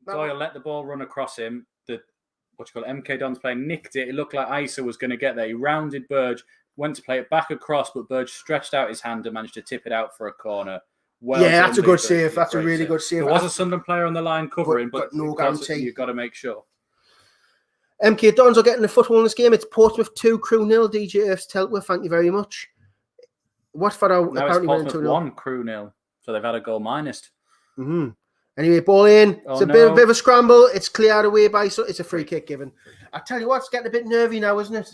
A: Doyle let the ball run across him. MK Don's player nicked it. It looked like Isa was going to get there. He rounded Burge, went to play it back across, but Burge stretched out his hand and managed to tip it out for a corner.
B: That's a good save. That's a really good save.
A: There was a Sunderland player on the line covering, but
B: no guarantee.
A: You've got to make sure.
B: MK Dons are getting the football in this game. It's Portsmouth 2, Crew 0. DJ Earth's Teltworth, thank you very much. Watford are apparently winning 2-0.
A: 1, Crew 0. So they've had a goal minus.
B: Mm-hmm. Anyway, ball in. It's a bit of a scramble. It's cleared away by, so it's a free kick given. I tell you what, it's getting a bit nervy now, isn't it?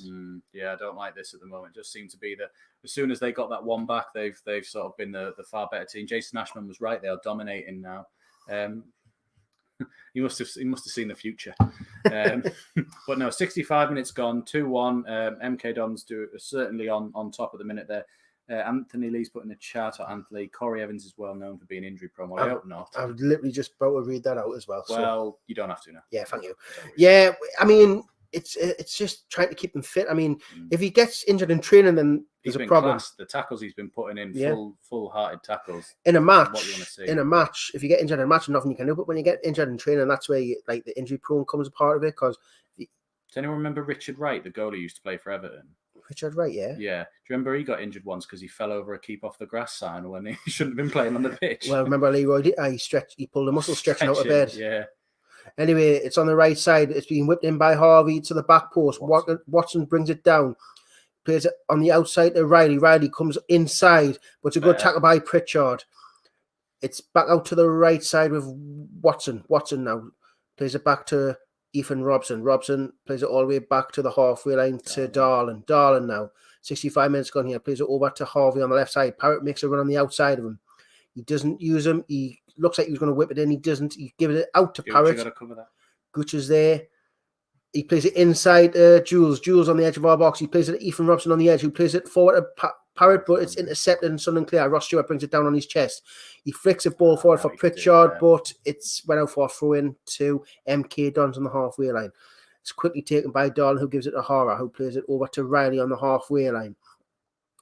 A: Yeah, I don't like this at the moment. It just seemed to be that as soon as they got that one back, they've sort of been the far better team. Jason Ashman was right. They are dominating now. He must have seen the future. But no, 65 minutes gone, 2-1. MK Dons certainly on top at the minute there. Anthony Lee's put in the chat, or Anthony. Corey Evans is well known for being injury prone. Well, I hope not.
B: I was literally just about to read that out as well.
A: Well, you don't have to now.
B: Yeah, thank you. Yeah, I mean, it's just trying to keep them fit. I mean, if he gets injured in training, then there's a problem.
A: The tackles he's been putting in, full-hearted tackles.
B: In a match,
A: what you want to see.
B: In a match, if you get injured in a match, nothing you can do. But when you get injured in training, that's where the injury prone comes a part of it. Because
A: does anyone remember Richard Wright, the goalie who used to play for Everton?
B: Richard Wright, yeah.
A: Yeah. Do you remember he got injured once because he fell over a keep off the grass sign when he shouldn't have been playing on the pitch?
B: Well, remember Leroy did? He pulled a muscle stretching out of bed.
A: Yeah.
B: Anyway, it's on the right side. It's being whipped in by Harvey to the back post. Watson brings it down. Plays it on the outside to Riley. Riley comes inside, but it's a good tackle by Pritchard. It's back out to the right side with Watson. Watson now plays it back to Ethan Robson. Robson plays it all the way back to the halfway line to Darlin. Darlin now. 65 minutes gone here. Plays it over to Harvey on the left side. Parrott makes a run on the outside of him. He doesn't use him. He looks like he was going to whip it in. He doesn't. He gives it out to Parrott.
A: You got to cover that.
B: Gooch is there. He plays it inside Jules. Jules on the edge of our box. He plays it to Ethan Robson on the edge, who plays it forward to Parrott, but it's intercepted and Sunderland clear. Ross Stewart brings it down on his chest. He flicks a ball forward for Pritchard, but it's went out for a throw-in to MK Dons on the halfway line. It's quickly taken by Darlin, who gives it to Hara, who plays it over to Riley on the halfway line.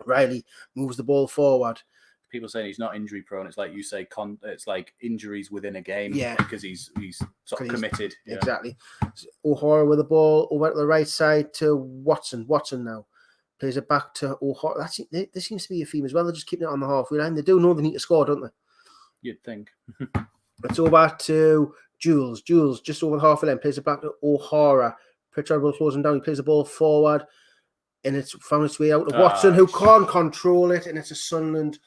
B: Riley moves the ball forward.
A: People saying he's not injury prone. It's like you say, it's like injuries within a game.
B: Yeah,
A: because he's sort of committed.
B: Yeah. Exactly. So O'Hara with the ball over to the right side to Watson. Watson now plays it back to O'Hara. There seems to be a theme as well. They're just keeping it on the halfway line. They do know they need to score, don't they?
A: You'd think.
B: It's over to Jules. Jules just over the halfway line plays it back to O'Hara. Pritchard will close him down. He plays the ball forward, and it's found its way out to Watson, who can't control it, and it's a Sunderland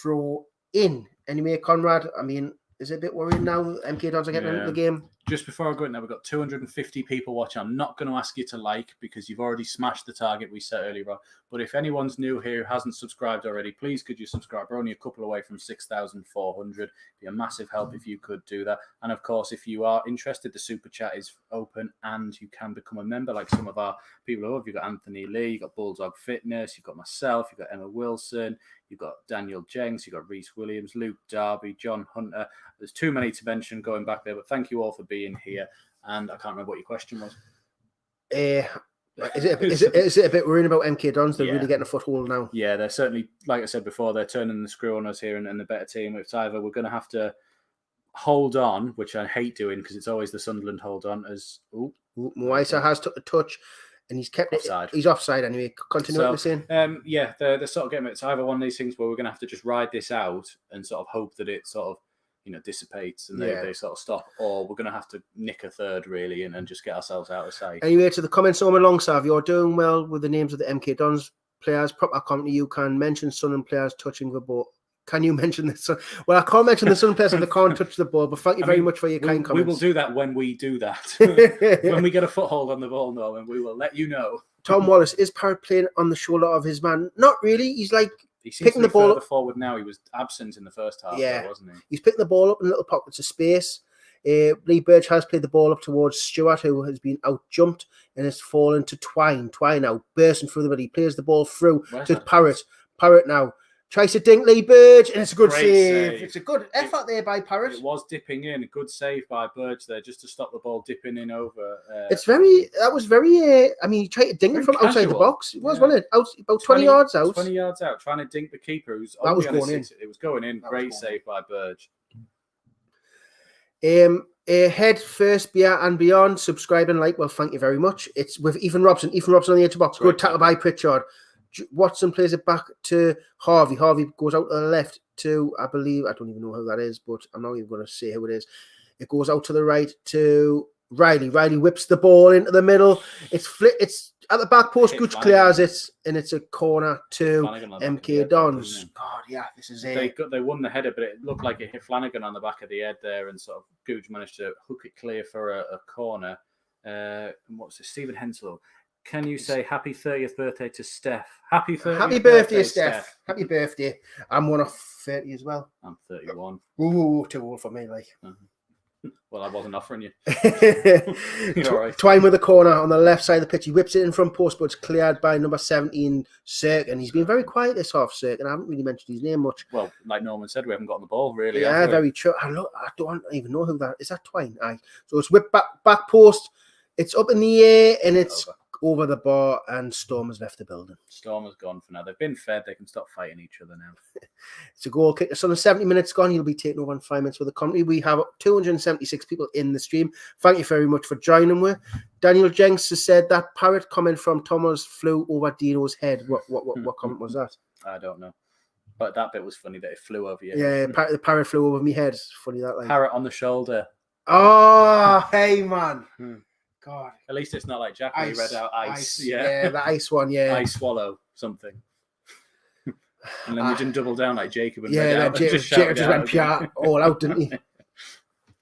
B: throw in. Anyway, Conrad, I mean, is it a bit worrying now that MK Dons are getting into the game?
A: Just before I go in there, we've got 250 people watching. I'm not going to ask you to like because you've already smashed the target we set earlier on. But if anyone's new here who hasn't subscribed already, please could you subscribe? We're only a couple away from 6,400. It'd be a massive help if you could do that. And of course, if you are interested, the super chat is open and you can become a member like some of our people who have. You've got Anthony Lee, you've got Bulldog Fitness, you've got myself, you've got Emma Wilson, you've got Daniel Jenks, you've got Reese Williams, Luke Darby, John Hunter. There's too many to mention going back there, but thank you all for being here. And I can't remember what your question was. Is
B: it a bit worrying about MK Dons? They're really getting a foothold now.
A: Yeah, they're certainly, like I said before, they're turning the screw on us here and the better team. It's either we're going to have to hold on, which I hate doing because it's always the Sunderland hold on, as
B: Moisa has took the touch. And he's kept
A: offside.
B: He's offside anyway. Continue what you're saying.
A: They're sort of getting. It's either one of these things where we're going to have to just ride this out and sort of hope that it sort of, dissipates and they sort of stop, or we're going to have to nick a third really and just get ourselves out of sight.
B: Anyway, to the comments on alongside, you're doing well with the names of the MK Dons players. Proper comment. You can mention Sunderland players touching the ball. Can you mention this? Well, I can't mention the Sunderland players if they can't touch the ball, but thank you very much for your kind comments.
A: We will do that when we do that. When we get a foothold on the ball, Norman, we will let you know.
B: Tom Wallace, is Parrott playing on the shoulder of his man? Not really. He's like picking the ball up
A: forward now. He was absent in the first half, though, wasn't he?
B: He's picking the ball up in little pockets of space. Lee Burge has played the ball up towards Stewart, who has been out-jumped and has fallen to Twine. Twine now bursting through the middle. He plays the ball through to Parrott. Parrott now tries to dink Lee Burge, and it's a good save. It's a good effort there by Parrott.
A: It was dipping in. A good save by Burge there, just to stop the ball dipping in over.
B: That was very. I mean, he tried to dink it from outside the box. It was, wasn't it? About 20 yards out.
A: 20 yards out, trying to dink the keeper.
B: That was going in.
A: It was going in. Great save by Burge.
B: Head first, beer and beyond. Subscribe and like. Well, thank you very much. It's with Ethan Robson. Ethan Robson on the edge of the box. Good tackle by Pritchard. Watson plays it back to Harvey. Harvey goes out to the left to, I don't even know who that is, but I'm not even going to say who it is. It goes out to the right to Riley. Riley whips the ball into the middle. It's at the back post. Gooch clears it, and it's a corner to MK Dons. God, yeah, this is it.
A: They won the header, but it looked like it hit Flanagan on the back of the head there, and sort of Gooch managed to hook it clear for a corner. And what's it? Stephen Henslow. Can you say happy 30th birthday to Steph? Happy birthday,
B: Steph. Happy birthday. I'm one of 30 as well.
A: I'm 31.
B: Ooh, too old for me, like.
A: Well, I wasn't offering you.
B: Right. Twine with the corner on the left side of the pitch. He whips it in front post, but it's cleared by number 17, Cirque. And he's been very quiet this half, Cirque, and I haven't really mentioned his name much.
A: Well, like Norman said, we haven't gotten the ball, really.
B: Yeah, very true. I don't even know who that is. That Twine? Aye. So it's whipped back post. It's up in the air, and it's over the bar, and Storm has left the building.
A: Storm has gone for now. They've been fed. They can stop fighting each other now.
B: It's a goal kick. So the 70 minutes gone. You'll be taking over in 5 minutes with the commentary. We have 276 people in the stream. Thank you very much for joining me. Daniel Jenks has said that Parrott comment from Thomas flew over Dino's head. What comment was that?
A: I don't know. But that bit was funny that it flew over you.
B: Yeah, the Parrott flew over me head. It's funny that. Like.
A: Parrott on the shoulder.
B: Oh, hey, man. God.
A: At least it's not like Jack when he read out ice.
B: Yeah, the ice one, yeah.
A: I swallow something. And then we didn't double down like Jacob and
B: read out. Jacob just went PR all out, didn't he?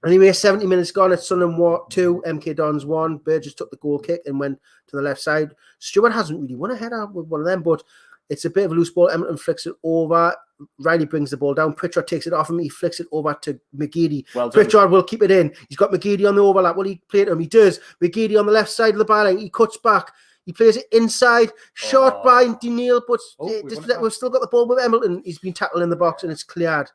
B: Anyway, 70 minutes gone. It's Sunderland 2, MK Dons 1. Burgess took the goal kick and went to the left side. Stewart hasn't really won a header with one of them, but it's a bit of a loose ball. Edmonton flicks it over. Riley brings the ball down. Pritchard takes it off him. He flicks it over to McGeady.
A: Well done.
B: Pritchard will keep it in. He's got McGeady on the overlap. Will he play it to him? He does. McGeady on the left side of the byline. He cuts back. He plays it inside. Short by Daniil, but we've still got the ball with Embleton. He's been tackled in the box and it's cleared.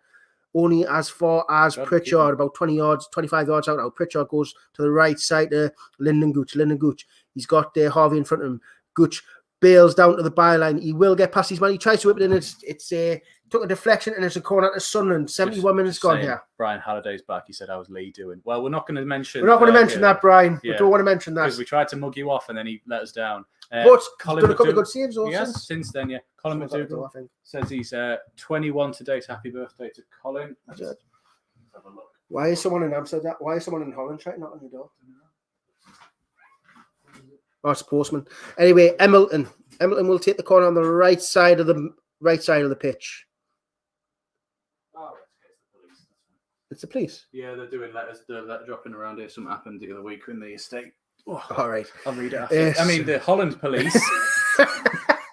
B: Only as far as Pritchard, about 20 yards, 25 yards out now. Pritchard goes to the right side to Lyndon Gooch. He's got Harvey in front of him. Gooch bails down to the byline. He will get past his man. He tries to whip it in. It's took a deflection and it's a corner to Sunderland. 71 minutes gone here.
A: Brian Halliday's back. He said, "How's Lee doing?" Well, we're not going to mention.
B: We're not going to mention that, Brian. Yeah. We don't want to mention that
A: because we tried to mug you off and then he let us down.
B: But Colin done a couple of good saves also.
A: Yes, since then, yeah. Colin McDougall says he's 21 today. So happy birthday to Colin. Let's have a look.
B: Why is someone in Amsterdam? Why is someone in Holland trying to knock on your door? Oh, it's a postman. Anyway, Embleton will take the corner on the right side of the pitch.
A: Oh, it's the police.
B: It's the police.
A: Yeah, they're doing letters. They're dropping around here. Something happened the other week in the estate.
B: Oh, all right.
A: I'll read it after. Yes. I mean, the Holland police.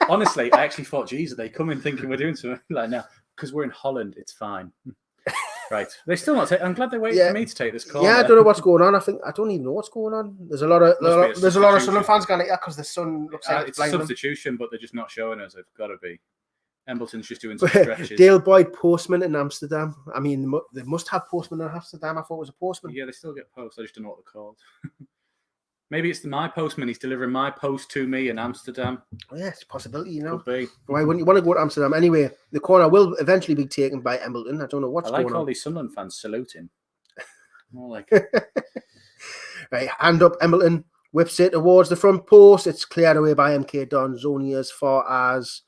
A: Honestly, I actually thought, geez, are they coming thinking we're doing something like now? Because we're in Holland, it's fine. Right. They're still not I'm glad they waited for me to take this call.
B: Yeah, I don't know what's going on. I don't even know what's going on. There's a lot of Sunderland fans going like that because the sun looks like
A: it's a substitution, but they're just not showing us. It's got to be. Embleton's just doing some stretches.
B: Dale Boyd postman in Amsterdam. I mean, they must have postman in Amsterdam. I thought it was a postman.
A: Yeah, they still get posts. I just don't know what they're called. Maybe it's my postman. He's delivering my post to me in Amsterdam.
B: Oh, yeah, it's a possibility, you know.
A: Could be.
B: Why wouldn't you want to go to Amsterdam? Anyway, the corner will eventually be taken by Embleton. I don't know what's going on.
A: I like all these Sunderland fans saluting. More like
B: right, hand up, Embleton whips it towards the front post. It's cleared away by MK Dons only as far as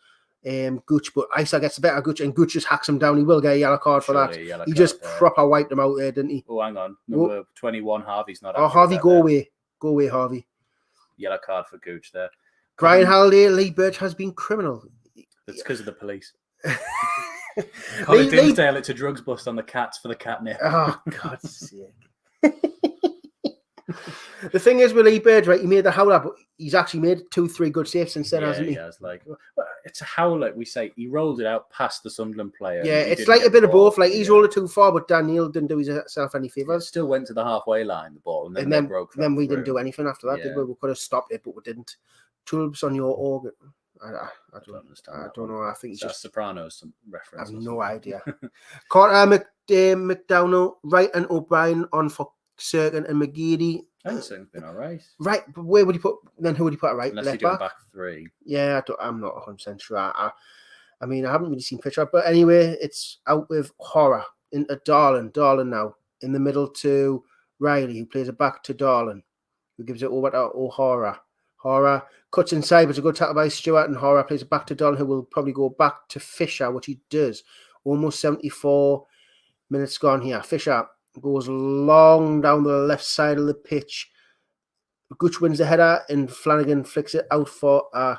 B: Gooch, but Isa gets a better Gooch and Gooch just hacks him down. He will get a yellow card for that. He just proper wiped him out there, didn't he?
A: Oh, hang on. Number 21, Harvey's not.
B: Oh, Harvey, go away. Go away, Harvey.
A: Yellow card for Gooch there.
B: Brian Halliday, Lee Birch has been criminal.
A: It's because of the police. Colin Dinsdale, it's a drugs bust on the Cats for the catnip.
B: Oh, God's sake. The thing is with Lee Bird, right? He made the howler, but he's actually made 2-3 good saves since then, hasn't he?
A: Yeah, it's a howler. We say he rolled it out past the Sunderland player.
B: Yeah, it's like a bit of both. Like he's rolled it too far, but Daniel didn't do himself any favours.
A: Still went to the halfway line, the ball, and then broke.
B: Then we didn't do anything after that, did we? We could have stopped it, but we didn't. Tulps on your organ. I don't understand. I don't know. I think it's just
A: Sopranos reference.
B: I have no idea. Carter, McDowell, Wright, and O'Brien on for Serkin and McGeady.
A: Henderson's been all right.
B: Right, but where would he put? Then who would he put? Right,
A: unless
B: left
A: back 3.
B: Yeah, I'm not 100% sure. I mean, I haven't really seen picture, but anyway, it's out with Horror into Darlin. Darlin now in the middle to Riley, who plays it back to Darlin, who gives it over to O'Hara. Horror cuts inside, but it's a good tackle by Stewart, and Horror plays it back to Darlin, who will probably go back to Fisher, which he does. Almost 74 minutes gone here. Fisher goes long down the left side of the pitch. Gooch wins the header and Flanagan flicks it out for a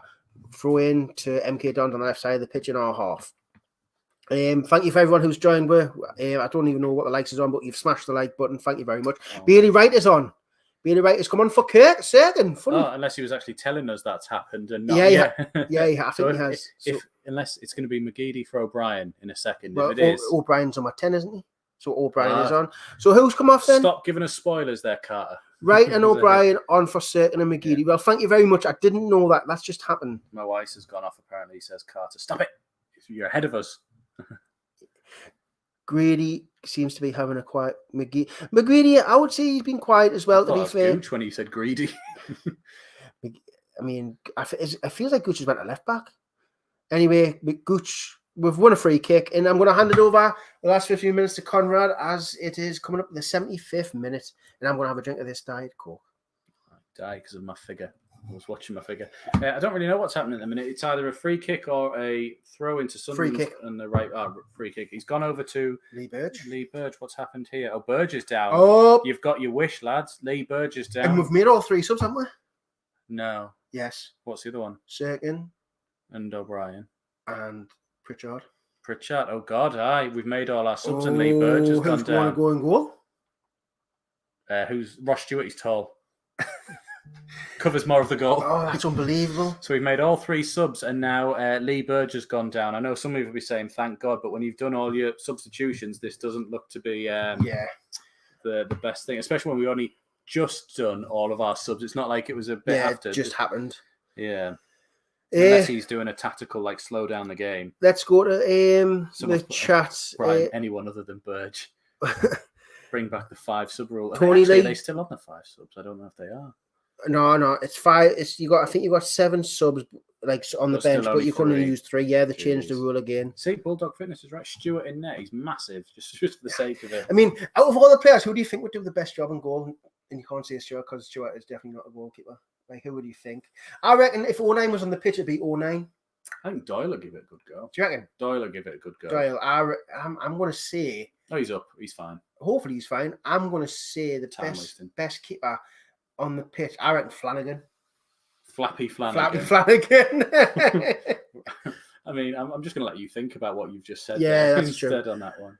B: throw in to MK Dons on the left side of the pitch in our half. Thank you for everyone who's joined. I don't even know what the likes is on, but you've smashed the like button. Thank you very much. Bailey Wright is on. Bailey Wright has come on for Serkin. Funny.
A: Oh, unless he was actually telling us that's happened. And not,
B: I think he has.
A: Unless it's going to be McGeady for O'Brien in a second.
B: Well,
A: if it is.
B: O'Brien's on my 10, isn't he? So O'Brien is on. So who's come off then?
A: Stop giving us spoilers there, Carter.
B: Wright and O'Brien on for Serkin and McGeady. Yeah. Well, thank you very much. I didn't know that. That's just happened.
A: My wife has gone off, apparently. He says, Carter, stop it. You're ahead of us.
B: Grady seems to be having a quiet... McGeady, I would say he's been quiet as well, to be fair.
A: Gooch when you said greedy.
B: I mean, it feels like Gooch has went to left back. Anyway, Gooch... We've won a free kick, and I'm going to hand it over the last 15 minutes to Conrad as it is coming up to the 75th minute, and I'm going to have a drink of this Diet Coke.
A: I die because of my figure. I was watching my figure. I don't really know what's happening at the minute. It's either a free kick or a throw into Sunderland.
B: Free kick.
A: And the right free kick. He's gone over to
B: Lee Burge.
A: What's happened here? Oh, Burge is down.
B: Oh,
A: you've got your wish, lads. Lee Burge is down.
B: And we've made all 3 subs, haven't we?
A: No.
B: Yes.
A: What's the other one?
B: Serkin.
A: And O'Brien.
B: And Pritchard.
A: Oh God, aye. We've made all our subs and Lee Burge has gone down.
B: Who's going to go in goal?
A: Who's Ross Stewart? He's tall. Covers more of the goal.
B: Oh, that's unbelievable.
A: So we've made all 3 subs, and now Lee Burge has gone down. I know some of you will be saying, thank God, but when you've done all your substitutions, this doesn't look to be the best thing, especially when we only just done all of our subs. It's not like it was a bit after.
B: It just happened.
A: Yeah. Unless he's doing a tactical, like, slow down the game.
B: Let's go to the chat.
A: Brian, anyone other than Burge. Bring back the 5 sub rule. Are they still on the 5 subs? I don't know if they are.
B: No, it's 5. I think you got 7 subs like on the bench, but you can only use 3. Yeah, they changed the rule again.
A: See, Bulldog Fitness is right. Stuart in net, he's massive, just for the sake of it.
B: I mean, out of all the players, who do you think would do the best job in goal? And you can't say Stuart because Stuart is definitely not a goalkeeper. Like, who would you think? I reckon if 09 was on the pitch, it'd be 09.
A: I think Doyle will give it a good go.
B: Do you reckon?
A: Doyle will give it a good go.
B: Doyle, I'm going to say...
A: Oh, he's up. He's fine.
B: Hopefully he's fine. I'm going to say the best keeper on the pitch. I reckon Flanagan.
A: Flappy Flanagan. I mean, I'm just going to let you think about what you've just said.
B: Yeah, that's
A: instead
B: true.
A: On that one.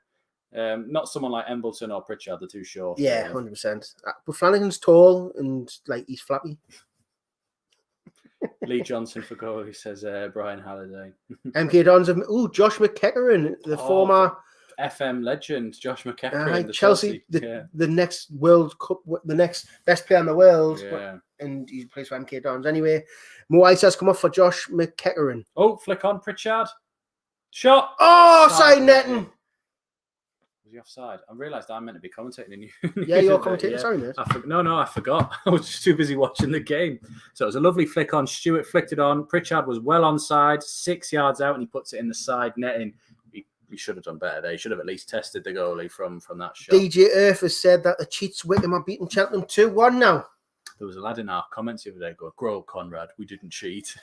A: Not someone like Embleton or Pritchard, they're too short.
B: Yeah, 100%. But Flanagan's tall and like he's flappy.
A: Lee Johnson for goal, he says Brian Halliday.
B: MK Dons of Josh McEachran, the former
A: FM legend, Josh McEachran.
B: Chelsea, the next World Cup, the next best player in the world.
A: Yeah.
B: And he plays for MK Dons. Anyway, Mo Ice has come off for Josh McEachran.
A: Oh, flick on Pritchard. Shot.
B: Oh, side netting.
A: Was he offside? I realised I'm meant to be commentating. And
B: yeah, you're commentating. Yeah. Sorry, mate.
A: No, I forgot. I was just too busy watching the game. So it was a lovely flick on. Stewart flicked it on. Pritchard was well onside, 6 yards out, and he puts it in the side netting. He should have done better there. He should have at least tested the goalie from that shot.
B: DJ Earth has said that the Cheats Wickham are beating Cheltenham 2-1 now.
A: There was a lad in our comments the other day going, "Grow up, Conrad. We didn't cheat."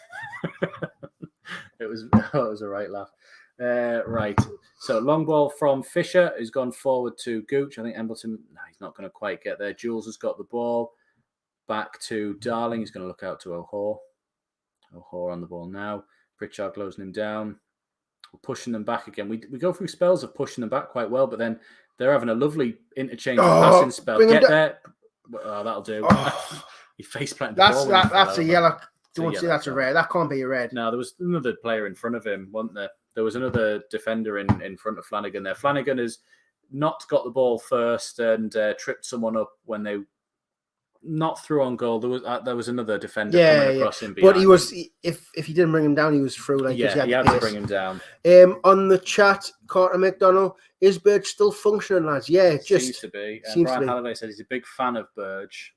A: It was a right laugh. Right. So long ball from Fisher has gone forward to Gooch. I think Embleton, he's not going to quite get there. Jules has got the ball. Back to Darling. He's going to look out to O'Hore. O'Hore on the ball now. Pritchard closing him down. We're pushing them back again. We go through spells of pushing them back quite well, but then they're having a lovely interchange passing spell. Get there. That'll do. He face planted the ball.
B: That's a yellow. Don't say that's a red. That can't be a red.
A: No, there was another player in front of him, wasn't there? There was another defender in front of Flanagan there. Flanagan has not got the ball first and tripped someone up when they not through on goal. There was another defender coming across him behind.
B: But he was if he didn't bring him down, he was through. Like
A: he had to bring him down.
B: On the chat, Carter McDonald, is Burge still functioning, lads? Yeah,
A: seems to be. Brian Halliday said he's a big fan of Burge.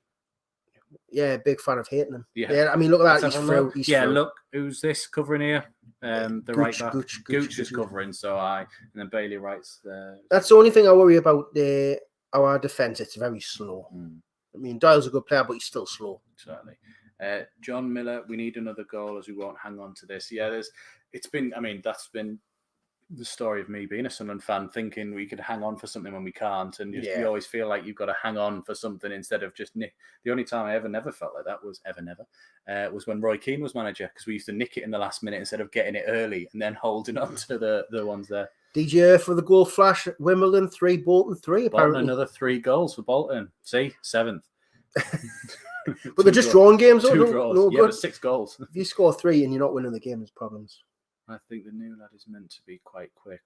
B: Yeah, big fan of hating him. Yeah, I mean, look at that. He's through.
A: Look, who's this covering here? The right back. Gooch is covering, and then Bailey writes there.
B: That's the only thing I worry about our defence. It's very slow. I mean, Doyle's a good player, but he's still slow.
A: Certainly. John Miller, we need another goal as we won't hang on to this. Yeah, that's been the story of me being a Sunderland fan, thinking we could hang on for something when we can't. And you always feel like you've got to hang on for something instead of just nick. The only time I never felt like that was when Roy Keane was manager, because we used to nick it in the last minute instead of getting it early and then holding on to the ones there.
B: DJ for the goal flash, Wimbledon 3, Bolton 3, apparently.
A: Bolton, another 3 goals for Bolton. See, 7th.
B: But they're just drawing games.
A: 2 draws. No good. But 6 goals.
B: If you score 3 and you're not winning the game, there's problems.
A: I think the new lad is meant to be quite quick.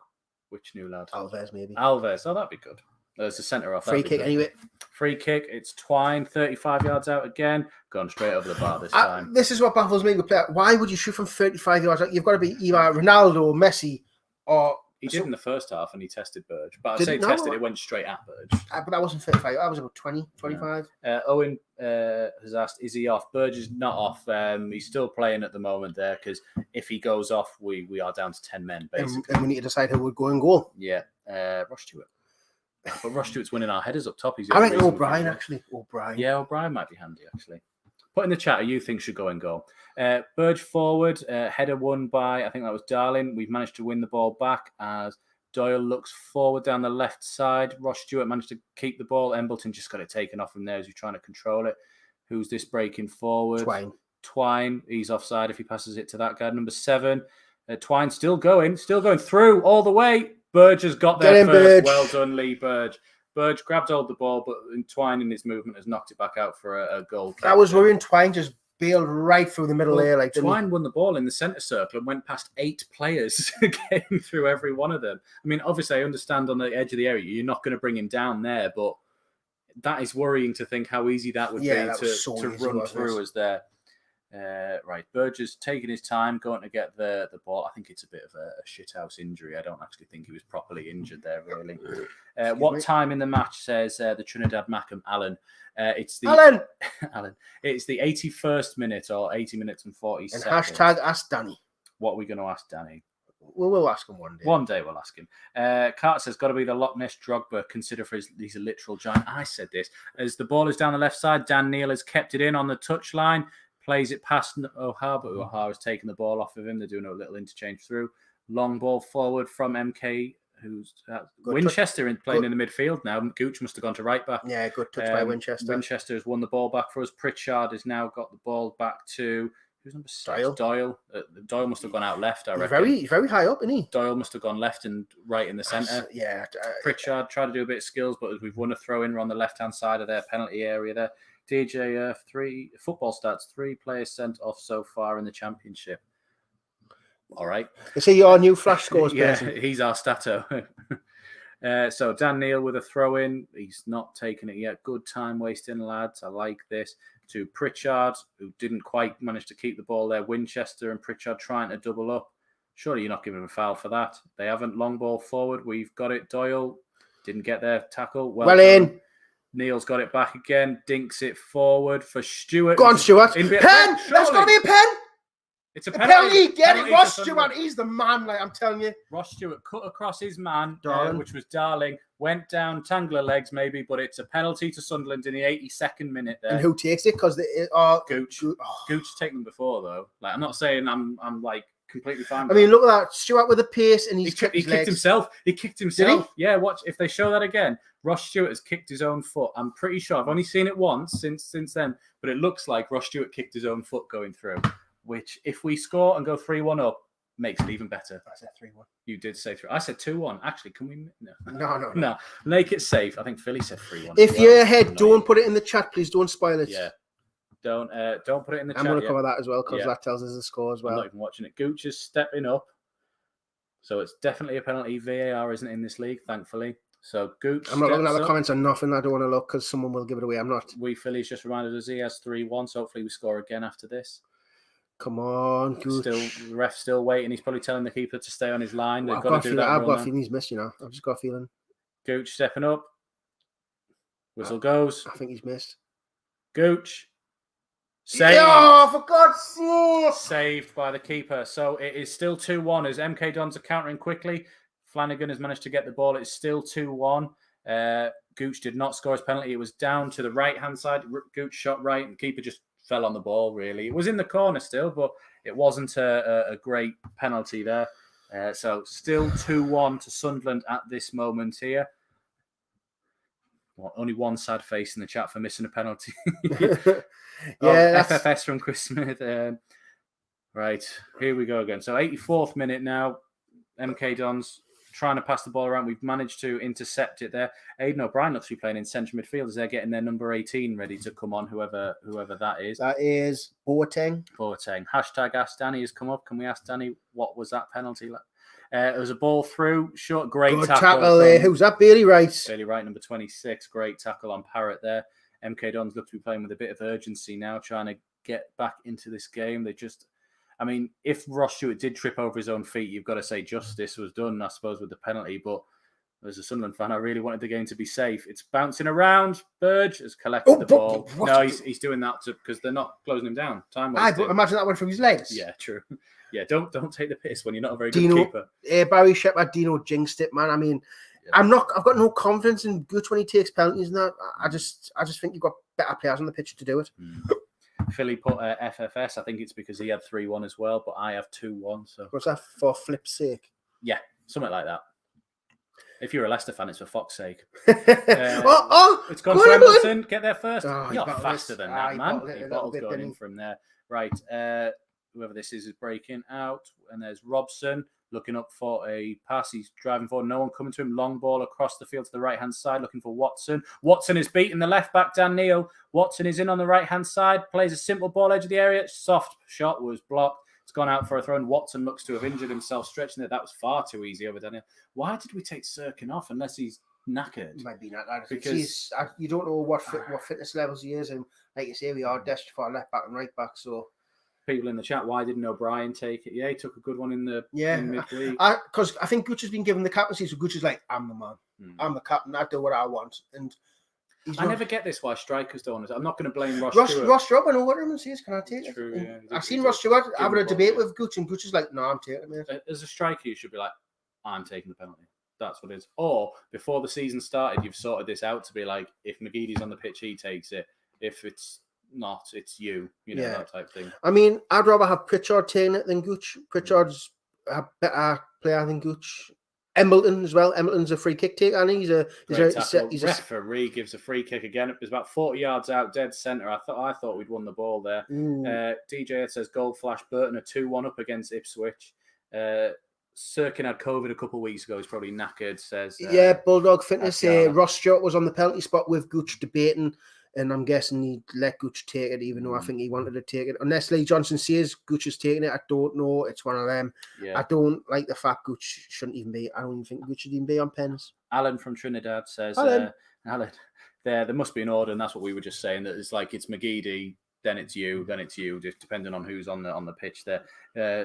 A: Which new lad?
B: Alves, maybe.
A: Alves. Oh, that'd be good. There's a centre off.
B: Free kick, anyway.
A: Free kick. It's Twine, 35 yards out again. Gone straight over the bar this time.
B: This is what baffles me with player. Why would you shoot from 35 yards out? You've got to be either Ronaldo, Messi, or...
A: He did in the first half and he tested Burge. But it went straight at Burge.
B: But that wasn't 35. That was about 20, 25.
A: Owen has asked, is he off? Burge is not off. He's still playing at the moment there, because if he goes off, we are down to 10 men, basically.
B: And we need to decide who would go and goal.
A: Yeah. Ross Stewart. But Ross Stewart's winning our headers up top.
B: I reckon O'Brien, actually. O'Brien.
A: Yeah, O'Brien might be handy, actually. Put in the chat who you think should go and goal. Burge forward. Header won by, I think that was Darling. We've managed to win the ball back as Doyle looks forward down the left side. Ross Stewart managed to keep the ball. Embleton just got it taken off from there as he's trying to control it. Who's this breaking forward? Twine. He's offside if he passes it to that guy. Number 7. Twine still going through all the way. Burge has got there first. Burge. Well done, Lee Burge. Burge grabbed hold of the ball, but Twine in his movement has knocked it back out for a goal kick.
B: That was worrying. Twine just bailed right through the middle there. Like
A: Twine won the ball in the centre circle and went past 8 players, getting through every one of them. I mean, obviously, I understand on the edge of the area, you're not going to bring him down there, but that is worrying to think how easy that would be to run through as there. Right, Burgess taking his time, going to get the ball. I think it's a bit of a shithouse injury. I don't actually think he was properly injured there, really. What time in the match, says the Trinidad Macam Alan? It's the Alan. It's the 81st minute or 80 minutes and 40 seconds.
B: And hashtag ask Danny.
A: What are we going to ask Danny?
B: We'll ask him one day.
A: One day we'll ask him. Carter says, got to be the Loch Ness Drogba, consider for he's a literal giant. I said this. As the ball is down the left side, Dan Neil has kept it in on the touchline, plays it past O'Hara, but O'Hara has taken the ball off of him. They're doing a little interchange through. Long ball forward from MK, who's Winchester playing in the midfield now. Gooch must have gone to right back.
B: Yeah, good touch by Winchester.
A: Winchester has won the ball back for us. Pritchard has now got the ball back to... Who's number 6? Doyle. Doyle must have gone out left, I reckon.
B: He's very high up, isn't he?
A: Doyle must have gone left and right in the centre.
B: Yeah.
A: Pritchard tried to do a bit of skills, but we've won a throw-in on the left-hand side of their penalty area there. DJ, 3 football stats, 3 players sent off so far in the championship. All right.
B: Is he your new flash scores person?
A: Yeah, he's our stato. So Dan Neil with a throw-in. He's not taken it yet. Good time wasting, lads. I like this. To Pritchard, who didn't quite manage to keep the ball there. Winchester and Pritchard trying to double up. Surely you're not giving him a foul for that. They haven't. Long ball forward. We've got it. Doyle didn't get their tackle. Well in. Neil's got it back again. Dinks it forward for Stewart.
B: Go on, Stewart. Pen! That's got to be a pen!
A: It's a penalty.
B: Get it, Ross Stewart. He's the man, like I'm telling you.
A: Ross Stewart cut across his man, which was Darling. Went down, Tangler legs maybe, but it's a penalty to Sunderland in the 82nd minute there.
B: And who takes it? Because
A: Gooch. Gooch taken them before though. Like I'm not saying I'm like completely fine.
B: I mean, look at that. Stewart with the pace, and he kicked
A: himself. He kicked himself. Yeah, watch if they show that again. Ross Stewart has kicked his own foot. I'm pretty sure. I've only seen it once since then, but it looks like Ross Stewart kicked his own foot going through. Which, if we score and go 3-1 up, makes it even better.
B: I said 3-1.
A: You did say 3. I said 2-1. Actually, can we?
B: No.
A: Make it safe. I think Philly said 3-1.
B: If you're ahead, don't put it in the chat, please. Don't spoil it.
A: Yeah. Don't put it in the chat.
B: I'm going to cover that as well because that tells us the score as well.
A: I'm not even watching it. Gooch is stepping up, so it's definitely a penalty. VAR isn't in this league, thankfully. So Gooch.
B: I'm not looking at the comments on nothing. I don't want to look because someone will give it away. I'm not.
A: Philly's just reminded us he has 3-1. So hopefully we score again after this.
B: Come on, Gooch.
A: The ref's still waiting. He's probably telling the keeper to stay on his line.
B: I've got a feeling he's missed, I've just got a feeling.
A: Gooch stepping up. Whistle goes.
B: I think he's missed.
A: Gooch. Saved.
B: Oh, for God's sake!
A: Saved by the keeper. So it is still 2-1 as MK Dons are countering quickly. Flanagan has managed to get the ball. It's still 2-1. Gooch did not score his penalty. It was down to the right-hand side. Gooch shot right and the keeper just fell on the ball, really. It was in the corner still, but it wasn't a great penalty there. So still 2-1 to Sunderland at this moment here. Well, only one sad face in the chat for missing a penalty. FFS from Chris Smith. Right, here we go again. So 84th minute now. MK Dons trying to pass the ball around. We've managed to intercept it there. Aidan O'Brien looks to be playing in central midfield as they're getting their number 18 ready to come on, whoever that is.
B: That is Boateng.
A: Hashtag Ask Danny has come up. Can we ask Danny what was that penalty like? It was a ball through, short, great tackle
B: there. Who's that? Bailey Wright.
A: Bailey Wright, number 26. Great tackle on Parrott there. MK Dons look to be playing with a bit of urgency now, trying to get back into this game. If Ross Stewart did trip over his own feet, you've got to say justice was done, I suppose, with the penalty. But as a Sunderland fan, I really wanted the game to be safe. It's bouncing around. Burge has collected the ball. No, he's doing that because they're not closing him down. Time wasting.
B: Imagine that went through his legs.
A: Yeah, true. Yeah, don't take the piss when you're not a very good keeper.
B: Barry Shepherd, Dino jinxed it, man. I mean, I've got no confidence in Gooch when he takes penalties and that. I just think you've got better players on the pitch to do it.
A: Philly put FFS. I think it's because he had 3-1 as well, but I have 2-1. So
B: what's that for flip's sake?
A: Yeah, something like that. If you're a Leicester fan, it's for fuck's sake. It's gone to Embleton. Get there first. You're faster than that, man. He bottle's going in from there. Right. Whoever this is breaking out. And there's Robson. looking up for a pass. He's driving forward. No one coming to him. Long ball across the field to the right-hand side, looking for Watson. Watson is beating the left-back, Dan Neil. Watson is in on the right-hand side. Plays a simple ball edge of the area. Soft shot was blocked. It's gone out for a throw, and Watson looks to have injured himself, stretching it. That was far too easy over Daniel. Why did we take Sirkin off unless he's knackered?
B: He might be knackered.
A: Because
B: you don't know what fitness levels he is. And like you say, we are desperate for left back and right back. So
A: people in the chat, why didn't O'Brien take it? Yeah, he took a good one in the midweek.
B: Because I think Gooch has been given the captaincy, so Gooch is like, I'm the man. I'm the captain. I do what I want. And
A: I never get this why strikers don't want it. I'm not going to blame Ross Stewart.
B: Ross Stewart, I know what everyone says. Can I take it?
A: True, yeah.
B: I've seen Ross Stewart having a debate with Gooch, and Gooch is like, no, I'm taking it.
A: As a striker, you should be like, I'm taking the penalty. That's what it is. Or before the season started, you've sorted this out to be like, if McGeady's on the pitch, he takes it. If it's not, it's you. You know, that type thing.
B: I mean, I'd rather have Pritchard taking it than Gooch. Pritchard's a better player than Gooch. Embleton as well. Embleton's a free kick taker, and he's a
A: referee gives a free kick again. It was about 40 yards out, dead centre. I thought we'd won the ball there. DJ says goal flash. Burton a 2-1 up against Ipswich. Sirkin had COVID a couple of weeks ago. He's probably knackered. Says
B: Bulldog Fitness. Ross Stewart was on the penalty spot with Gooch debating. And I'm guessing he let Gooch take it, even though I think he wanted to take it. Unless Lee Johnson says Gooch is taking it, I don't know. It's one of them. Yeah. I don't like the fact Gooch shouldn't even be. I don't even think Gooch should even be on pens.
A: Alan from Trinidad says, Alan, there must be an order, and that's what we were just saying. That it's like it's McGeady, then it's you, just depending on who's on the pitch there.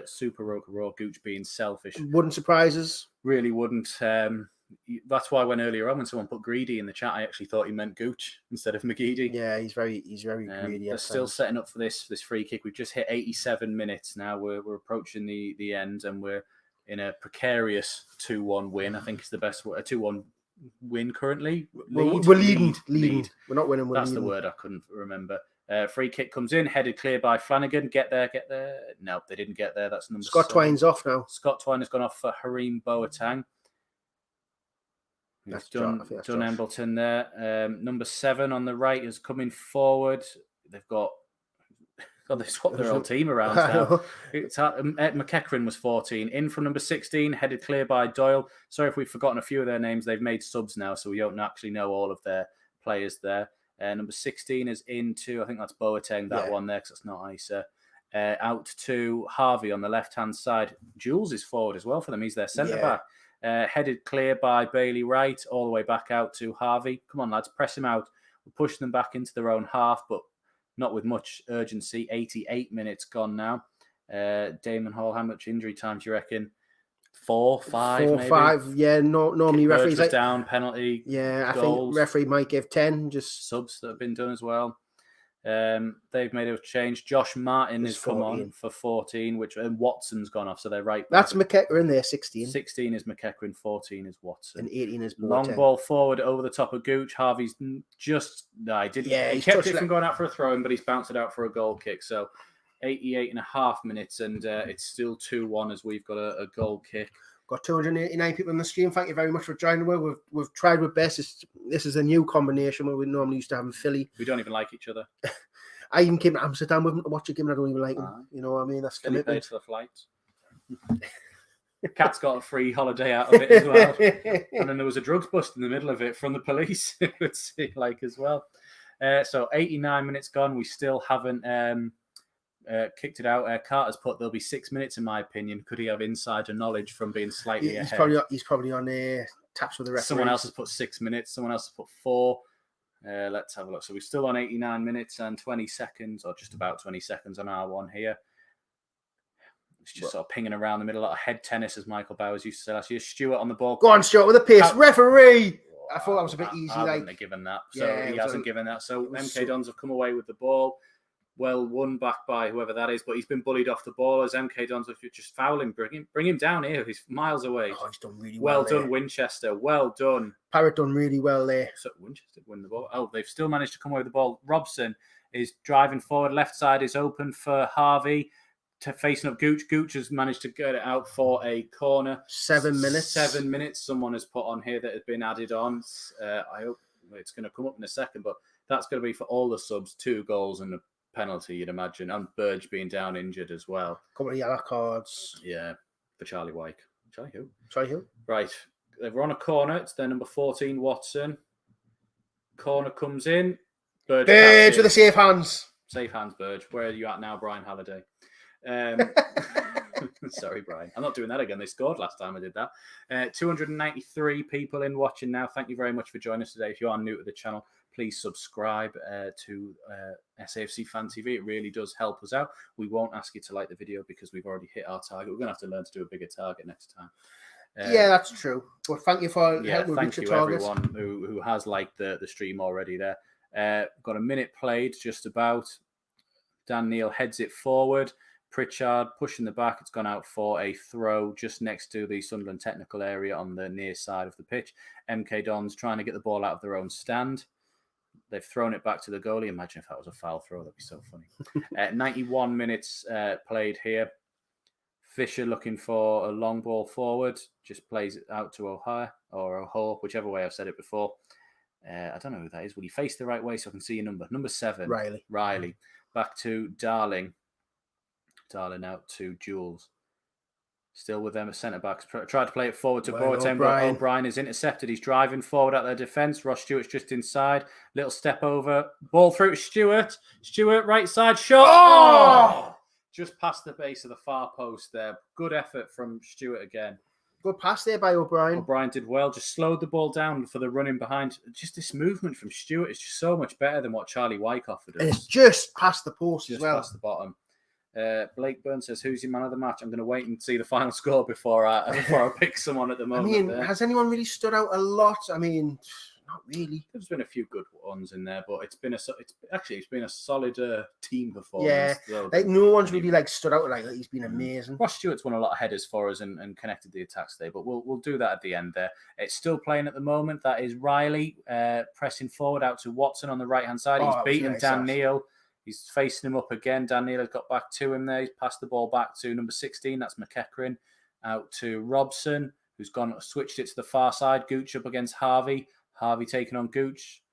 A: Super Roker Raw, Gooch being selfish.
B: Wouldn't surprise us.
A: Really wouldn't. That's why when earlier on when someone put greedy in the chat, I actually thought he meant Gooch instead of McGeady.
B: Yeah, he's very greedy.
A: They're still setting up for this free kick. We've just hit 87 minutes now. We're approaching the end, and we're in a precarious 2-1 win. I think it's the best word. A 2-1 win currently.
B: We're leading. We're not winning.
A: That's the word I couldn't remember. Free kick comes in, headed clear by Flanagan. Get there. No, they didn't get there. That's number
B: Scott
A: 7.
B: Twine's off now.
A: Scott Twine has gone off for Harim Boateng. That's done Embleton there. Number 7 on the right is coming forward. They've swapped their whole team around now. McEachran was 14. In from number 16, headed clear by Doyle. Sorry if we've forgotten a few of their names. They've made subs now, so we don't actually know all of their players there. Number 16 is into, I think that's Boateng, one there, because it's not Isa. Out to Harvey on the left-hand side. Jules is forward as well for them. He's their centre-back. Headed clear by Bailey Wright, all the way back out to Harvey. Come on, lads, press him out. We'll push them back into their own half, but not with much urgency. 88 minutes gone now. Damon Hall, how much injury time do you reckon? 4, 5, maybe?
B: 5, yeah. Normally referees
A: down, penalty.
B: Yeah,
A: goals.
B: I think referee might give 10. Just
A: subs that have been done as well. They've made a change. Josh Martin has come on for 14, and Watson's gone off, so they're right.
B: That's McEachran there, 16.
A: 16 is McEachran, 14 is Watson.
B: And 18 is Boateng.
A: Long ball forward over the top of Gooch. Harvey's just... No, he didn't. Yeah, he kept it from going out for a throw-in, but he's bounced it out for a goal kick. So 88 and a half minutes, and it's still 2-1 as we've got a goal kick.
B: Got 289 people on the stream. Thank you very much for joining. We've tried with best. This is a new combination where we normally used to have in Philly.
A: We don't even like each other.
B: I even came to Amsterdam with him to watch a game and I don't even like him. You know what I mean? That's
A: Philly paid for the flights. Cat's got a free holiday out of it as well. And then there was a drugs bust in the middle of it from the police. It would seem like as well. So 89 minutes gone. We still haven't... kicked it out. Carter's put there'll be 6 minutes in my opinion. Could he have insider knowledge from being slightly ahead?
B: He's probably on taps with the referee.
A: Someone else has put 6 minutes. Someone else has put 4. Let's have a look. So we're still on 89 minutes and 20 seconds, or just about 20 seconds on our one here. It's just sort of pinging around the middle, a lot of head tennis, as Michael Bowers used to say last year. Stuart on the ball.
B: Go on, Stuart, with a pace. Referee! I thought that was a bit easy.
A: I wouldn't have given that. So he hasn't given that. So MK Dons have come away with the ball. Well won back by whoever that is, but he's been bullied off the ball as MK Dons have just foul him. Bring him down here. He's miles away.
B: Oh, he's done really well.
A: Well done, Winchester. Well done.
B: Parrott done really well there.
A: So Winchester win the ball. Oh, they've still managed to come away with the ball. Robson is driving forward. Left side is open for Harvey. Facing up Gooch. Gooch has managed to get it out for a corner.
B: 7 minutes.
A: 7 minutes. Someone has put on here that has been added on. I hope it's going to come up in a second, but that's going to be for all the subs. 2 goals and a penalty, you'd imagine, and Burge being down injured as well.
B: Couple of yellow cards.
A: Yeah, for Charlie Wyke. Charlie who?
B: Charlie who?
A: Right. They're on a corner. It's their number 14, Watson. Corner comes in. Burge
B: with the safe hands.
A: Safe hands, Burge. Where are you at now, Brian Halliday? Sorry, Brian. I'm not doing that again. They scored last time I did that. 293 people in watching now. Thank you very much for joining us today. If you are new to the channel, please subscribe to SAFC Fan TV. It really does help us out. We won't ask you to like the video because we've already hit our target. We're going to have to learn to do a bigger target next time.
B: Yeah, that's true. But thank you for helping
A: thank
B: reach
A: you
B: the target.
A: Everyone who has liked the stream already there. Got a minute played, just about. Dan Neil heads it forward. Pritchard pushing the back. It's gone out for a throw just next to the Sunderland technical area on the near side of the pitch. MK Dons trying to get the ball out of their own stand. They've thrown it back to the goalie. Imagine if that was a foul throw. That'd be so funny. 91 minutes played here. Fisher looking for a long ball forward. Just plays it out to O'Hare or O'Hare, whichever way I've said it before. I don't know who that is. Will you face the right way so I can see your number? Number 7. Riley. Back to Darling. Darling out to Jules. Still with them at centre-backs. Tried to play it forward to Boateng, but O'Brien is intercepted. He's driving forward at their defence. Ross Stewart's just inside. Little step over. Ball through to Stewart. Stewart, right side, shot. Oh! Just past the base of the far post there. Good effort from Stewart again.
B: Good pass there by O'Brien.
A: O'Brien did well. Just slowed the ball down for the running behind. Just this movement from Stewart is just so much better than what Charlie Wyckoff does.
B: And it's just past the post as well.
A: Just past the bottom. Blake Byrne says, "Who's your man of the match?" I'm going to wait and see the final score before I pick someone at the moment.
B: I mean, has anyone really stood out a lot? I mean, not really.
A: There's been a few good ones in there, but it's been a solid team performance.
B: Yeah, like no one's really stood out like that. He's been amazing.
A: Ross Stewart's won a lot of headers for us and connected the attacks today, but we'll do that at the end there. It's still playing at the moment. That is Riley pressing forward out to Watson on the right hand side. He's beaten Dan Neil. He's facing him up again. Dan Neal has got back to him there. He's passed the ball back to number 16. That's McEachran. Out to Robson, who's switched it to the far side. Gooch up against Harvey. Harvey taking on Gooch.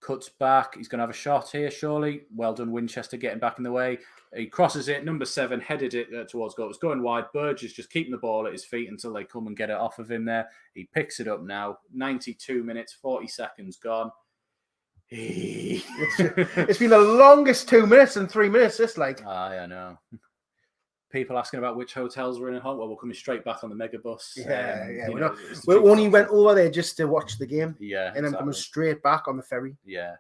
A: Cuts back. He's going to have a shot here, surely. Well done, Winchester, getting back in the way. He crosses it. Number 7 headed it towards goal. It's going wide. Burge is just keeping the ball at his feet until they come and get it off of him there. He picks it up now. 92 minutes, 40 seconds gone.
B: It's been the longest 2 minutes and 3 minutes. This
A: I know. People asking about which hotels we're in at home. Well, we're coming straight back on the megabus.
B: We only went over there just to watch the game.
A: Yeah,
B: and then coming straight back on the ferry.
A: Yeah.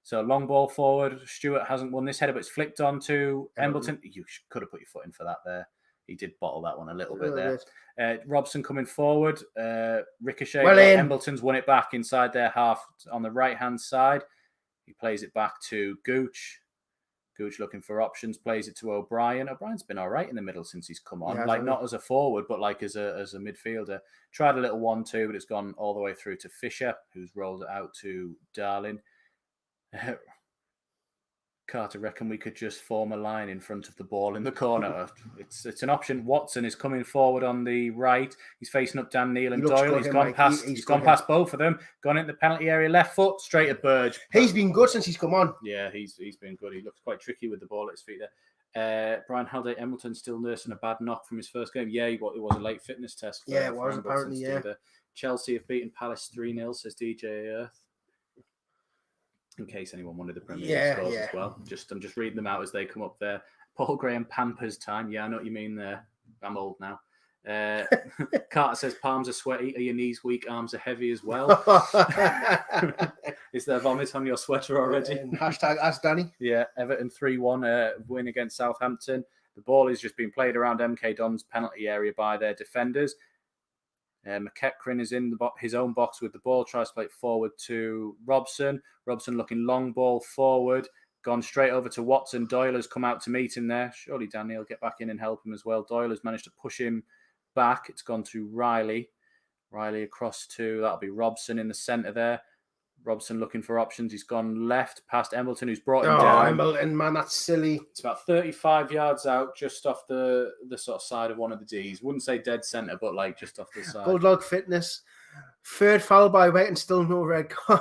A: So long ball forward. Stewart hasn't won this header, but it's flicked on to Embleton. You could have put your foot in for that there. He did bottle that one a little bit there. Robson coming forward. Ricochet. Embleton's won it back inside their half on the right-hand side. He plays it back to Gooch. Gooch looking for options. Plays it to O'Brien. O'Brien's been all right in the middle since he's come on. Not as a forward, but as a midfielder. Tried a little 1-2, but it's gone all the way through to Fisher, who's rolled it out to Darling. Carter, reckon we could just form a line in front of the ball in the corner. It's an option. Watson is coming forward on the right. He's facing up Dan Neal and Doyle. He's gone past. He's gone past both of them. Gone into the penalty area. Left foot straight at Burge.
B: He's been good since he's come on.
A: Yeah, he's been good. He looks quite tricky with the ball at his feet there. Brian Halliday, Embleton still nursing a bad knock from his first game. Yeah, it was a late fitness test.
B: It was apparently. Yeah.
A: Chelsea have beaten Palace 3-0. Says DJ Earth. In case anyone wanted the Premier League scores as well. I'm just reading them out as they come up there. Paul Graham, Pampers time. Yeah, I know what you mean there. I'm old now. Carter says, palms are sweaty. Are your knees weak? Arms are heavy as well. Is there vomit on your sweater already?
B: Hashtag ask Danny.
A: Yeah, Everton 3-1 win against Southampton. The ball is just being played around MK Don's penalty area by their defenders. McEachran is in his own box with the ball, tries to play it forward to Robson. Robson looking long ball forward, gone straight over to Watson. Doyle has come out to meet him there. Surely Danny will get back in and help him as well. Doyle has managed to push him back. It's gone to Riley. Riley across to, that'll be Robson in the centre there. Robson looking for options. He's gone left past Embleton, who's brought him down.
B: Embleton, man, that's silly.
A: It's about 35 yards out, just off the sort of side of one of the Ds. Wouldn't say dead centre, but just off the side.
B: Bulldog fitness. Third foul by White and still no red card.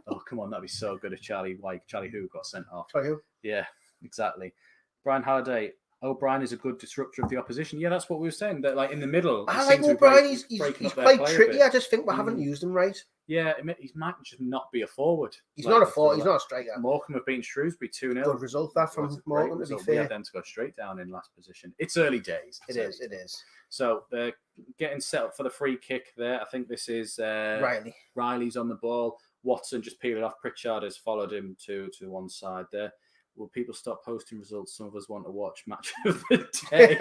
A: Oh, come on, that'd be so good if Charlie White, Charlie who got sent off.
B: Charlie who?
A: Yeah, exactly. Brian Halliday, O'Brien is a good disruptor of the opposition. Yeah, that's what we were saying. That like in the middle,
B: I like O'Brien. He's quite tricky. I just think we haven't used him right.
A: Yeah, he might just not be a forward.
B: He's not a forward. He's not a striker.
A: Morecambe have beaten Shrewsbury 2-0.
B: Good result that from Morecambe, to be fair.
A: We had them to go straight down in last position. It's early days.
B: It is.
A: So they're getting set up for the free kick there. I think this is
B: Riley.
A: Riley's on the ball. Watson just peeled off. Pritchard has followed him to one side there. Will people stop posting results? Some of us want to watch Match of the Day.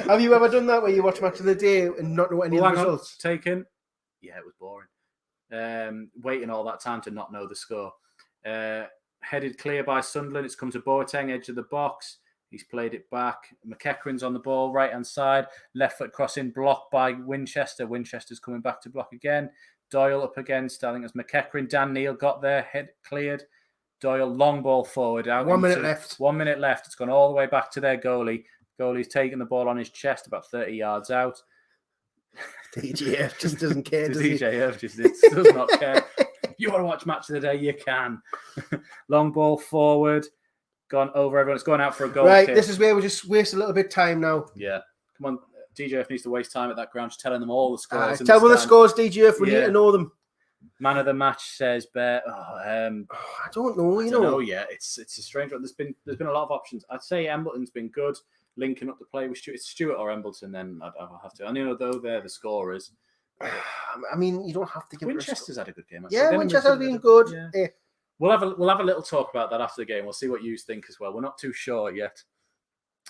B: Have you ever done that where you watch Match of the Day and not know any of the results?
A: Taken. Yeah, it was boring. Waiting all that time to not know the score. Headed clear by Sunderland. It's come to Boateng, edge of the box. He's played it back. McEachran's on the ball, right-hand side. Left foot crossing, blocked by Winchester. Winchester's coming back to block again. Doyle up against, I think it's McEachran. Dan Neil got there, head cleared. Doyle, long ball forward. Out
B: 1 minute left.
A: 1 minute left. It's gone all the way back to their goalie. Goalie's taking the ball on his chest about 30 yards out.
B: DJF just doesn't care, does he?
A: DJF just does not care. You want to watch Match of the Day? You can. Long ball forward. Gone over everyone. It's going out for a goal.
B: Right,
A: kick.
B: this is where we just waste a little bit of time now.
A: Yeah. Come on. DJF needs to waste time at that ground, just telling them all the scores.
B: Tell me the scores, DJF. We need to know them.
A: Man of the match says Bear.
B: I don't know.
A: I don't know yet. It's a strange one. There's been a lot of options. I'd say Embleton's been good, linking up the play with Stewart. It's Stewart or Embleton. Then I'll have to. I know though they're the scorers.
B: I mean, you don't have to give.
A: Winchester's had a good game. Actually.
B: Yeah, Winchester's been good.
A: Yeah. We'll have a little talk about that after the game. We'll see what you think as well. We're not too sure yet.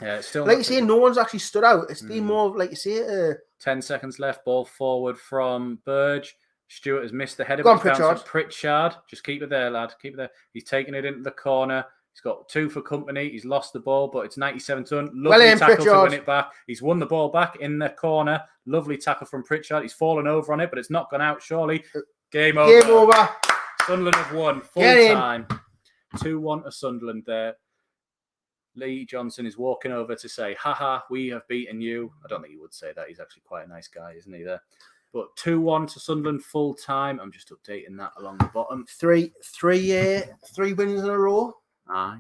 A: Yeah, still
B: like you say, no one's actually stood out. It's been more like you say.
A: 10 seconds left. Ball forward from Burge. Stewart has missed the header.
B: Go on, Pritchard.
A: Pritchard. Just keep it there, lad. Keep it there. He's taking it into the corner. He's got 2 for company. He's lost the ball, but it's 97 to 1. Lovely tackle to win it back. He's won the ball back in the corner. Lovely tackle from Pritchard. He's fallen over on it, but it's not gone out, surely. Game over.
B: Game over.
A: Sunderland have won. Full time. 2-1 to Sunderland there. Lee Johnson is walking over to say, haha, we have beaten you. I don't think he would say that. He's actually quite a nice guy, isn't he there? But 2-1 to Sunderland full time. I'm just updating that along the bottom.
B: Three wins in a row.
A: Aye.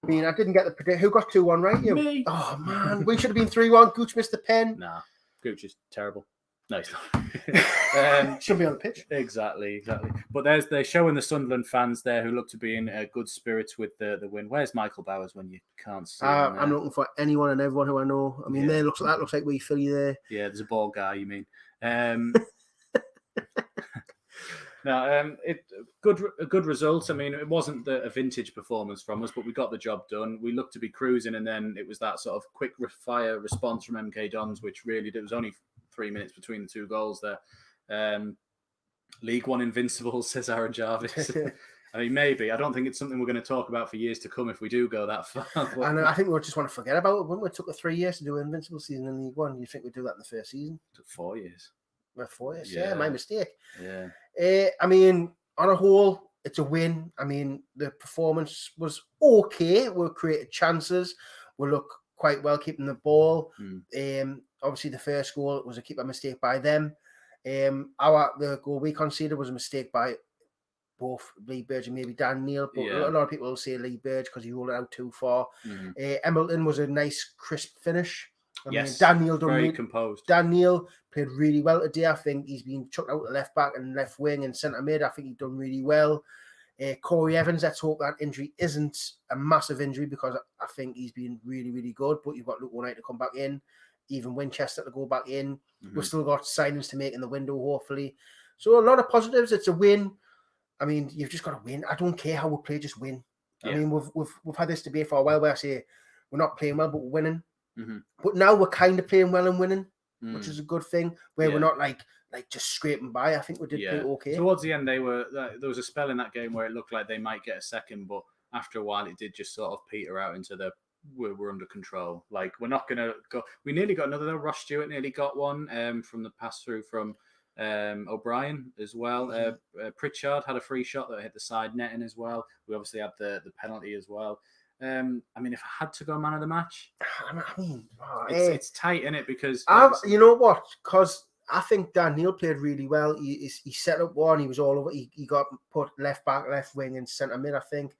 B: I mean, I didn't get the prediction. Who got 2-1 right? You?
A: Me.
B: Oh, man. We should have been 3-1. Gooch missed the pen.
A: Nah. Gooch is terrible. No, he's not.
B: Should be on the pitch.
A: Exactly. But they're showing the Sunderland fans there who look to be in good spirits with the win. Where's Michael Bowers when you can't see him?
B: I'm looking for anyone and everyone who I know. I mean, that looks like wee Philly there.
A: Yeah, there's a ball guy, you mean. A good result. I mean, it wasn't a vintage performance from us, but we got the job done. We looked to be cruising, and then it was that sort of quick fire response from MK Dons, which really there was only 3 minutes between the 2 goals there. League One invincible, says Aaron Jarvis. I mean, maybe. I don't think it's something we're going to talk about for years to come if we do go that far.
B: And I think we just want to forget about it. When it took 3 years to do an invincible season in League One, you think we'd do that in the first season?
A: It took 4 years.
B: Well, 4 years, yeah, my mistake.
A: Yeah.
B: I mean, on a whole, it's a win. I mean, the performance was okay. We created chances. We look quite well keeping the ball. Obviously, the first goal was a keeper mistake by them. The goal we conceded was a mistake by both Lee Burge and maybe Dan Neil, but a lot of people will say Lee Burge because he rolled it out too far. Embleton was a nice, crisp finish. I mean, Dan Neil
A: very composed.
B: Dan Neil played really well today. I think he's been chucked out to left back and left wing and centre mid. I think he's done really well. Corey Evans, let's hope that injury isn't a massive injury because I think he's been really, really good. But you've got Luke Knight to come back in, even Winchester to go back in. We've still got signings to make in the window, hopefully. So a lot of positives. It's a win. I mean, you've just got to win. I don't care how we play, just win. I mean, we've had this debate for a while where I say we're not playing well, but we're winning. But now we're kind of playing well and winning, which is a good thing. Where we're not like just scraping by. I think we did play okay.
A: Towards the end, there was a spell in that game where it looked like they might get a second, but after a while, it did just sort of peter out into the we're under control. Like we're not gonna go. We nearly got another. Ross Stewart nearly got one from the pass through from O'Brien as well. Pritchard had a free shot that hit the side netting as well. We obviously had the penalty as well. I mean, if I had to go man of the match,
B: I mean,
A: it's tight, isn't it? Because
B: you know what? Because I think Dan Neil played really well. He set up one. He was all over. He got put left back, left wing, and centre mid. I think.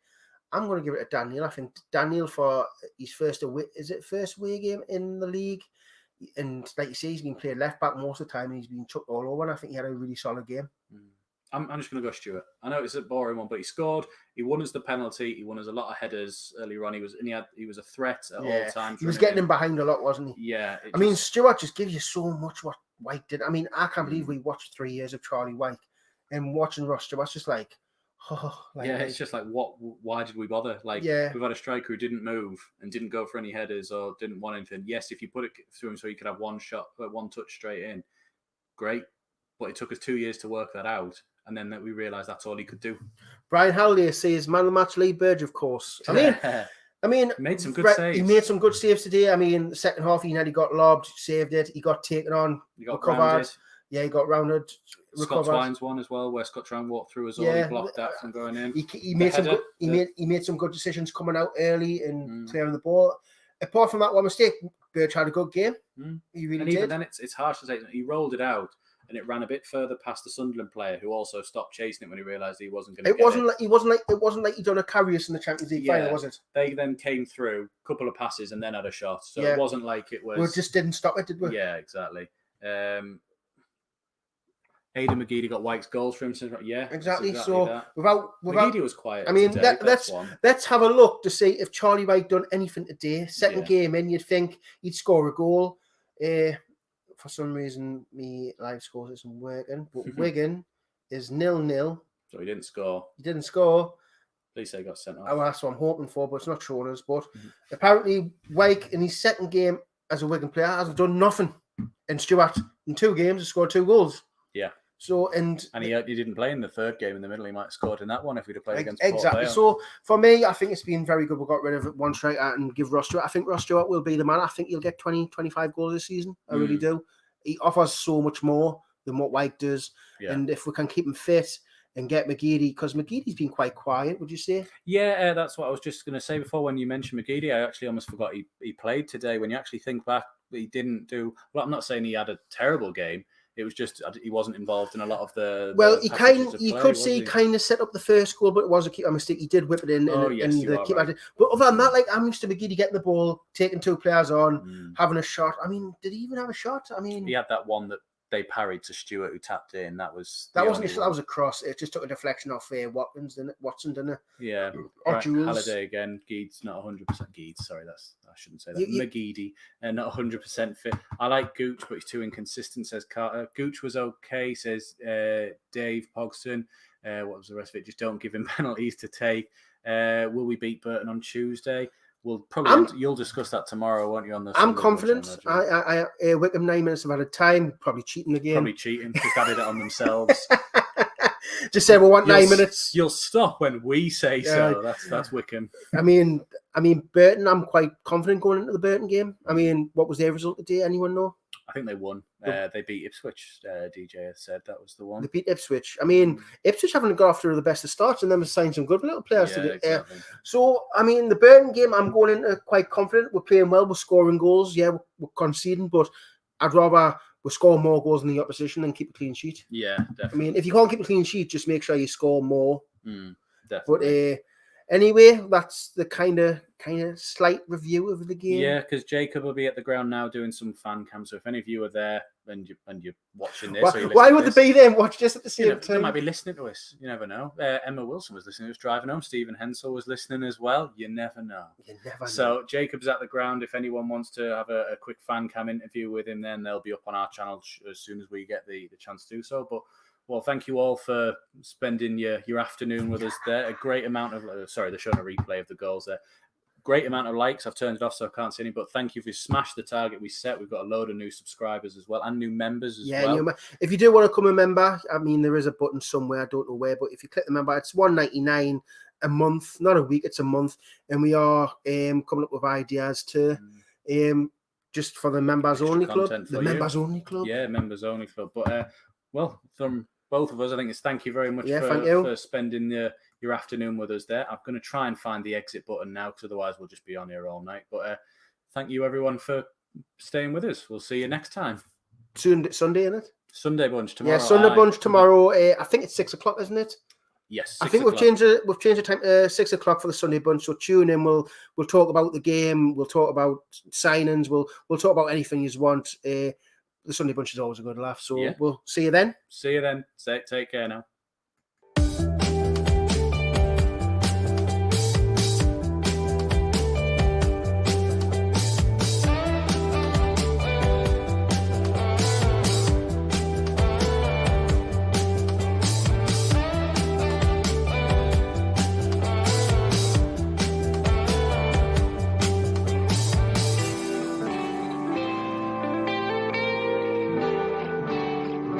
B: I'm going to give it to Daniel. I think Daniel for his first away game in the league. And like you say, he's been playing left back most of the time and he's been chucked all over. And I think he had a really solid game.
A: I'm just going to go Stuart. I know it's a boring one, but he scored. He won us the penalty. He won us a lot of headers earlier on. He was a threat at all times.
B: He was getting him behind a lot, wasn't he?
A: Yeah.
B: I mean, Stuart just gives you so much what White did. I mean, I can't believe we watched 3 years of Charlie White and watching Ross Stewart's just like,
A: it's just like, why did we bother? Like, we've had a striker who didn't move and didn't go for any headers or didn't want anything. Yes, if you put it through him so he could have one touch straight in, great. But it took us 2 years to work that out. And then we realised that's all he could do.
B: Brian Halliday says, man of the match, Lee Burge, of course. I mean,
A: he made some good saves.
B: He made some good saves today. I mean, the second half, he nearly got lobbed, saved it. He got taken on, recovered. Rounded. Yeah, he got rounded.
A: Scott Twine's one as well, where Scott Twine walked through as well. He blocked that from going in.
B: He made some good decisions coming out early and clearing the ball. Apart from that one mistake, Burge had a good game. He really did.
A: Even then, it's harsh to say he rolled it out. And it ran a bit further past the Sunderland player, who also stopped chasing it when he realised he wasn't going to. It
B: wasn't like he done a Carrius in the Champions League final, was it?
A: They then came through a couple of passes and then had a shot, so it wasn't like it was.
B: We just didn't stop it, did we?
A: Yeah, exactly. Aidan McGeady got White's goals for him.
B: Exactly. So
A: that.
B: without
A: McGeady was quiet.
B: I mean, let's have a look to see if Charlie White done anything today. Second game in, you'd think he'd score a goal. For some reason, me live scores isn't working, but Wigan is 0-0.
A: So he didn't score.
B: At
A: least they got sent off.
B: Oh, that's what I'm hoping for, but it's not showing us. But apparently, White in his second game as a Wigan player hasn't done nothing. And Stuart in 2 games has scored 2 goals.
A: Yeah.
B: So
A: and he didn't play in the third game in the middle. He might have scored in that one if he'd have played against
B: exactly.
A: Port
B: So for me, I think it's been very good. We got rid of one striker and give Ross Stewart. I think Ross Stewart will be the man. I think he'll get 20, 25 goals this season. I really do. He offers so much more than what White does. Yeah. And if we can keep him fit and get McGeady, because McGeady's been quite quiet, would you say?
A: Yeah, that's what I was just going to say before when you mentioned McGeady. I actually almost forgot he played today. When you actually think back, he didn't do... Well, I'm not saying he had a terrible game. It was just he wasn't involved in a lot of the.
B: Well, he kind of set up the first goal, but it was a keeper mistake. He did whip it in, and the keeper did. But other than that, like I'm used to McGeady getting the ball, taking 2 players on, having a shot. I mean, did he even have a shot? I mean,
A: he had that one that they parried to Stewart, who tapped in. That was
B: that was a cross. It just took a deflection off Watson, didn't it?
A: Yeah.
B: Or Jules.
A: Halliday again. Geeds not 100%. Geeds, sorry, I shouldn't say that. McGeady and not 100% fit. I like Gooch, but he's too inconsistent. Says Carter. Gooch was okay. Says Dave Pogston. What was the rest of it? Just don't give him penalties to take. Will we beat Burton on Tuesday? We'll probably you'll discuss that tomorrow, won't you? On the
B: I'm confident. I Wickham 9 minutes about a time. Probably cheating again.
A: Probably cheating. Just added it on themselves.
B: Just say we want 9 minutes.
A: You'll stop when we say so. That's Wickham.
B: I mean, Burton. I'm quite confident going into the Burton game. I mean, what was their result today? Anyone know?
A: I think they won. They beat Ipswich. DJ has said that was the one.
B: They beat Ipswich. I mean, Ipswich haven't got off to the best of starts, and then signed some good little players today.
A: Exactly.
B: So, I mean, the Burton game, I'm going into quite confident. We're playing well. We're scoring goals. Yeah, we're conceding, but I'd rather we score more goals than the opposition than keep a clean sheet.
A: Yeah, definitely.
B: I mean, if you can't keep a clean sheet, just make sure you score more.
A: Definitely.
B: But anyway, that's the kind of slight review of the game.
A: Yeah, because Jacob will be at the ground now doing some fan cam. So if any of you are there and you're watching this,
B: why would they be there and watch this at the same time?
A: They might be listening to us. You never know. Emma Wilson was listening. Who was driving home. Stephen Hensel was listening as well. You never know. So Jacob's at the ground. If anyone wants to have a quick fan cam interview with him, then they'll be up on our channel as soon as we get the chance to do so. But well, thank you all for spending your afternoon with us there. A great amount of... Sorry, they're showing a replay of the goals there. Great amount of likes. I've turned it off so I can't see any, but thank you for smashed the target we set. We've got a load of new subscribers as well and new members as well.
B: If you do want to become a member, I mean, there is a button somewhere. I don't know where, but if you click the member, it's $1.99 a month, not a week, it's a month. And we are coming up with ideas to... just for the members only club. Members only club.
A: Yeah, members only club. But well, from both of us, I think it's thank you very much for spending your afternoon with us there. I'm going to try and find the exit button now, because otherwise we'll just be on here all night. But thank you everyone for staying with us. We'll see you next time.
B: Sunday, isn't it?
A: Sunday bunch tomorrow.
B: Yeah, Sunday bunch tomorrow. I think it's 6:00, isn't it?
A: Yes,
B: I think we've changed the time to 6 o'clock for the Sunday bunch. So tune in. We'll talk about the game. We'll talk about signings. We'll talk about anything you want. The Sunday bunch is always a good laugh. So we'll see you then.
A: See you then. Take care now.